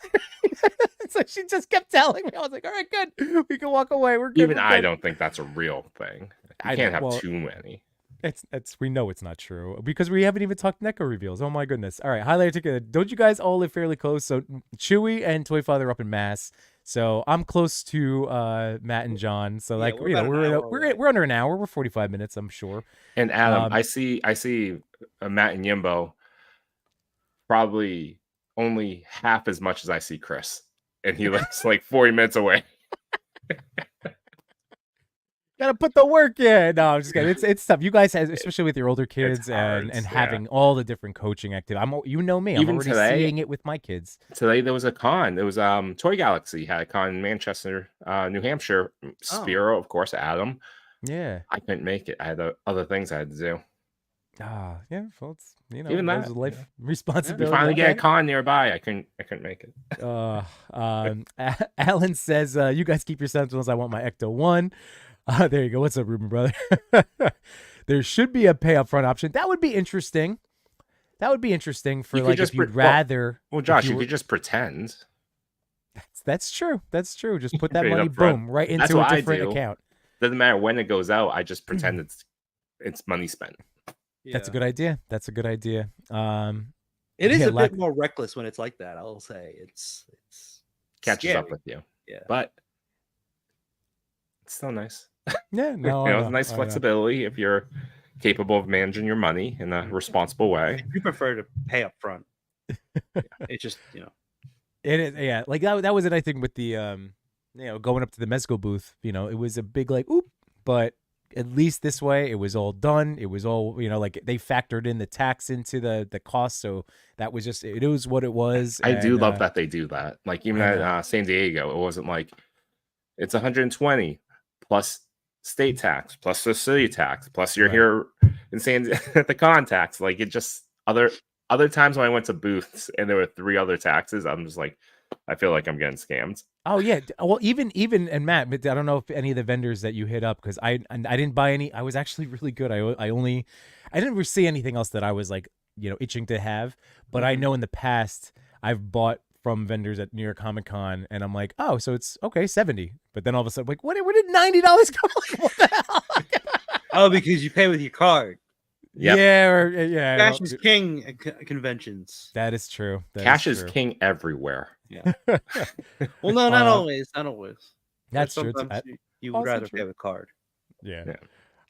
So she just kept telling me. I was like, all right, good. We can walk away. We're good. Even I don't think that's a real thing. You can't have too many. We know it's not true because we haven't even talked NECA reveals. Oh my goodness. All right, highlight ticket. Don't you guys all live fairly close? So Chewy and Toy Father are up in Mass. So I'm close to Matt and John. So like we're under an hour. We're 45 minutes, I'm sure. And Adam, I see Matt and Yimbo probably only half as much as I see Chris, and he lives like 40 minutes away. Gotta put the work in. No, I'm just kidding. It's tough. You guys, especially with your older kids and having all the different coaching activities. You know me. I'm already seeing it with my kids. Today there was a con. There was Toy Galaxy had a con in Manchester, New Hampshire. Spiro, of course, Adam. Yeah. I couldn't make it. I had other things I had to do. Yeah. Well, it's even that life responsibility. We finally get a con nearby. I couldn't make it. Alan says, "You guys keep your Sentinels. I want my Ecto 1." There you go. What's up, Ruben, brother? There should be a pay up front option. That would be interesting. For like if you'd rather. Well, Josh, you could just pretend. That's true. Just put that money, boom, right into a different account. Doesn't matter when it goes out. I just pretend it's money spent. Yeah. That's a good idea. It is a bit more reckless when it's like that. I'll say it's catches scary. Up with you. Yeah, but it's still nice. Yeah, no, it's nice flexibility if you're capable of managing your money in a responsible way. You prefer to pay up front. It's just it is, yeah. Like that was it. I think with the going up to the Mezco booth, it was a big like oop, but at least this way it was all done. It was all like they factored in the tax into the cost, so that was just it was what it was. I do love that they do that. Like even at San Diego, it wasn't like it's 120 plus state tax plus the city tax plus you're here in the con tax. Like it just other times when I went to booths and there were 3 other taxes, I'm just like, I feel like I'm getting scammed. Oh yeah, well even and Matt, I don't know if any of the vendors that you hit up, because I didn't buy any. I was actually really good. I didn't see anything else that I was like itching to have. But I know in the past I've bought from vendors at New York Comic Con, and I'm like, oh, so it's okay, 70. But then all of a sudden, like, where did $90 come? Like, what the hell? Oh, because you pay with your card. Yep. Yeah. Cash is king at conventions. That is true. Cash is king everywhere. Yeah. Well, no, not always. Not always. That's true. You would rather pay with card. Yeah.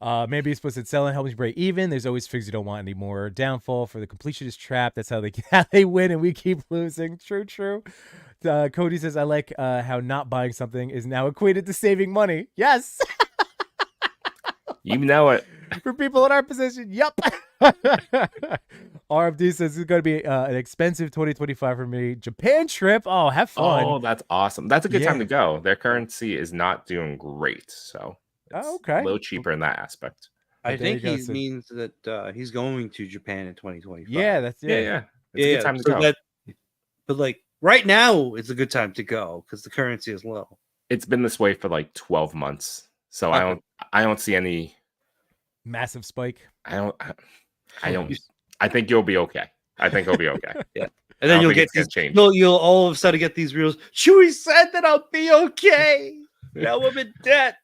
Maybe it's supposed to sell and help you break even. There's always figs you don't want anymore. Downfall for the completionist trap. That's how they win and we keep losing. True. Cody says, I like how not buying something is now equated to saving money. Yes. You know it. For people in our position, yep. RFD says it's going to be an expensive 2025 for me. Japan trip. Oh, have fun. Oh, that's awesome. That's a good time to go. Their currency is not doing great, so it's okay. a little cheaper in that aspect. I think he means that he's going to Japan in 2025. Yeah, that's yeah. It's a good time to go. But like right now, it's a good time to go because the currency is low. It's been this way for like 12 months, so I don't see any massive spike. I don't. I think you'll be okay. I think it'll be okay. Yeah, and then you'll get these. You'll all of a sudden get these reels. Chewie said that I'll be okay. Now I'm in debt.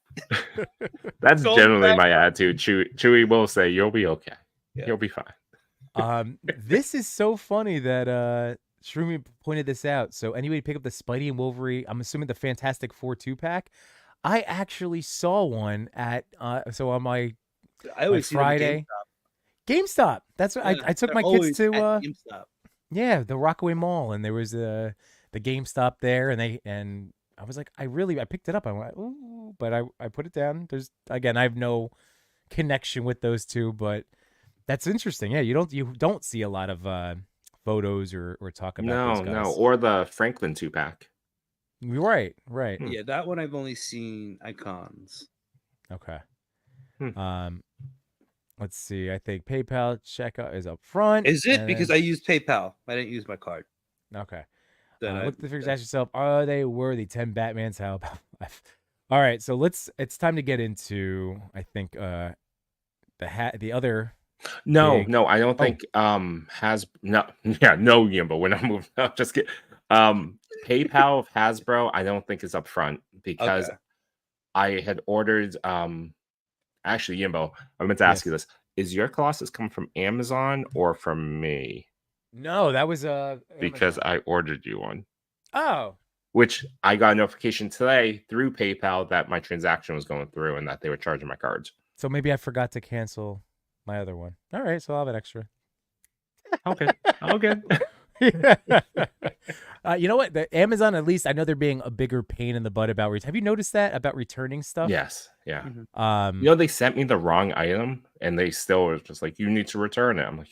That's generally my attitude. Chewie will say you'll be okay. Yeah. You'll be fine. This is so funny that Shroomy pointed this out. So anybody pick up the Spidey and Wolverine, I'm assuming the Fantastic Four 2-pack. I actually saw one at on my Friday. GameStop. That's what I took my kids to. GameStop. Yeah, the Rockaway Mall, and there was the GameStop there, and I was like, I picked it up. I went, ooh, but I put it down. I have no connection with those two, but that's interesting. Yeah, you don't see a lot of photos or talk about those guys. No, or the Franklin 2-pack. Right. Yeah, that one I've only seen icons. Okay. Let's see. I think PayPal checkout is up front. Is it? Because I used PayPal. I didn't use my card. Okay. Look at the figures. Ask yourself, are they worthy? 10 Batmans. How about 5? All right. So it's time to get into, I think, the other. No, I don't think no Yimbo. We're not moving up. Just get PayPal of Hasbro. I don't think is up front because I had ordered. Actually, Yimbo, I meant to ask you this: is your Colossus come from Amazon or from me? No, that was because I ordered you one. Oh, which I got a notification today through PayPal that my transaction was going through and that they were charging my cards. So maybe I forgot to cancel my other one. All right, so I'll have it extra. Okay. You know what? The Amazon, at least I know they're being a bigger pain in the butt about. Have you noticed that about returning stuff? Yes. Yeah. Mm-hmm. They sent me the wrong item, and they still were just like, "You need to return it." I'm like,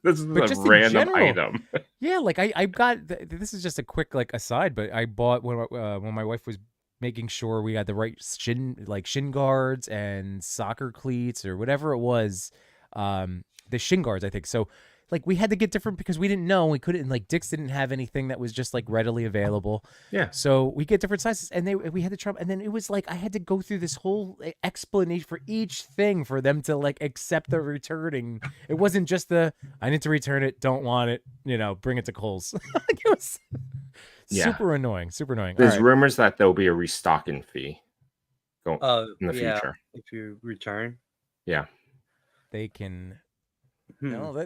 "This is a random item." Yeah, like I got. This is just a quick aside, but I bought when my wife was making sure we had the right shin guards and soccer cleats or whatever it was. The shin guards, I think. So. We had to get different because we didn't know. We couldn't, Dick's didn't have anything that was just readily available. Yeah. So we get different sizes and we had to try. And then it was I had to go through this whole explanation for each thing for them to accept the returning. It wasn't just I need to return it. Don't want it. Bring it to Kohl's. It was super annoying. There's rumors that there'll be a restocking fee in the future. If you return. Yeah. They can. No,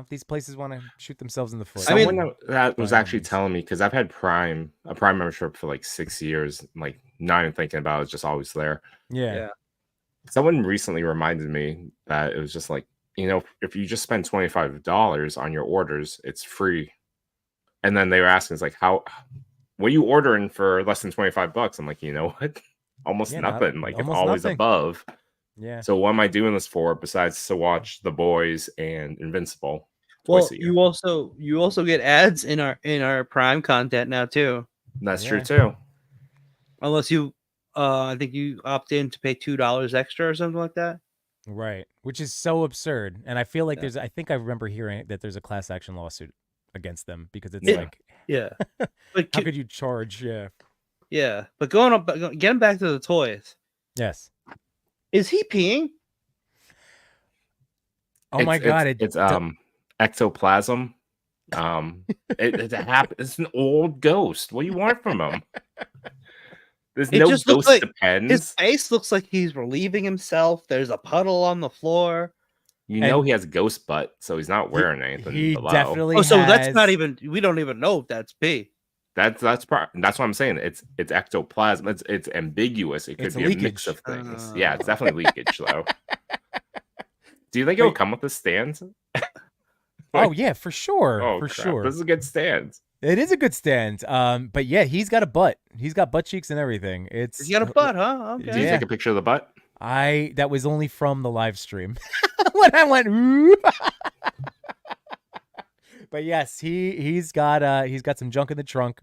these places want to shoot themselves in the foot. Someone that was actually telling me, because I've had a Prime membership for 6 years, not even thinking about it, it's just always there. Yeah. Someone recently reminded me that it was just if you just spend $25 on your orders, it's free. And then they were asking, it's what are you ordering for less than $25? I'm like, you know what? Almost nothing. It's always nothing. Above. Yeah. So what am I doing this for besides to watch The Boys and Invincible? Well, you also get ads in our Prime content now too. That's true too. Unless you, I think you opt in to pay $2 extra or something like that. Right, which is so absurd. And I feel like I think I remember hearing that there's a class action lawsuit against them because it's But how could you charge? Yeah. But getting back to the toys. Yes. Is he peeing? Oh my god! It's ectoplasm. It's an old ghost. What do you want from him? There's no ghost depends. His face looks like he's relieving himself. There's a puddle on the floor. He has ghost butt, so he's not wearing anything. He below. Definitely. So that's not even. We don't even know if that's pee. That's what I'm saying. It's ectoplasm. It's ambiguous. It could be a mix of things. Yeah, it's definitely leakage though. Do you think it will come with a stand? Oh yeah, for sure. Oh, for crap. sure. This is a good stand. It is a good stand. But yeah, he's got a butt. He's got butt cheeks and everything. He's got a butt, huh? Okay. Do you take a picture of the butt? That was only from the live stream when I went. Ooh. But yes, he's got some junk in the trunk.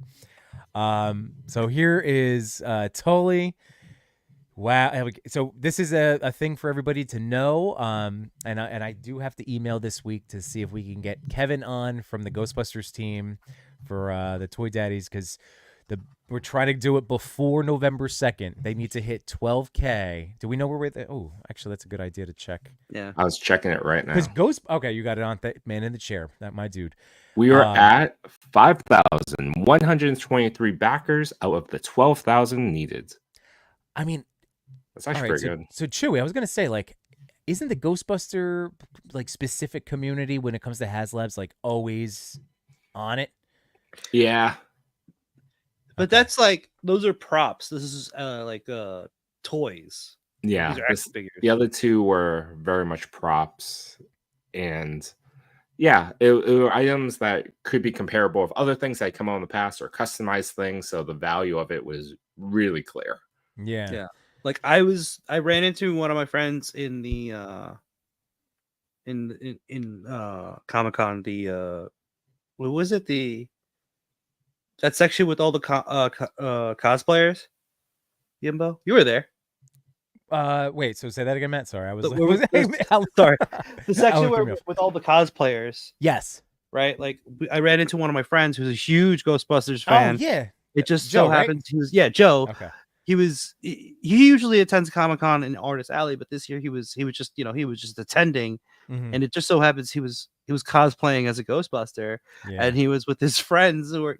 So here is Tully. Wow. So this is a thing for everybody to know. And I do have to email this week to see if we can get Kevin on from the Ghostbusters team for the Toy Daddies, because we're trying to do it before November 2nd. They need to hit 12K. Do we know where we're? Oh, actually, that's a good idea to check. Yeah, I was checking it right now. Because okay, you got it on man in the chair. That my dude. We are at 5,123 backers out of the 12,000 needed. I mean, that's actually pretty good. So Chewy, I was gonna say, like, isn't the Ghostbuster like specific community when it comes to Haslabs like always on it? Yeah. But that's like, those are props. This is like toys. Yeah. The other two were very much props. And yeah, it were items that could be comparable with other things that come out in the past or customized things. So the value of it was really clear. Yeah. Yeah. Like I ran into one of my friends in the Comic-Con, what was it? That section with all the cosplayers. Yimbo, you were there. Wait, so say that again, Matt. Sorry, I was sorry. The section with all the cosplayers. Yes. Right? Like I ran into one of my friends who's a huge Ghostbusters fan. Oh yeah. It just Joe, so happens he was Joe. Okay. He usually attends Comic-Con in Artist Alley, but this year he was just attending, and it just so happens he was cosplaying as a Ghostbuster, and he was with his friends who were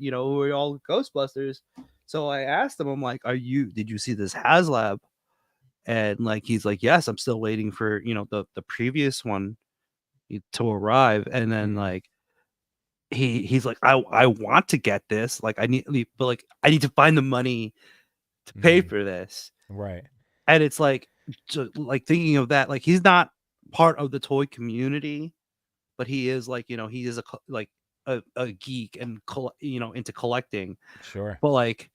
all Ghostbusters. So I asked him, I'm like, did you see this Haslab? And like he's like, yes, I'm still waiting for the previous one to arrive. And then like he's like, I want to get this, like I need to find the money to pay for this, right? And it's like thinking of that, like he's not part of the toy community, but he is like he is a geek and into collecting. Sure. But like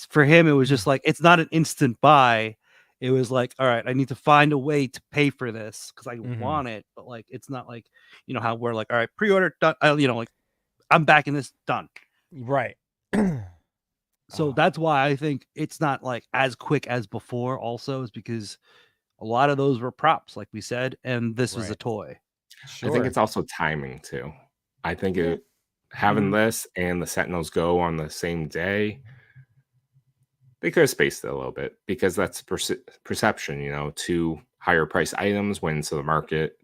for him, it was just like, it's not an instant buy. It was like, all right, I need to find a way to pay for this because I want it, but like it's not like how we're like, all right, pre-order done. Like I'm backing this, done. Right. So that's why I think it's not like as quick as before. Also, is because a lot of those were props, like we said, and this was a toy. Sure. I think it's also timing too. I think having this and the Sentinels go on the same day, they could have spaced it a little bit because that's perception. Two higher price items went into the market,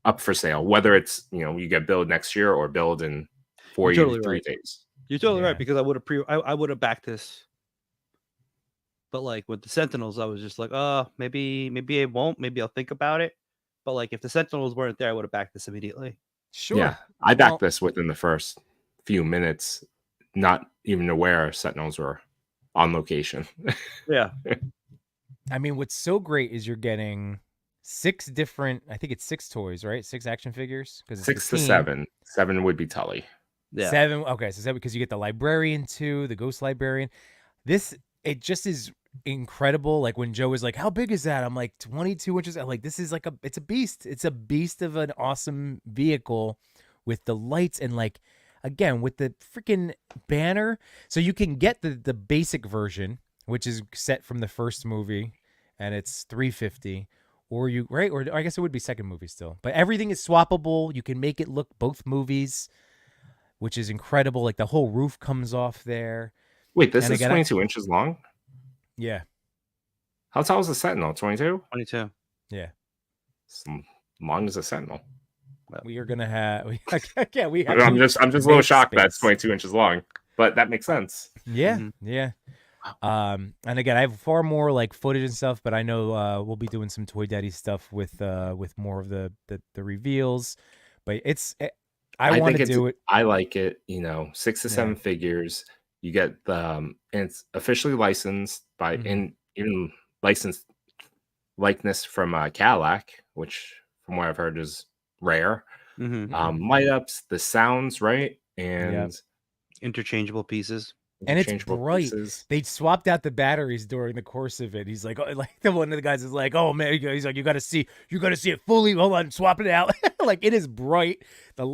up for sale. Whether it's you get billed next year or billed in 43 days. You're totally right, because I would have backed this. But like with the Sentinels, I was just like, maybe I won't. Maybe I'll think about it. But like if the Sentinels weren't there, I would have backed this immediately. Sure. Yeah, I backed this within the first few minutes, not even aware Sentinels were on location. Yeah. I mean, what's so great is you're getting 6 different. I think it's 6 toys, right? 6 action figures, because 6 to 7. 7 would be Tully. Yeah. 7. Okay, so 7 because you get the librarian too, the ghost librarian. It just is incredible. Like when Joe was like, "How big is that?" I'm like, 22 inches. I'm like, this is like it's a beast. It's a beast of an awesome vehicle with the lights and like, again, with the freaking banner. So you can get the basic version, which is set from the first movie, and it's $350. Or I guess it would be second movie still. But everything is swappable. You can make it look both movies, which is incredible. Like the whole roof comes off there. Wait, this is 22 inches long? Yeah. How tall is the Sentinel? 22? 22. Yeah. As long as a Sentinel. We are gonna have. I'm just a little shocked that it's 22 inches long, but that makes sense. Yeah, yeah. And again, I have far more like footage and stuff, but I know we'll be doing some Toy Daddy stuff with more of the reveals. But I want to think do it. I like it. 6 to 7 figures. You get the and it's officially licensed by in licensed likeness from Cadillac, which from what I've heard is rare. Light ups, the sounds, right? And interchangeable pieces. And it's bright. They swapped out the batteries during the course of it. He's like, one of the guys is like, oh man, he's like, you got to see it fully. Hold on, swap it out. Like it is bright.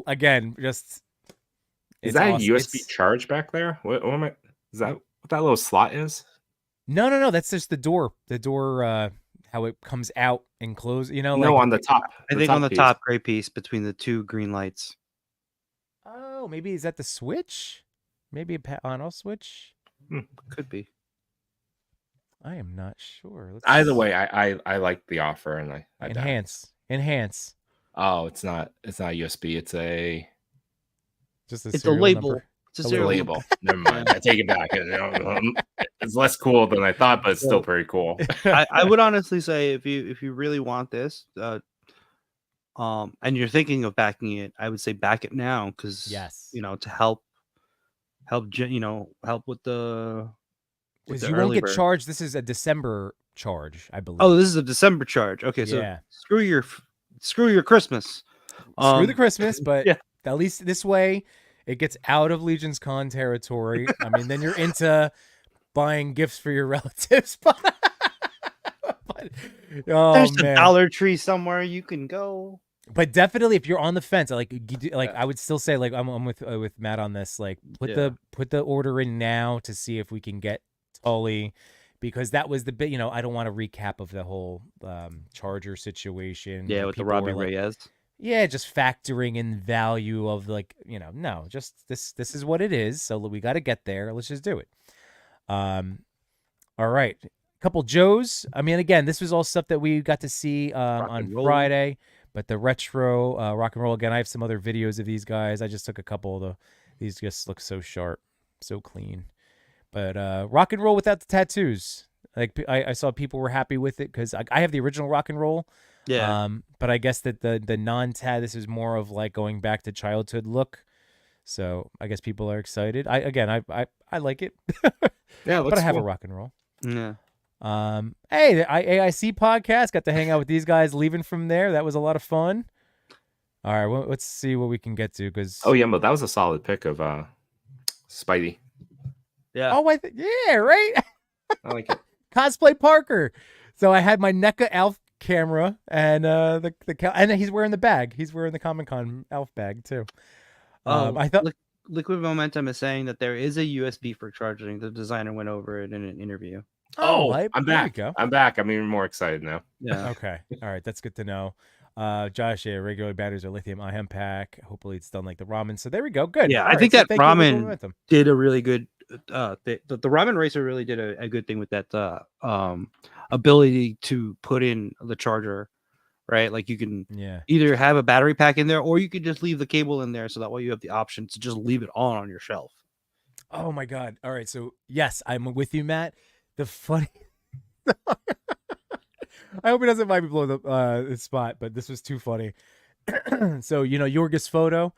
Again, just is that awesome. A USB charge back there? What am I? Is that what that little slot is? No. That's just the door. The door, how it comes out and close. No, on the top. I think on the top gray piece between the two green lights. Oh, maybe is that the switch? Maybe a on-off switch? Could be. I am not sure. Either way, I like the offer, and I enhance. Oh, it's not USB. It's a label. Number. It's a label. Never mind. I take it back. It's less cool than I thought, but it's still pretty cool. I would honestly say if you really want this, and you're thinking of backing it, I would say back it now because to help with the because you won't get charged. This is a December charge, I believe. Oh, this is a December charge. Okay, so screw your Christmas. Screw the Christmas, but at least this way it gets out of Legion's Con territory. I mean, then you're into buying gifts for your relatives. There's a Dollar Tree somewhere you can go. But definitely, if you're on the fence, I would still say, like, I'm with Matt on this. Like, put the order in now to see if we can get Tully, because that was the bit. I don't want a recap of the whole charger situation. Yeah, with the Robbie Reyes. Yeah, just factoring in value of no, just this is what it is. So we got to get there. Let's just do it. All right, couple Joes. I mean, again, this was all stuff that we got to see on Friday. But the retro rock and roll, again, I have some other videos of these guys. I just took a couple. These just look so sharp, so clean. But rock and roll without the tattoos. Like I saw people were happy with it because I have the original rock and roll. Yeah. But I guess that the non-tat, this is more of like going back to childhood look. So I guess people are excited. I like it. Yeah, but I have a rock and roll. Yeah. Hey, the AIC podcast, got to hang out with these guys leaving from there. That was a lot of fun. All right, well, let's see what we can get to because but that was a solid pick of Spidey. Yeah. Oh, yeah, right. I like it. Cosplay Parker. So I had my NECA Alf camera and and he's wearing the bag. He's wearing the Comic-Con Alf bag too. I thought Liquid Momentum is saying that there is a USB for charging. The designer went over it in an interview. I'm back. I'm back. I'm even more excited now. Yeah. Okay. All right. That's good to know. Josh, regular batteries are lithium-ion pack. Hopefully it's done like the ramen. So there we go. Good. Yeah, I think that ramen did a really good. The ramen racer really did a good thing with that ability to put in the charger, right? Like you can either have a battery pack in there, or you could just leave the cable in there, so that way you have the option to just leave it on your shelf. Oh my God! All right, so yes, I'm with you, Matt. The funny. I hope he doesn't mind me blowing the spot, but this was too funny. So Yorgos Photo,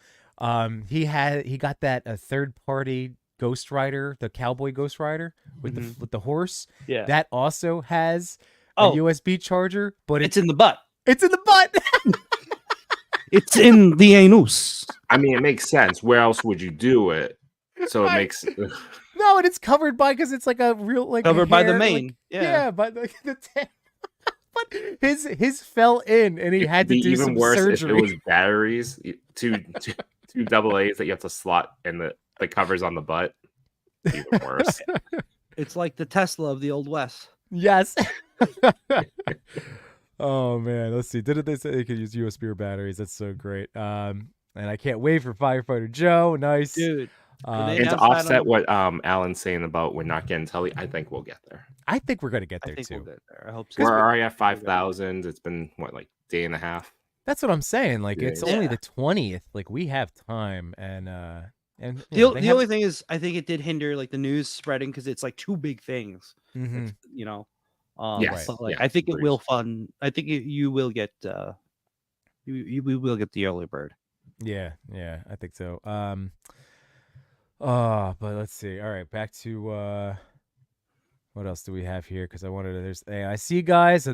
he got that a third party Ghost Rider, the cowboy Ghost Rider with the horse. Yeah, that also has a USB charger, but it's in the butt. It's in the butt. It's in the anus. I mean, it makes sense. Where else would you do it? So it makes. No, and it's covered by because it's like a real covered by the mane. By the but his fell in and he had to do some surgery. If it was batteries, two AA's that you have to slot in the covers on the butt. Even worse. It's like the Tesla of the Old West. Yes. Oh man, let's see. Didn't they say they could use USB or batteries? That's so great. And I can't wait for Firefighter Joe. Nice, dude. And to offset what Alan's saying about we're not getting Tully, I think we'll get there. I think we're gonna get there too. We'll get there. I hope so. We're already at 5,000. It's been day and a half. That's what I'm saying. Like it's only the 20th. Like we have time, and the only thing is, I think it did hinder the news spreading because it's two big things. Mm-hmm. Yes. I think it will fun. I think you will get you will get the early bird. Yeah, I think so. But let's see. All right, back to what else do we have here? Because I wanted to. There's I see guys. So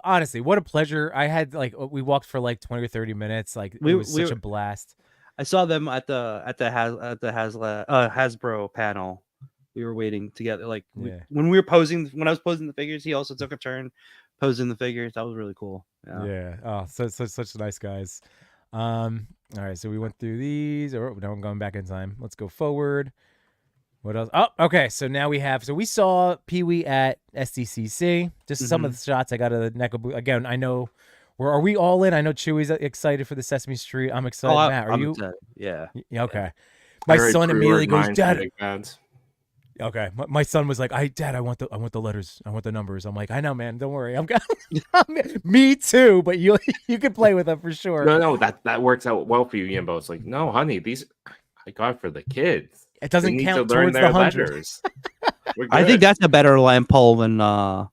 honestly, what a pleasure. I had we walked for like 20 or 30 minutes. Like it was such a blast. I saw them at the Hasbro panel. We were waiting together. Like when we were posing, when I was posing the figures, he also took a turn posing the figures. That was really cool. Yeah. Oh, such nice guys. All right, so we went through these. Now I'm going back in time. Let's go forward. What else? Oh, okay. So now we have. So we saw Pee-wee at SDCC. Just some of the shots I got of the NECA booth. Again, I know. Are we all in? I know Chewy's excited for the Sesame Street. I'm excited. Matt, are you? Excited. Yeah. Okay. My son immediately goes, "Dad." Pads. Okay. My son was like, Dad, I want the letters. I want the numbers. I'm like, I know, man. Don't worry. Me too. But you can play with them for sure. No, that works out well for you, Yimbo. It's like, no, honey, these I got for the kids. It doesn't count to learn towards the their 100. letters. I think that's a better lamp pole than the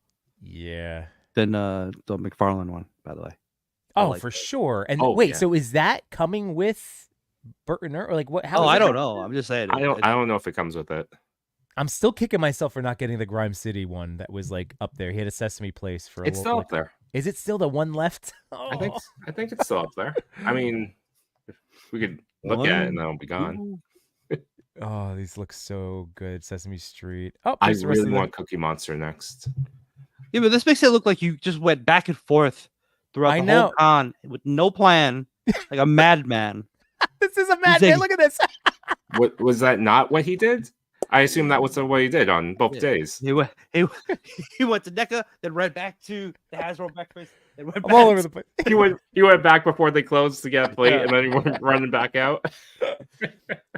McFarlane one, by the way. Oh, for sure. And wait, so is that coming with Burton or like what? How I don't know. I'm just saying. I don't know if it comes with it. I'm still kicking myself for not getting the Grime City one that was like up there. He had a Sesame Place for. It's still up there. Is it still the one left? Oh. I think it's still up there. I mean, if we could look at it and then it'll be gone. Oh, these look so good. Sesame Street. Oh, I really want Cookie Monster next. Yeah, but this makes it look like you just went back and forth throughout the whole con with no plan, like a madman. This is a madman. Look at this. What was that? Not what he did? I assume that was what he did on both days. He went to NECA, then right back to the Hasbro breakfast. I'm all over the place. He went back before they closed to get a plate, and then he went running back out.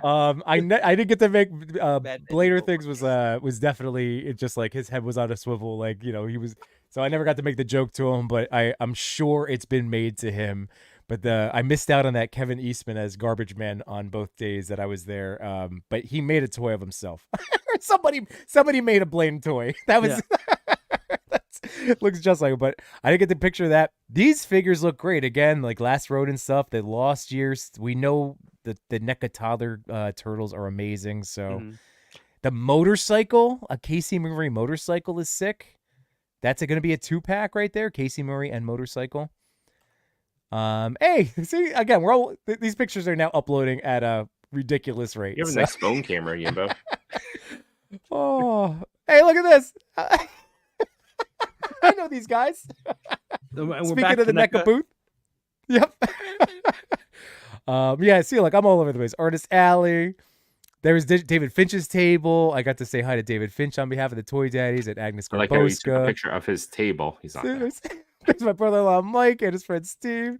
I didn't get to make Blader things was definitely just like his head was on a swivel, like he was. So I never got to make the joke to him, but I'm sure it's been made to him. But I missed out on that Kevin Eastman as Garbage Man on both days that I was there. But he made a toy of himself. somebody made a Blaine toy. That was looks just like it. But I didn't get the picture of that. These figures look great. Again, like Last Road and stuff. The Lost Years. We know that the NECA toddler turtles are amazing. So the motorcycle, a Casey Murray motorcycle is sick. That's going to be a 2-pack right there. Casey Murray and motorcycle. Hey, see again, these pictures are now uploading at a ridiculous rate. You have a nice phone camera, Yimbo. Oh, hey, look at this. I know these guys. Speaking of the NECA booth. Yep. Yeah, see, look, I'm all over the place. Artist Alley. There was David Finch's table. I got to say hi to David Finch on behalf of the Toy Daddies at Agnes Garboska. I like how he took a picture of his table. He's not there. There's my brother-in-law Mike and his friend Steve.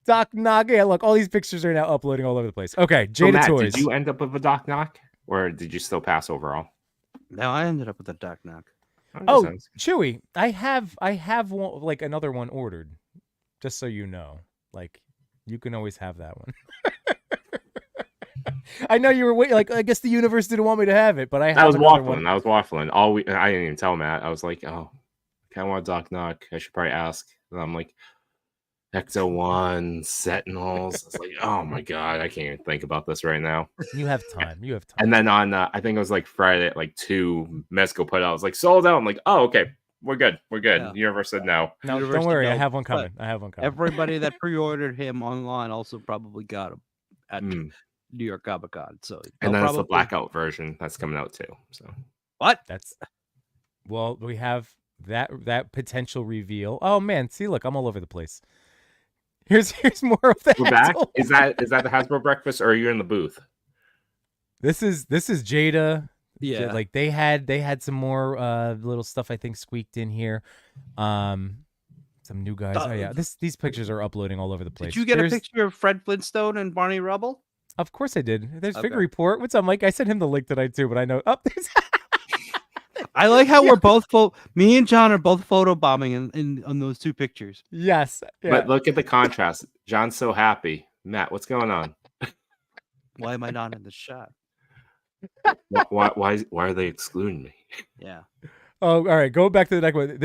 Doc Knock. Yeah, look, all these pictures are now uploading all over the place. Okay, Jada Matt, Toys. Did you end up with a Doc Knock, or did you still pass overall? No, I ended up with a Doc Knock. Oh, Chewy, I have one, like another one ordered, just so you know. Like, you can always have that one. I know you were waiting. Like, I guess the universe didn't want me to have it, but I was waffling. I didn't even tell Matt. I was like, oh, I kind of want a Doc Knock. I should probably ask. And I'm like, Ecto-1, Sentinels. It's like, oh my god, I can't even think about this right now. You have time. And then on, I think it was like Friday at like 2, Mezco put out. I was like, sold out. I'm like, oh, okay, we're good. Yeah. Universe said no. No, don't worry. I have one coming. Everybody that pre-ordered him online also probably got him at New York Comic Con. So, and then it's the blackout version that's coming out too. So what? We have that potential reveal. Oh man, see, look, I'm all over the place. Here's more of that. We're back. Is that the Hasbro breakfast, or are you in the booth? This is Jada. Yeah, like they had some more little stuff I think squeaked in here. Some new guys. Oh yeah, these pictures are uploading all over the place. Did you get a picture of Fred Flintstone and Barney Rubble? Of course I did. There's Figure Report. What's up, Mike? I sent him the link tonight too, but I know. Oh, there's. I like how we're both me and John are both photobombing in on those two pictures. Yes. Yeah. But look at the contrast. John's so happy. Matt, what's going on? Why am I not in the shot? Why are they excluding me? Yeah. Oh, all right. Go back to the next one.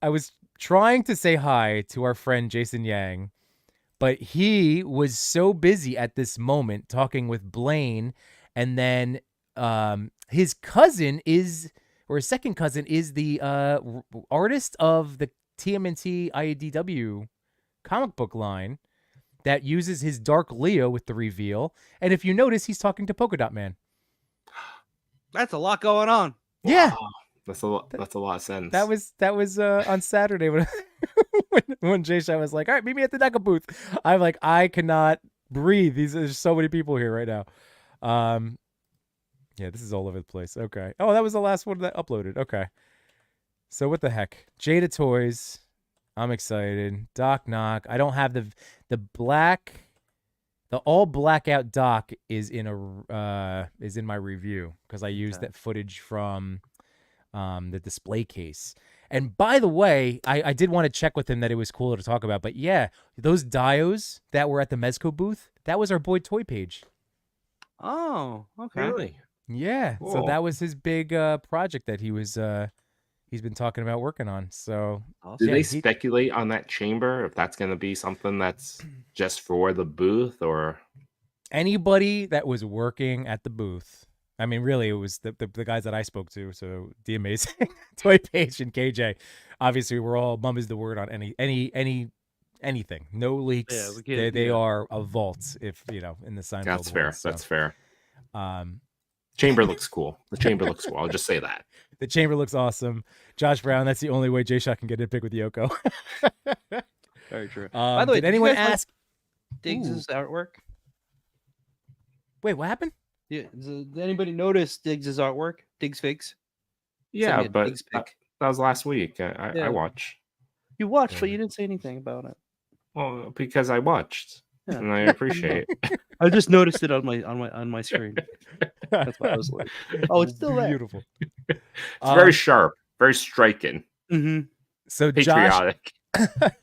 I was trying to say hi to our friend Jason Yang But he was so busy at this moment talking with Blaine, and then his cousin is, or his second cousin is the artist of the TMNT IDW comic book line that uses his Dark Leo with the reveal. And if you notice, he's talking to Polka Dot Man. That's a lot going on. Yeah. Wow. That's a lot of sense. That was on Saturday when when Jay Shah was like, all right, meet me at the NECA booth. I'm like, I cannot breathe. There's so many people here right now. Yeah, this is all over the place. Okay. Oh, that was the last one that uploaded. Okay. So what the heck? Jada Toys. I'm excited. Doc Knock. I don't have the all blackout Doc is in my review because I used that footage from the display case. And by the way, I did want to check with him that it was cool to talk about. But yeah, those dios that were at the Mezco booth, that was our boy Toy Page. Oh, okay. Really? Yeah. Cool. So that was his big project that he's been talking about working on. So did they speculate on that chamber if that's going to be something that's just for the booth or anybody that was working at the booth? I mean, really, it was the guys that I spoke to. So the amazing Toy Page and KJ. Obviously, we're all mum is the word on anything. No leaks. Yeah, they are a vault. If in the Seinfeld. That's fair. So. That's fair. Chamber looks cool. The chamber looks cool. I'll just say that. The chamber looks awesome. Josh Brown. That's the only way Jay Shot can get a pick with Yoko. Very true. By the way, did anyone ask Diggs' artwork? Wait, what happened? Yeah, did anybody notice Diggs' artwork? Diggs Figs? Yeah, but that was last week. I watched. You watched, but you didn't say anything about it. Well, because I watched, and I appreciate it. I just noticed it on my screen. That's why I was like, "Oh, it's still there." Beautiful. It's very sharp, very striking. Mm-hmm. So patriotic,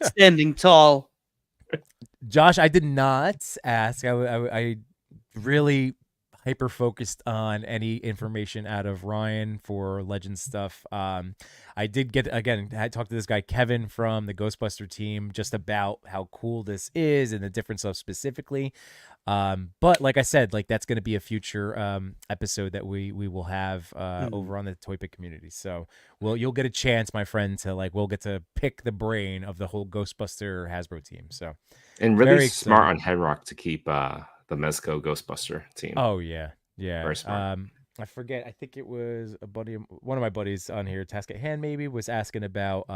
standing tall. Josh, I did not ask. I really hyper focused on any information out of Ryan for Legends stuff. I did get, again, I talked to this guy Kevin from the Ghostbuster team just about how cool this is and the different stuff specifically. But like I said, like that's going to be a future episode that we will have over on the Toy Pick community. So you'll get a chance, my friend, to we'll get to pick the brain of the whole Ghostbuster Hasbro team. So and really smart on Headrock to keep the Mezco Ghostbuster team. Oh yeah. Very smart. I forget. I think it was one of my buddies on here, Task at Hand maybe, was asking about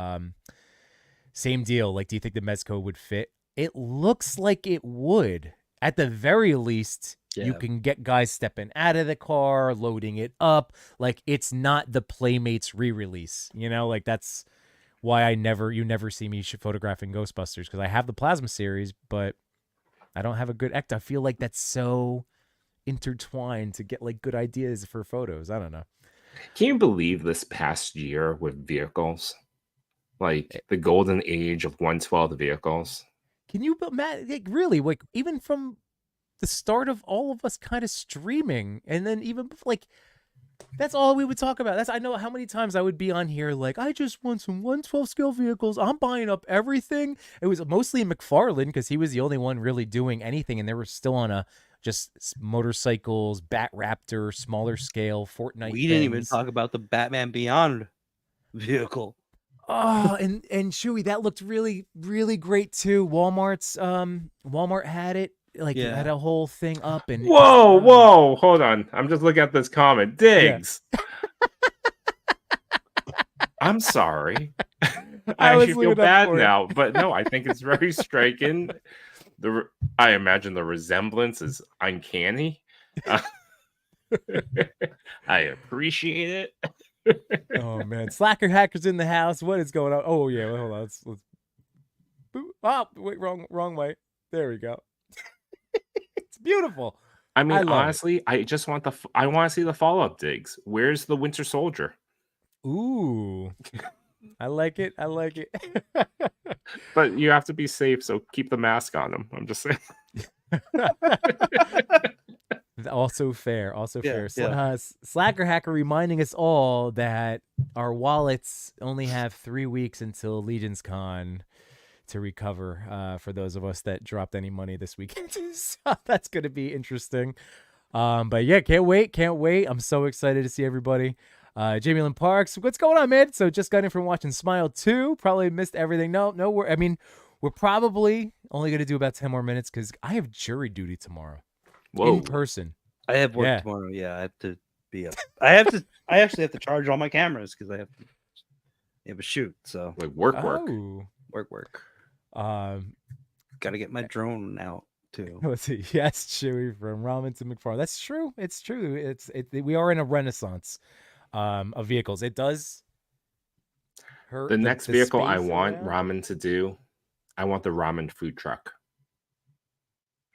same deal. Like, do you think the Mezco would fit? It looks like it would. At the very least, you can get guys stepping out of the car, loading it up. Like, it's not the Playmates re-release. Like that's why you never see me photographing Ghostbusters, because I have the Plasma series, but I don't have a good act. I feel like that's so intertwined to get good ideas for photos. I don't know. Can you believe this past year with vehicles? Like the golden age of 112 vehicles. Can you, Matt, really, even from the start of all of us kind of streaming, and then even that's all we would talk about. I know how many times I would be on here I just want some 112 scale vehicles. I'm buying up everything. It was mostly McFarlane because he was the only one really doing anything, and they were still on just motorcycles, Bat Raptor, smaller scale, Fortnite. We didn't even talk about the Batman Beyond vehicle. Oh, and Chewy, that looked really, really great too. Walmart had it. Had a whole thing up and whoa, hold on. I'm just looking at this comment. Diggs. Yeah. I'm sorry. I actually feel bad now, but no, I think it's very striking. I imagine the resemblance is uncanny. I appreciate it. Oh man, Slacker Hacker's in the house. What is going on? Oh yeah, hold on. Let's wait, wrong way. There we go. It's beautiful. I mean, honestly, I just want I want to see the follow-up Diggs. Where's the Winter Soldier? Ooh. I like it. But you have to be safe, so keep the mask on him. I'm just saying. Also fair. Yeah. Slacker Hacker reminding us all that our wallets only have 3 weeks until Legions Con to recover for those of us that dropped any money this weekend. So that's going to be interesting. But yeah, can't wait. I'm so excited to see everybody. Jamie Lynn Parks, what's going on, man? So just got in from watching Smile 2. Probably missed everything. No, we're probably only going to do about 10 more minutes because I have jury duty tomorrow. Whoa. In person. I have work tomorrow. Yeah, I have to be up. I actually have to charge all my cameras because I have a shoot. So like work. Work. Got to get my drone out too. Let's see. Yes, Chewy from Ramen to McFarlane. That's true. It's true. We are in a renaissance of vehicles. It does hurt. The next vehicle I want around. Ramen to do, I want the ramen food truck.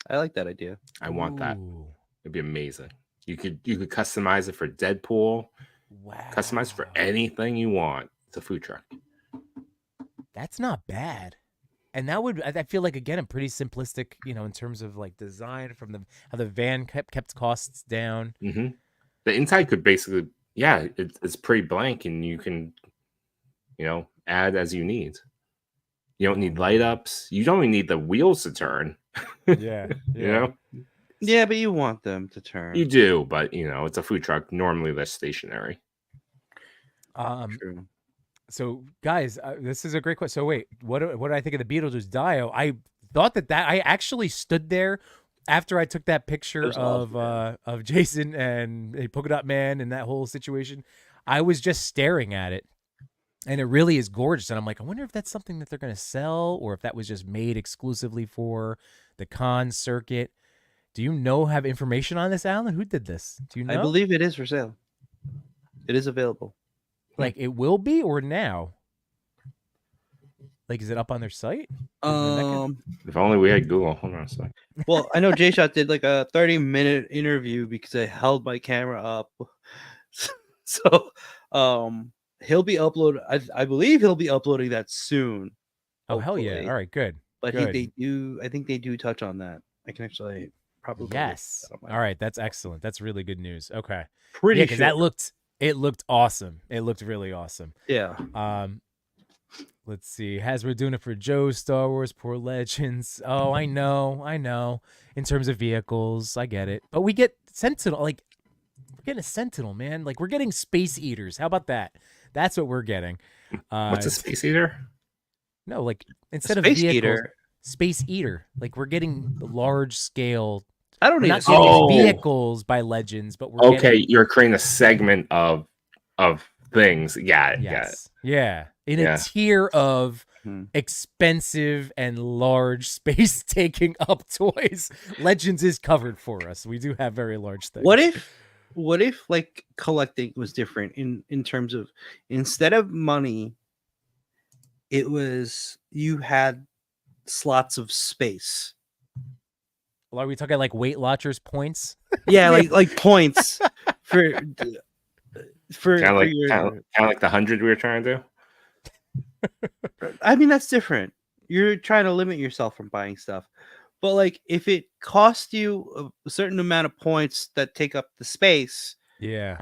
I like that idea. I want that. It'd be amazing. You could customize it for Deadpool. Wow. Customize for anything you want. It's a food truck. That's not bad. And that would, I feel like, again, a pretty simplistic, in terms of like design from how the van kept costs down. Mm-hmm. The inside could basically, it's pretty blank, and you can, add as you need. You don't need light ups. You don't even need the wheels to turn. Yeah. Yeah, but you want them to turn. You do, but it's a food truck. Normally they're stationary. True. So, guys, this is a great question. So, wait, what did I think of the Beetlejuice Dio? I thought that I actually stood there after I took that picture of Jason and a Polka Dot Man and that whole situation. I was just staring at it, and it really is gorgeous. And I'm like, I wonder if that's something that they're going to sell, or if that was just made exclusively for the con circuit. Do you have information on this, Alan? Who did this? Do you know? I believe it is for sale. It is available. Like, it will be, or now? Like, is it up on their site? If only we had Google. Hold on a second. Well, I know J-Shot did like a 30-minute interview because I held my camera up. So, he'll be uploading. I believe he'll be uploading that soon. Oh, hopefully. Hell yeah! All right, good. But good. I think they do touch on that. I can actually probably. Yes. All right, that's excellent. That's really good news. Okay. Pretty because it looked awesome. It looked really awesome. Yeah. Let's see. Hasbro doing it for Joe, Star Wars, Poor Legends. Oh, I know. In terms of vehicles, I get it. But we get Sentinel. Like, we're getting a Sentinel, man. Like, we're getting Space Eaters. How about that? That's what we're getting. What's a Space Eater? No, like, instead of vehicles, Space Eater. Like, we're getting large scale. I don't not getting vehicles by Legends, but we're getting... You're creating a segment of things. Yeah, yes. Yeah. In a tier of expensive and large space taking up toys. Legends is covered for us. We do have very large things. What if like collecting was different in terms of, instead of money, it was you had slots of space? Well, are we talking like Weight Watchers points? Yeah, like points for kind of like the 100 we were trying to do. I mean, that's different. You're trying to limit yourself from buying stuff, but like if it cost you a certain amount of points that take up the space,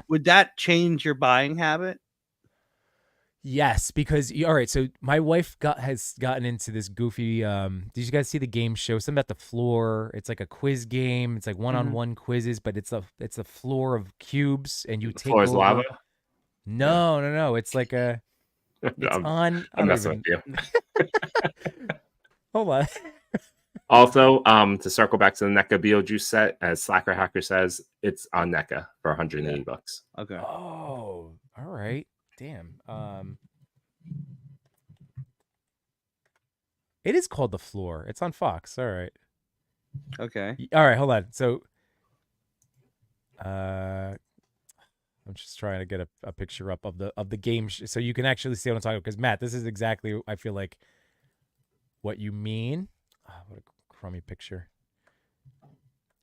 would that change your buying habit? Yes, because all right. So my wife has gotten into this goofy. Did you guys see the game show? Something about the floor. It's like a quiz game. It's like one-on-one quizzes, but it's a floor of cubes, and you take floor is lava. No. It's like a. It's I'm messing with you. Hold on. Also, to circle back to the NECA Beetlejuice set, as Slacker Hacker says, it's on NECA for $180. Okay. Oh, all right. Damn. It is called The Floor. It's on Fox. All right. Okay. All right. Hold on. So, I'm just trying to get a picture up of the game, so you can actually see what I'm talking about. Because Matt, this is exactly, I feel like, what you mean. Oh, what a crummy picture.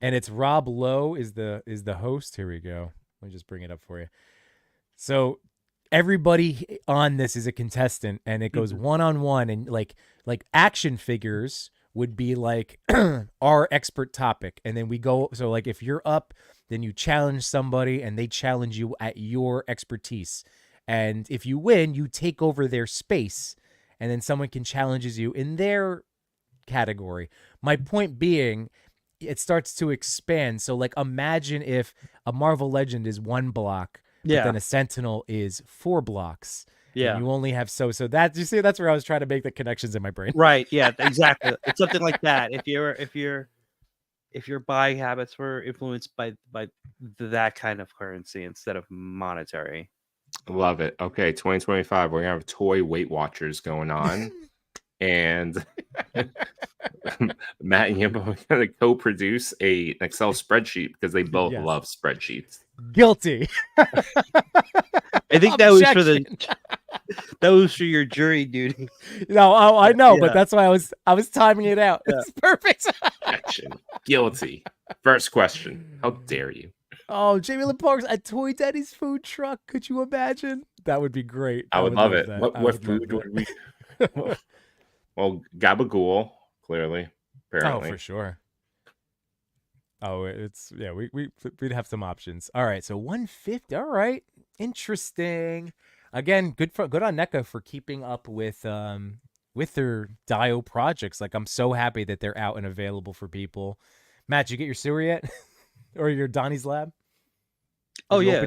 And it's Rob Lowe is the host. Here we go. Let me just bring it up for you. So everybody on this is a contestant, and it goes one-on-one, and like action figures would be like our expert topic, and then we go. So like if you're up, then you challenge somebody, and they challenge you at your expertise, and if you win, you take over their space, and then someone can challenges you in their category. My point being, it starts to expand. So like imagine if a Marvel Legend is 1 block, but then a Sentinel is 4 blocks. Yeah. And you only have so that you see, that's where I was trying to make the connections in my brain. Right. Yeah, exactly. It's something like that. If your buying habits were influenced by that kind of currency instead of monetary. Love it. Okay, 2025, we're gonna have toy Weight Watchers going on. And Matt and Yimbo are going to co-produce an Excel spreadsheet because they both love spreadsheets. Guilty. I think that was for your jury duty. No, I know, but that's why I was timing it out. Yeah. It's perfect. Action. Guilty. First question. How dare you? Oh, Jamie Lynn Parks at Toy Daddy's food truck. Could you imagine? That would be great. I would love it. What food would we? Well, Gabagool, clearly, apparently. Oh, for sure. Oh, it's we'd have some options. All right, so 150. All right, interesting. Again, good on NECA for keeping up with their Dio projects. Like, I'm so happy that they're out and available for people. Matt, did you get your sewer yet, or your Donnie's Lab? Oh yeah,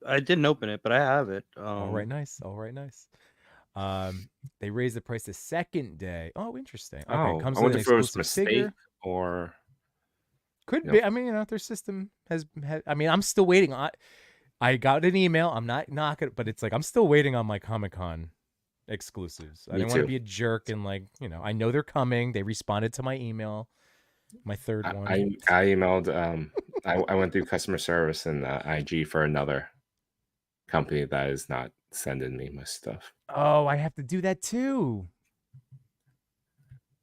I didn't open it, but I have it. All right, nice. They raised the price the second day. Oh, interesting. Okay, comes I wonder if it was a mistake figure. Or could be. I mean, their system has. I mean, I'm still waiting. I got an email. I'm not knocking, but it's like I'm still waiting on my Comic-Con exclusives. I didn't want to be a jerk and I know they're coming. They responded to my email. My third one. I emailed. I went through customer service and IG for another company that is not sending me my stuff. Oh, I have to do that too.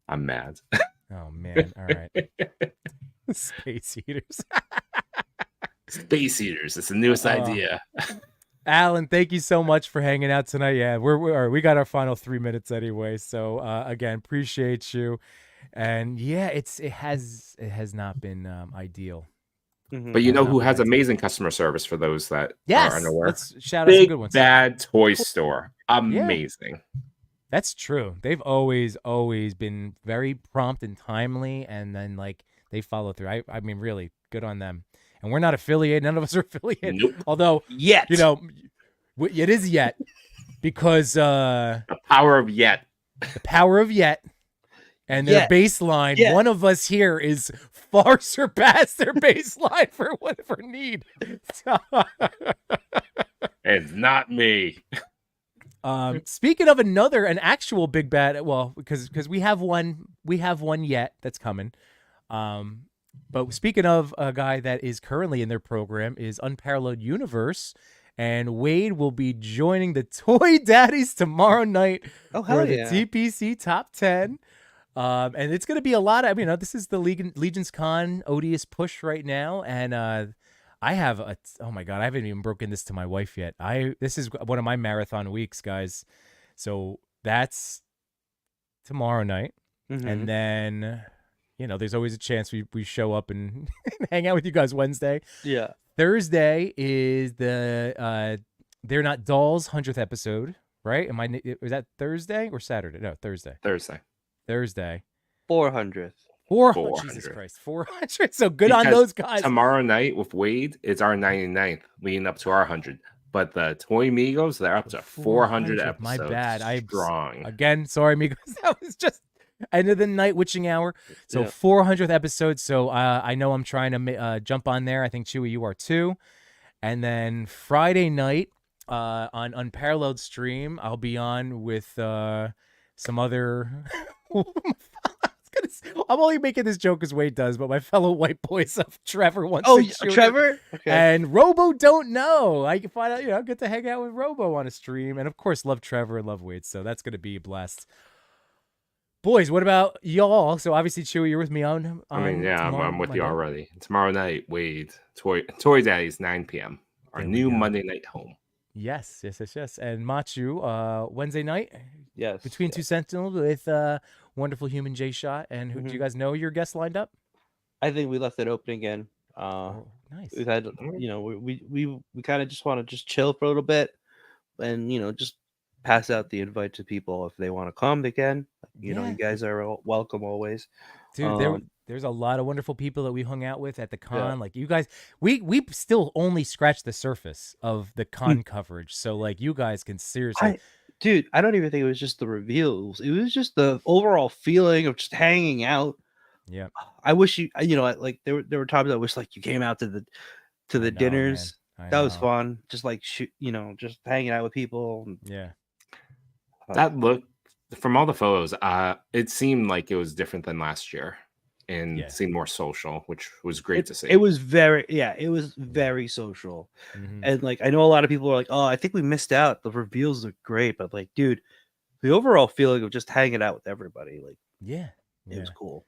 I'm mad. Oh man! All right. Space Eaters. Space Eaters. It's the newest idea. Alan, thank you so much for hanging out tonight. Yeah, we got our final 3 minutes anyway. So again, appreciate you. And yeah, it has not been ideal. But you know who has amazing customer service for those that are unaware? Let's shout out some good ones. Bad Toy Store. Amazing. Yeah. That's true. They've always been very prompt and timely, and then they follow through. I mean, really good on them. And we're not affiliated. None of us are affiliated. Nope. Although, yet, it is yet because the power of yet. The power of yet. And their baseline, one of us here is far surpassed their baseline for whatever need. It's not me. Speaking of an actual big bad, well, because we have one yet that's coming. But speaking of a guy that is currently in their program is Unparalleled Universe, and Wade will be joining the Toy Daddies tomorrow night for the TPC Top 10. And it's going to be a lot of, this is the Legion's Con odious push right now. And, I have oh my God, I haven't even broken this to my wife yet. This is one of my marathon weeks, guys. So that's tomorrow night. Mm-hmm. And then, there's always a chance we show up and hang out with you guys Wednesday. Yeah. Thursday is the, They're Not Dolls 100th episode, right? Was that Thursday or Saturday? No, Thursday. Thursday. 400th. 400. Jesus Christ. 400. So good on those guys. Tomorrow night with Wade, it's our 99th leading up to our 100. But the Toy Migos, they're up to 400 episodes. My bad. Strong. Again, sorry, Migos. That was just end of the night witching hour. So 400th episode. So I know I'm trying to jump on there. I think Chewy, you are too. And then Friday night on Unparalleled stream, I'll be on with some other. I'm only making this joke as Wade does, but my fellow white boys of Trevor wants to Trevor? Okay. And Robo don't know. I can find out, get to hang out with Robo on a stream. And of course, love Trevor and love Wade. So that's going to be a blast. Boys, what about y'all? So obviously, Chewy, you're with me on I'm with you already. Tomorrow night, Wade, Toy Daddies, 9 p.m. Our new Monday night home. Yes. And Machu, Wednesday night? Yes. Between Two Sentinels with wonderful human J Shot. And do you guys know your guests lined up? I think we left it open again. Nice. We've had, we kind of just want to just chill for a little bit and, just pass out the invite to people if they want to come. They can. You know, Yeah. you guys are welcome always. Dude, there's a lot of wonderful people that we hung out with at the con. Yeah. Like you guys, we still only scratched the surface of the con coverage. So like you guys can seriously, Dude, I don't even think it was just the reveals. It was just the overall feeling of just hanging out. yeah. I wish you know, like there were times I wish like you came out to the I know, dinners. man. I That was know. fun. Just like you know, just hanging out with people. Yeah. That looked from all the photos, it seemed like it was different than last year and seemed more social, which was great to see. It was very social. Mhm. And like I know a lot of people are like, oh, I think we missed out. The reveals look great, but like, dude, the overall feeling of just hanging out with everybody, like, Yeah. it was cool.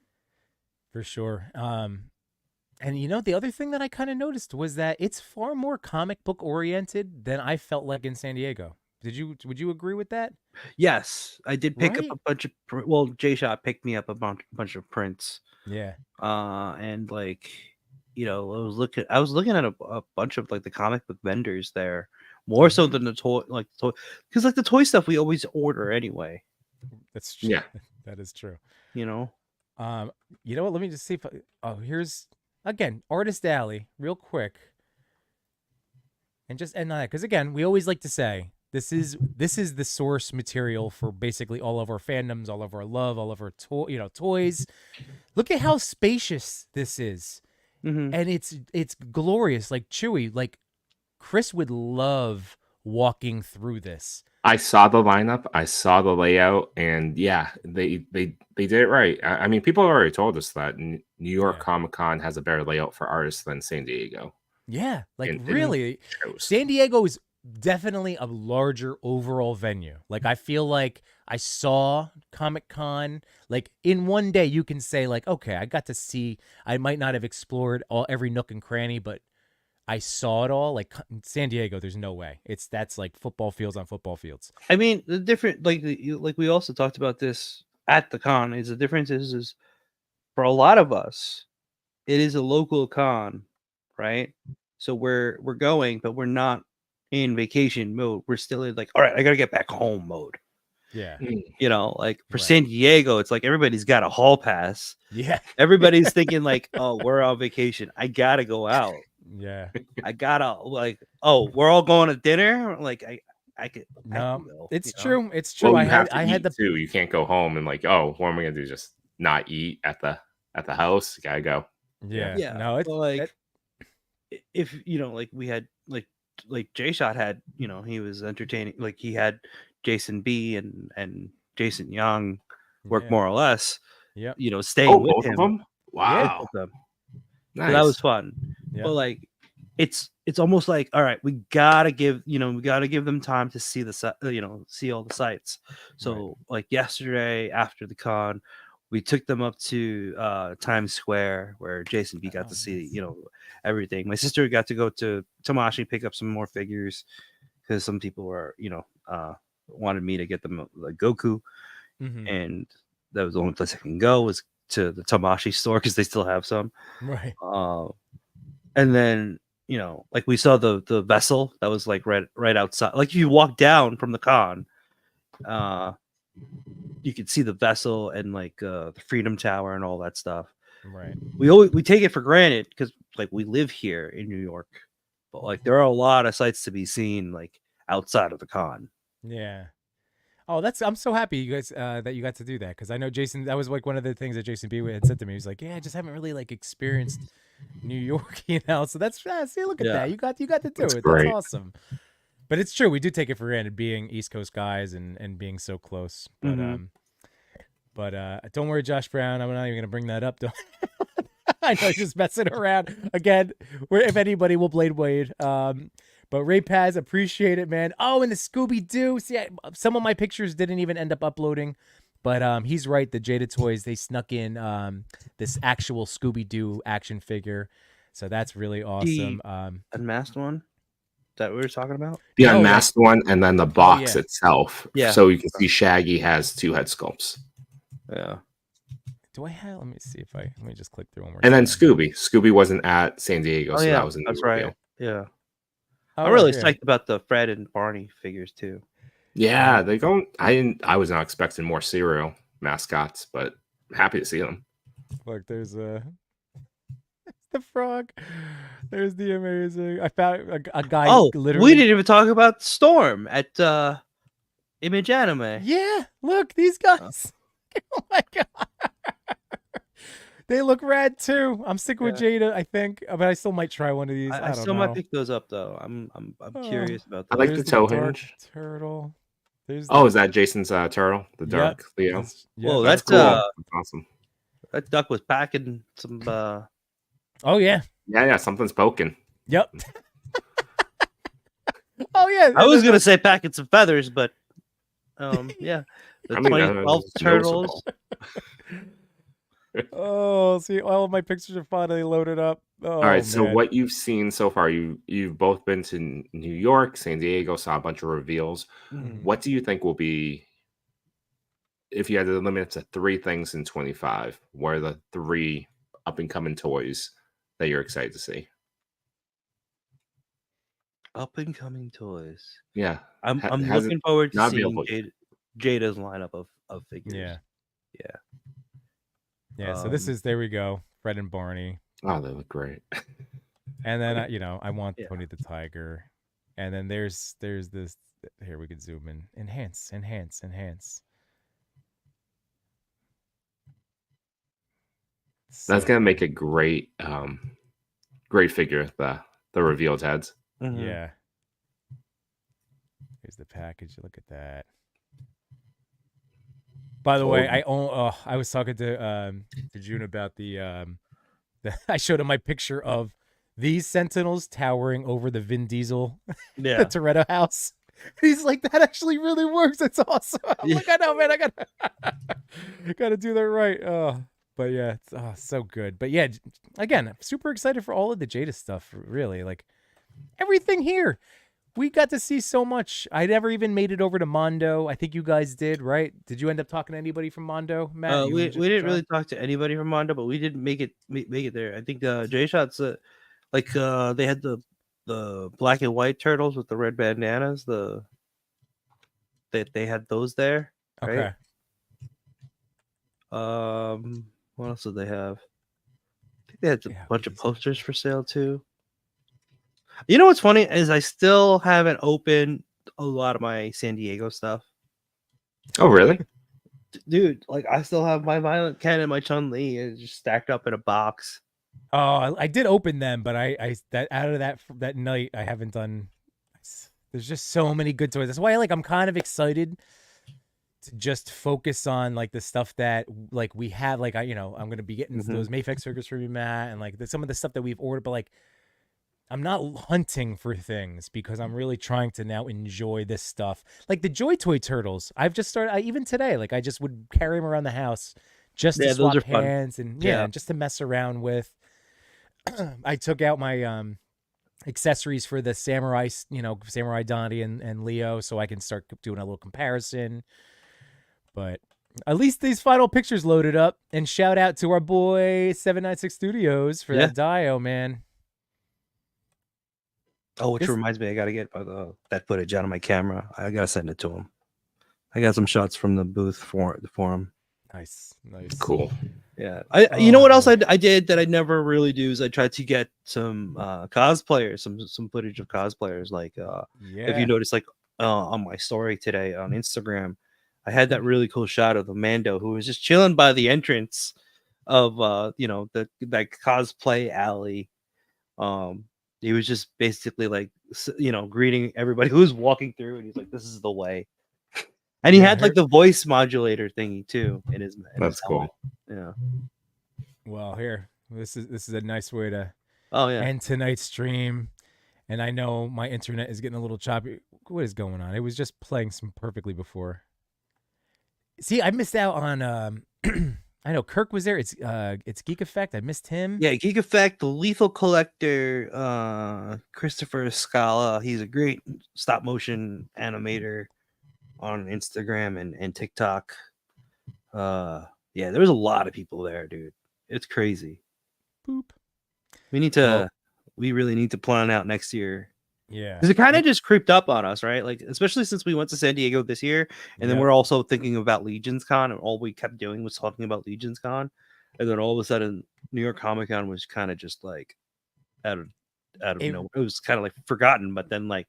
For sure. And you know, the other thing that I kind of noticed was that it's far more comic book oriented than I felt like in San Diego. Would you agree with that? Yes, I did pick up Right? a bunch of well, J-Shot picked me up a bunch of prints. Yeah. And like, you know, I was looking at a bunch of like the comic book vendors there, more so than the toy, because like the toy stuff we always order anyway. That's true. Yeah. That is true. You know. You know what? Let me just see if here's again Artist Alley, real quick, and just end on that because again, we always like to say this is the source material for basically all of our fandoms, all of our love, all of our toys. Look at how spacious this is, and it's glorious. Like Chewy, like Chris would love walking through this. I saw the lineup, I saw the layout, and yeah, they did it right. I mean, people already told us that New York Comic Con has a better layout for artists than San Diego. Yeah, like really, San Diego is definitely a larger overall venue. Like I feel like I saw Comic Con like in one day. You can say like, okay, I got to see. I might not have explored every nook and cranny, but I saw it all. Like San Diego, there's no way. That's like football fields on football fields. I mean, the different like we also talked about this at the con. Is the difference is for a lot of us, it is a local con, right? So we're going, but we're not in vacation mode. We're still in like, all right, I gotta get back home mode. Yeah. You know, like for San Diego, it's like everybody's got a hall pass. Yeah. Everybody's thinking like, oh, we're on vacation. I gotta go out. Yeah. I gotta like, oh, we're all going to dinner. Like I could. No, go, it's true. Know? It's true. Well, I had the too. You can't go home and like, oh, what am I gonna do? Just not eat at the house? You gotta go. Yeah. No, it's like if you know, like we had like J-Shot had, you know, he was entertaining. Like he had Jason B and Jason Young work more or less. Yeah. You know, staying with him. Of them? Wow. Yeah, nice. So that was fun. Yeah. But like it's almost like, all right, we gotta give them time to see see all the sites. So like yesterday after the con, we took them up to Times Square where Jason B got to see, you know, everything. My sister got to go to Tamashi, pick up some more figures because some people were, you know, wanted me to get them like Goku, and that was the only place I can go was to the Tamashi store because they still have some. Right. And then, you know, like we saw the vessel that was like right outside. Like if you walk down from the con, you could see the vessel and like the Freedom Tower and all that stuff. Right. We take it for granted because like we live here in New York, but like there are a lot of sights to be seen like outside of the con. Yeah. Oh, I'm so happy you guys that you got to do that because I know Jason. That was like one of the things that Jason B had said to me. He was like, "Yeah, I just haven't really like experienced New York, you know." So that's see, look at that. You got to do that's it. Great. That's awesome. But it's true. We do take it for granted being East Coast guys and being so close. But don't worry, Josh Brown. I'm not even gonna bring that up. I know, just messing around again. If anybody will blade Wade. But Ray Paz, appreciate it, man. Oh, and the Scooby-Doo. See, some of my pictures didn't even end up uploading. But he's right. The Jada Toys, they snuck in this actual Scooby-Doo action figure. So that's really awesome. The unmasked one that we were talking about? The unmasked one and then the box itself. Yeah. So you can see Shaggy has 2 head sculpts. Yeah. Do I have? Let me see if let me just click through one more. And then Scooby. Scooby wasn't at San Diego, so that was a new that's reveal. right. Yeah. Oh, I'm really psyched about the Fred and Barney figures too. Yeah, they go. I was not expecting more cereal mascots, but happy to see them. Look, there's the frog. There's the amazing. I found a guy. Oh, literally. we didn't even talk about Storm at Image Anime. Yeah, look, these guys. Oh my god. They look rad too. I'm sticking with Jada, I think, but I still might try one of these. I still don't might know. pick those up though. I'm curious about that. I like There's the toe dark hinge. turtle. There's is that Jason's turtle? The dark Leo. Well, that's cool. That's awesome. That duck was packing some. Oh yeah. Yeah. Something's poking. Yep. Oh yeah. I was gonna say packing some feathers, but yeah. The 2012 turtles. Oh, see, all of my pictures are finally loaded up. Oh, all right, so what you've seen so far, you've both been to New York, San Diego, saw a bunch of reveals. What do you think will be, if you had to limit it to 3 things in 25, what are the 3 up and coming toys that you're excited to see? Up and coming toys. Yeah, I'm looking forward to seeing Jada's lineup of figures. Yeah. So this is, there we go, Fred and Barney. Oh, they look great. And then I want Tony the Tiger. And then there's this. Here we could zoom in. Enhance. That's gonna make a great figure. The revealed heads. Mm-hmm. Yeah. Here's the package. Look at that. By the way, I was talking to June about the I showed him my picture of these Sentinels towering over the Vin Diesel, the Toretto house. He's like, that actually really works. It's awesome. I'm like, I know, man. I gotta do that right. But yeah, it's so good. But yeah, again, I'm super excited for all of the Jada stuff. Really, like everything here. We got to see so much. I never even made it over to Mondo. I think you guys did, right? Did you end up talking to anybody from Mondo, Matt? We didn't really talk to anybody from Mondo, but we did make it there. I think J-Shot's they had the black and white turtles with the red bandanas. They had those there. Right? Okay. What else did they have? I think they had a bunch of posters for sale too. You know what's funny is I still haven't opened a lot of my San Diego stuff. Oh, really? Dude, like I still have my Violent Ken and my Chun-Li just stacked up in a box. Oh, I did open them, but I out of that night I haven't done. There's just so many good toys. That's why I'm kind of excited to just focus on like the stuff that like we have. Like I'm gonna be getting those Mayfix figures for you, Matt, and like some of the stuff that we've ordered, but like. I'm not hunting for things because I'm really trying to now enjoy this stuff. Like the Joy Toy Turtles, I've just started. Even today, like I just would carry them around the house just to swap hands and just to mess around with. I took out my accessories for the Samurai, Samurai Donnie and Leo, so I can start doing a little comparison. But at least these final pictures loaded up, and shout out to our boy 796 Studios for that Dio, man. Oh, which reminds me, I gotta get that footage out of my camera. I gotta send it to him. I got some shots from the booth for him. Nice, cool. Yeah, you know what else I did that I never really do is I tried to get some cosplayers, some footage of cosplayers. Like, if you notice, like on my story today on Instagram, I had that really cool shot of the Mando who was just chilling by the entrance of that cosplay alley. He was just basically like, greeting everybody who was walking through, and he's like, "This is the way." And he had like the voice modulator thingy too in his. That's cool. Yeah. Well, here, this is a nice way to end tonight's stream. And I know my internet is getting a little choppy. What is going on? It was just playing some perfectly before. See, I missed out on. I know Kirk was there. It's Geek Effect. I missed him. Yeah, Geek Effect, the Lethal Collector, Christopher Scala. He's a great stop motion animator on Instagram and TikTok. Yeah, there was a lot of people there, dude. It's crazy. Boop. We really need to plan out next year Yeah, because it kind of just creeped up on us, right? Like, especially since we went to San Diego this year, and then we're also thinking about Legions Con, and all we kept doing was talking about Legions Con, and then all of a sudden, New York Comic Con was kind of just like out of nowhere. It was kind of like forgotten, but then like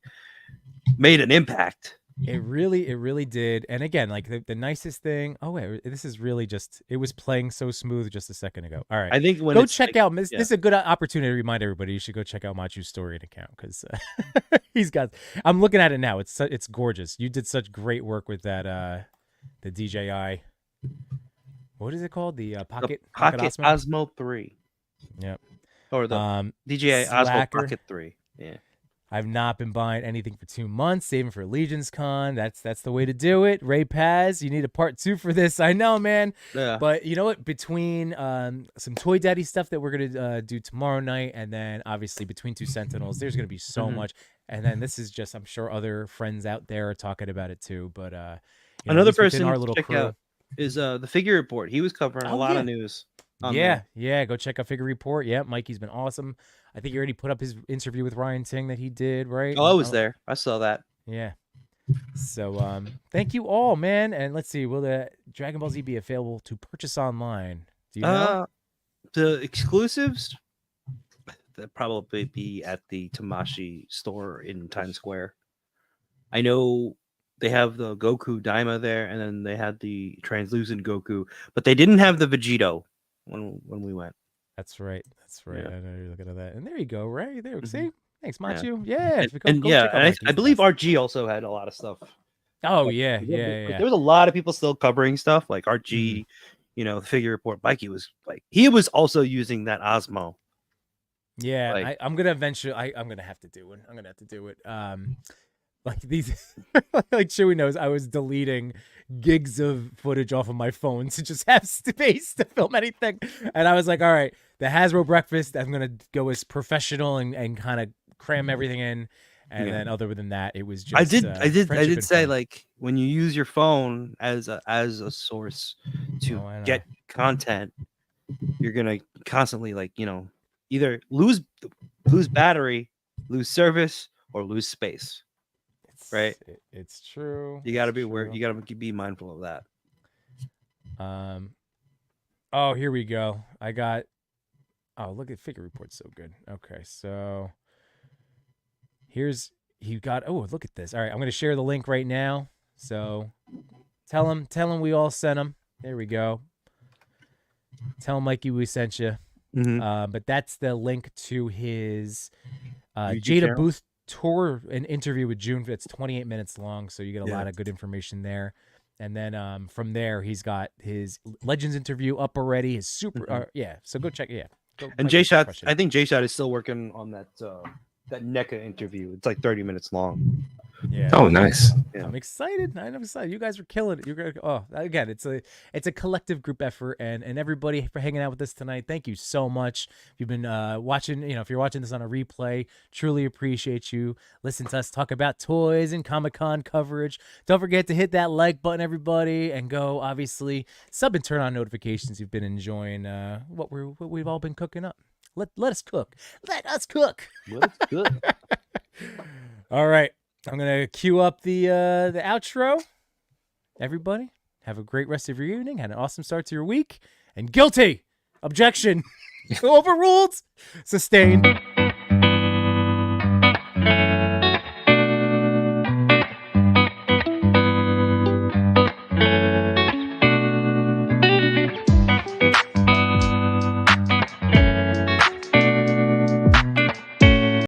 made an impact. It really did. And again, like the nicest thing. Oh wait, this is really just. It was playing so smooth just a second ago. All right, I think when go check out. This is a good opportunity to remind everybody. You should go check out Machu's story and account because he's got. I'm looking at it now. It's gorgeous. You did such great work with that. The DJI. What is it called? The Pocket Osmo 3. Yep. Or the DJI Osmo Pocket 3. Yeah. I've not been buying anything for 2 months, saving for Legions Con. That's the way to do it. Ray Paz, you need a part 2 for this. I know, man. Yeah. But you know what? Between some Toy Daddy stuff that we're gonna do tomorrow night, and then obviously between 2 Sentinels, there's gonna be so much. And then this is just, I'm sure other friends out there are talking about it too. But another person our little crew out is the Figure Report. He was covering a lot of news. Yeah. Go check out Figure Report. Yeah, Mikey's been awesome. I think he already put up his interview with Ryan Ting that he did, right? Oh, I was there. I saw that. Yeah. So thank you all, man. And let's see, will the Dragon Ball Z be available to purchase online? Do you know? The exclusives, they'll probably be at the Tamashi store in Times Square. I know they have the Goku Daima there, and then they had the translucent Goku, but they didn't have the Vegito when we went. That's right. Yeah. I know you're looking at that. And there you go, right there. Mm-hmm. See? Thanks, Machu. Yeah. I believe RG also had a lot of stuff. Oh, like, yeah. There was a lot of people still covering stuff like RG, the Figure Report. Mikey was like, he was also using that Osmo. Yeah, like, I'm gonna eventually. I'm gonna have to do it. Like these, like Chewy knows, I was deleting gigs of footage off of my phone to just have space to film anything. And I was like, all right, the Hasbro breakfast, I'm going to go as professional and kind of cram everything in. And then other than that, it was just, I did say fun. Like when you use your phone as a source to get content, you're going to constantly either lose battery, lose service, or lose space. Right, it's true. You got to be aware. You got to be mindful of that. Oh, here we go. Look at Figure Report, so good. Okay, so look at this. All right, I'm gonna share the link right now. So tell him we all sent him. There we go. Tell Mikey we sent you. But that's the link to his Jada Booth tour, an interview with June. It's 28 minutes long, so you get a lot of good information there. And then from there, he's got his Legends interview up already. His super, So go check. And J-Shot, I think J-Shot is still working on that NECA interview. It's like 30 minutes long. Yeah. Oh, nice. Yeah. I'm excited. I'm excited. You guys are killing it. Again, it's a collective group effort, and everybody for hanging out with us tonight. Thank you so much. If you've been watching, if you're watching this on a replay, truly appreciate you. Listen to us talk about toys and Comic-Con coverage. Don't forget to hit that like button, everybody, and go obviously sub and turn on notifications. You've been enjoying what we've all been cooking up. Let us cook. Let us cook. All right. I'm going to cue up the outro. Everybody, have a great rest of your evening. Had an awesome start to your week. And guilty. Objection. Overruled. Sustained.